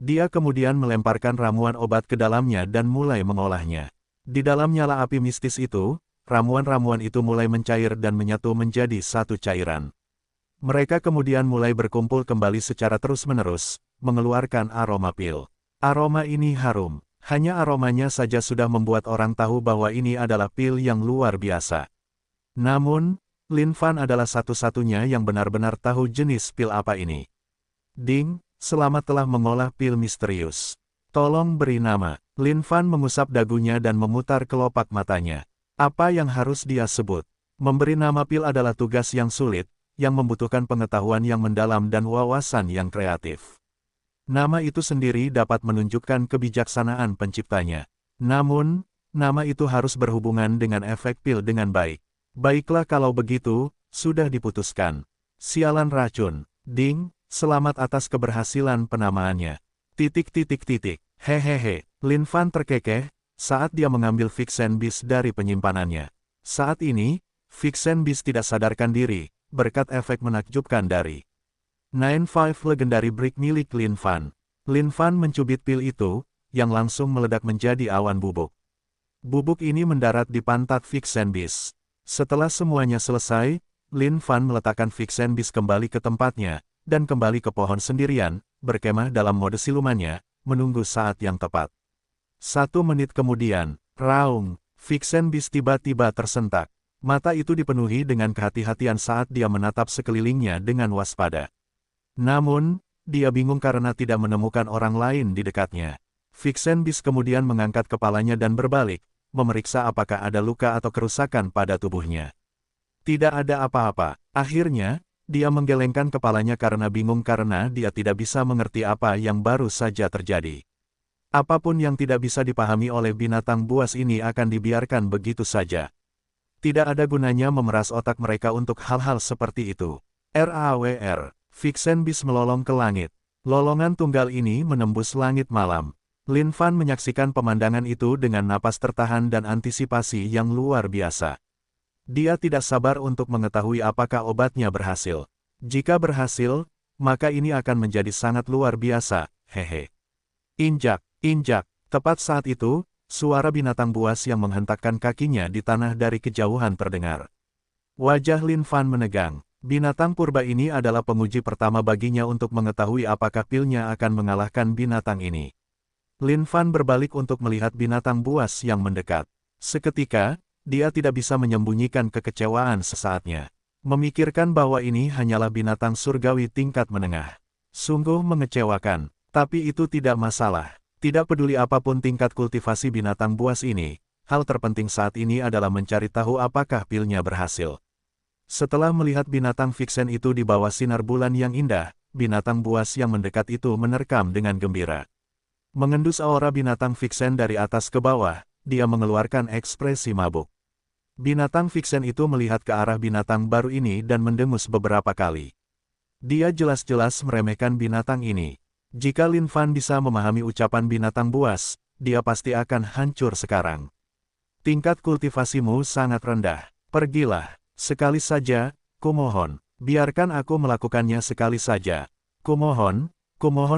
Dia kemudian melemparkan ramuan obat ke dalamnya dan mulai mengolahnya. Di dalam nyala api mistis itu, ramuan-ramuan itu mulai mencair dan menyatu menjadi satu cairan. Mereka kemudian mulai berkumpul kembali secara terus-menerus, mengeluarkan aroma pil. Aroma ini harum. Hanya aromanya saja sudah membuat orang tahu bahwa ini adalah pil yang luar biasa. Namun, Lin Fan adalah satu-satunya yang benar-benar tahu jenis pil apa ini. Ding, selamat telah mengolah pil misterius. Tolong beri nama. Lin Fan mengusap dagunya dan memutar kelopak matanya. Apa yang harus dia sebut? Memberi nama pil adalah tugas yang sulit, yang membutuhkan pengetahuan yang mendalam dan wawasan yang kreatif. Nama itu sendiri dapat menunjukkan kebijaksanaan penciptanya. Namun, nama itu harus berhubungan dengan efek pil dengan baik. Baiklah kalau begitu, sudah diputuskan. Sialan racun. Ding, selamat atas keberhasilan penamaannya. Hehehe, Lin Fan terkekeh, saat dia mengambil Vixen Beast dari penyimpanannya. Saat ini, Vixen Beast tidak sadarkan diri, berkat efek menakjubkan dari 9-5 Legendary Brick milik Lin Fan. Lin Fan mencubit pil itu, yang langsung meledak menjadi awan bubuk. Bubuk ini mendarat di pantat Vixen Beast. Setelah semuanya selesai, Lin Fan meletakkan Vixen Beast kembali ke tempatnya, dan kembali ke pohon sendirian, berkemah dalam mode silumannya, menunggu saat yang tepat. 1 menit kemudian, raung, Vixen Beast tiba-tiba tersentak. Mata itu dipenuhi dengan kehati-hatian saat dia menatap sekelilingnya dengan waspada. Namun, dia bingung karena tidak menemukan orang lain di dekatnya. Vixen Beast kemudian mengangkat kepalanya dan berbalik, memeriksa apakah ada luka atau kerusakan pada tubuhnya. Tidak ada apa-apa. Akhirnya, dia menggelengkan kepalanya karena bingung karena dia tidak bisa mengerti apa yang baru saja terjadi. Apapun yang tidak bisa dipahami oleh binatang buas ini akan dibiarkan begitu saja. Tidak ada gunanya memeras otak mereka untuk hal-hal seperti itu. RAWR. Vixen Beast melolong ke langit. Lolongan tunggal ini menembus langit malam. Lin Fan menyaksikan pemandangan itu dengan napas tertahan dan antisipasi yang luar biasa. Dia tidak sabar untuk mengetahui apakah obatnya berhasil. Jika berhasil, maka ini akan menjadi sangat luar biasa, hehe. Injak. Tepat saat itu, suara binatang buas yang menghentakkan kakinya di tanah dari kejauhan terdengar. Wajah Lin Fan menegang. Binatang purba ini adalah penguji pertama baginya untuk mengetahui apakah pilnya akan mengalahkan binatang ini. Lin Fan berbalik untuk melihat binatang buas yang mendekat. Seketika, dia tidak bisa menyembunyikan kekecewaan sesaatnya. Memikirkan bahwa ini hanyalah binatang surgawi tingkat menengah. Sungguh mengecewakan, tapi itu tidak masalah. Tidak peduli apapun tingkat kultivasi binatang buas ini, hal terpenting saat ini adalah mencari tahu apakah pilnya berhasil. Setelah melihat binatang Vixen itu di bawah sinar bulan yang indah, binatang buas yang mendekat itu menerkam dengan gembira. Mengendus aura binatang Vixen dari atas ke bawah, dia mengeluarkan ekspresi mabuk. Binatang Vixen itu melihat ke arah binatang baru ini dan mendengus beberapa kali. Dia jelas-jelas meremehkan binatang ini. Jika Lin Fan bisa memahami ucapan binatang buas, dia pasti akan hancur sekarang. Tingkat kultivasimu sangat rendah. Pergilah. Sekali saja, kumohon. Biarkan aku melakukannya sekali saja. Kumohon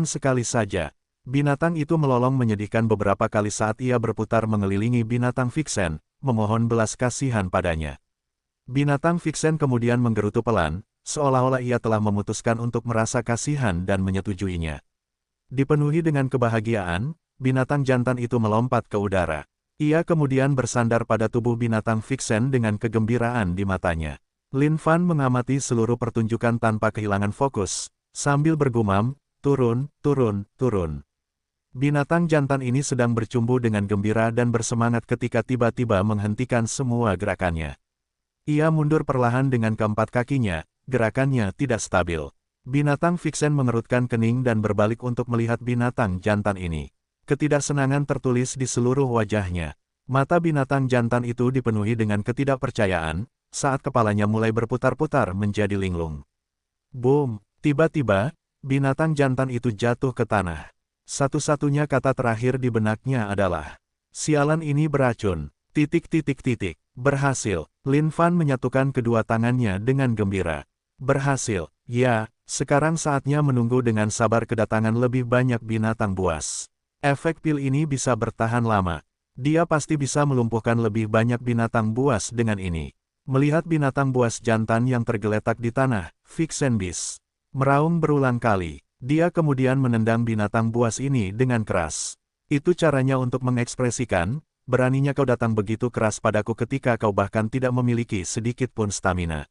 sekali saja. Binatang itu melolong menyedihkan beberapa kali saat ia berputar mengelilingi binatang Vixen, memohon belas kasihan padanya. Binatang Vixen kemudian menggerutu pelan, seolah-olah ia telah memutuskan untuk merasa kasihan dan menyetujuinya. Dipenuhi dengan kebahagiaan, binatang jantan itu melompat ke udara. Ia kemudian bersandar pada tubuh binatang Vixen dengan kegembiraan di matanya. Lin Fan mengamati seluruh pertunjukan tanpa kehilangan fokus, sambil bergumam, turun, turun, turun. Binatang jantan ini sedang bercumbu dengan gembira dan bersemangat ketika tiba-tiba menghentikan semua gerakannya. Ia mundur perlahan dengan keempat kakinya, gerakannya tidak stabil. Binatang Vixen mengerutkan kening dan berbalik untuk melihat binatang jantan ini. Ketidaksenangan tertulis di seluruh wajahnya. Mata binatang jantan itu dipenuhi dengan ketidakpercayaan, saat kepalanya mulai berputar-putar menjadi linglung. Boom! Tiba-tiba, binatang jantan itu jatuh ke tanah. Satu-satunya kata terakhir di benaknya adalah, sialan ini beracun, ... Berhasil. Lin Fan menyatukan kedua tangannya dengan gembira. Berhasil. Ya, sekarang saatnya menunggu dengan sabar kedatangan lebih banyak binatang buas. Efek pil ini bisa bertahan lama. Dia pasti bisa melumpuhkan lebih banyak binatang buas dengan ini. Melihat binatang buas jantan yang tergeletak di tanah, Vixen Beast meraung berulang kali. Dia kemudian menendang binatang buas ini dengan keras. Itu caranya untuk mengekspresikan, beraninya kau datang begitu keras padaku ketika kau bahkan tidak memiliki sedikit pun stamina.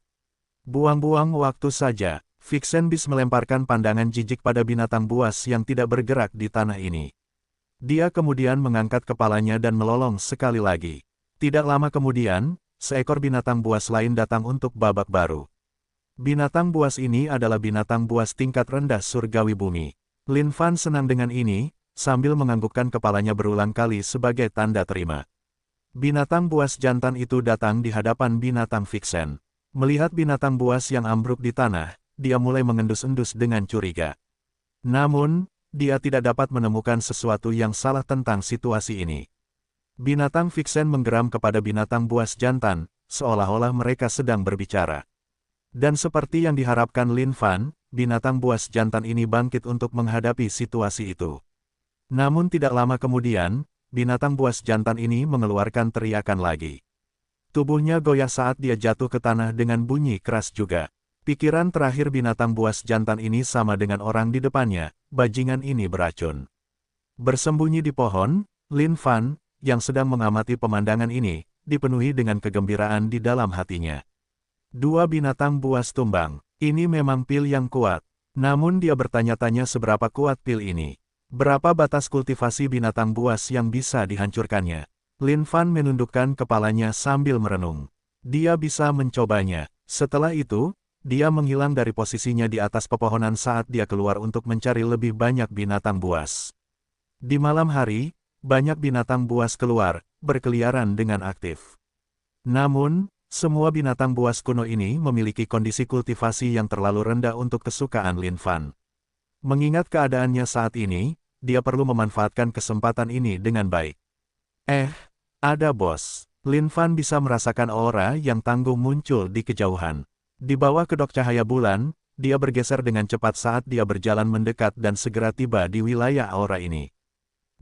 Buang-buang waktu saja, Vixen Beast melemparkan pandangan jijik pada binatang buas yang tidak bergerak di tanah ini. Dia kemudian mengangkat kepalanya dan melolong sekali lagi. Tidak lama kemudian, seekor binatang buas lain datang untuk babak baru. Binatang buas ini adalah binatang buas tingkat rendah surgawi bumi. Lin Fan senang dengan ini, sambil menganggukkan kepalanya berulang kali sebagai tanda terima. Binatang buas jantan itu datang di hadapan binatang Vixen. Melihat binatang buas yang ambruk di tanah, dia mulai mengendus-endus dengan curiga. Namun, dia tidak dapat menemukan sesuatu yang salah tentang situasi ini. Binatang Vixen menggeram kepada binatang buas jantan, seolah-olah mereka sedang berbicara. Dan seperti yang diharapkan Lin Fan, binatang buas jantan ini bangkit untuk menghadapi situasi itu. Namun tidak lama kemudian, binatang buas jantan ini mengeluarkan teriakan lagi. Tubuhnya goyah saat dia jatuh ke tanah dengan bunyi keras juga. Pikiran terakhir binatang buas jantan ini sama dengan orang di depannya, bajingan ini beracun. Bersembunyi di pohon, Lin Fan, yang sedang mengamati pemandangan ini, dipenuhi dengan kegembiraan di dalam hatinya. Dua binatang buas tumbang. Ini memang pil yang kuat. Namun dia bertanya-tanya seberapa kuat pil ini. Berapa batas kultivasi binatang buas yang bisa dihancurkannya. Lin Fan menundukkan kepalanya sambil merenung. Dia bisa mencobanya. Setelah itu, dia menghilang dari posisinya di atas pepohonan saat dia keluar untuk mencari lebih banyak binatang buas. Di malam hari, banyak binatang buas keluar, berkeliaran dengan aktif. Namun, semua binatang buas kuno ini memiliki kondisi kultivasi yang terlalu rendah untuk kesukaan Lin Fan. Mengingat keadaannya saat ini, dia perlu memanfaatkan kesempatan ini dengan baik. Ada bos. Lin Fan bisa merasakan aura yang tangguh muncul di kejauhan. Di bawah kedok cahaya bulan, dia bergeser dengan cepat saat dia berjalan mendekat dan segera tiba di wilayah aura ini.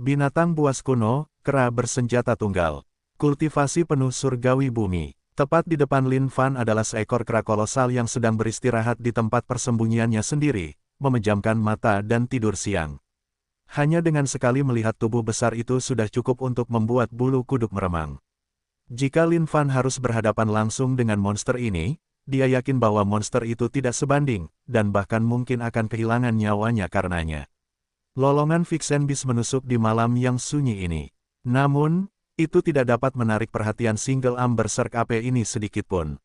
Binatang buas kuno, kera bersenjata tunggal. Kultivasi penuh surgawi bumi. Tepat di depan Lin Fan adalah seekor kera kolosal yang sedang beristirahat di tempat persembunyiannya sendiri, memejamkan mata dan tidur siang. Hanya dengan sekali melihat tubuh besar itu sudah cukup untuk membuat bulu kuduk meremang. Jika Lin Fan harus berhadapan langsung dengan monster ini, dia yakin bahwa monster itu tidak sebanding, dan bahkan mungkin akan kehilangan nyawanya karenanya. Lolongan Vixen Beast menusuk di malam yang sunyi ini. Namun, itu tidak dapat menarik perhatian single arm berserk AP ini sedikitpun.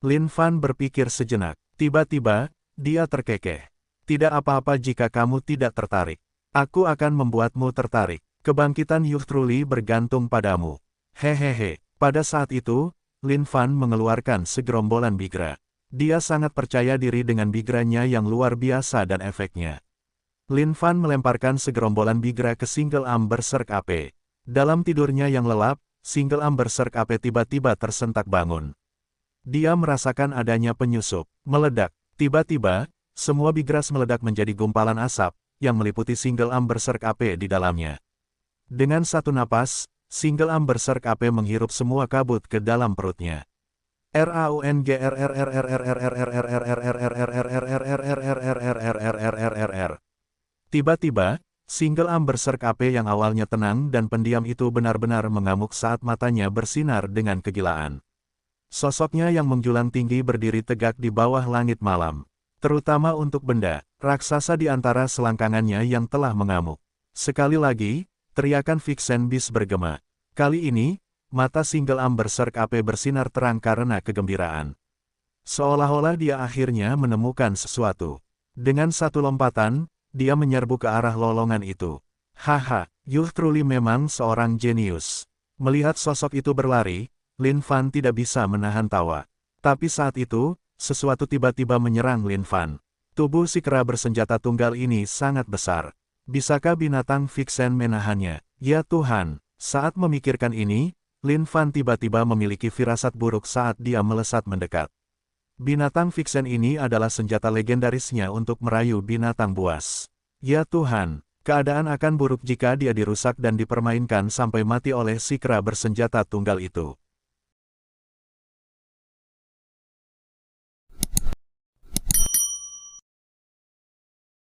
Lin Fan berpikir sejenak. Tiba-tiba, dia terkekeh. Tidak apa-apa jika kamu tidak tertarik. Aku akan membuatmu tertarik. Kebangkitan Youth Truly bergantung padamu. Hehehe. Pada saat itu, Lin Fan mengeluarkan segerombolan bigra. Dia sangat percaya diri dengan bigranya yang luar biasa dan efeknya. Lin Fan melemparkan segerombolan bigra ke Single Arm Berserk AP. Dalam tidurnya yang lelap, Single Arm Berserk AP tiba-tiba tersentak bangun. Dia merasakan adanya penyusup, meledak. Tiba-tiba, semua bigras meledak menjadi gumpalan asap, yang meliputi Single Arm Berserk AP di dalamnya. Dengan satu napas, Single Arm Berserk AP menghirup semua kabut ke dalam perutnya. Tiba-tiba, Single Arm Berserk AP yang awalnya tenang dan pendiam itu benar-benar mengamuk saat matanya bersinar dengan kegilaan. Sosoknya yang menjulang tinggi berdiri tegak di bawah langit malam. Terutama untuk benda, raksasa di antara selangkangannya yang telah mengamuk. Sekali lagi, teriakan Vixen Beast bergema. Kali ini, mata Single Arm Berserk AP bersinar terang karena kegembiraan. Seolah-olah dia akhirnya menemukan sesuatu. Dengan satu lompatan, dia menyerbu ke arah lolongan itu. Haha, Youth Truly memang seorang jenius. Melihat sosok itu berlari, Lin Fan tidak bisa menahan tawa. Tapi saat itu, sesuatu tiba-tiba menyerang Lin Fan. Tubuh si kera bersenjata tunggal ini sangat besar. Bisakah binatang Vixen menahannya? Ya Tuhan, saat memikirkan ini, Lin Fan tiba-tiba memiliki firasat buruk saat dia melesat mendekat. Binatang Vixen ini adalah senjata legendarisnya untuk merayu binatang buas. Ya Tuhan, keadaan akan buruk jika dia dirusak dan dipermainkan sampai mati oleh si kera bersenjata tunggal itu.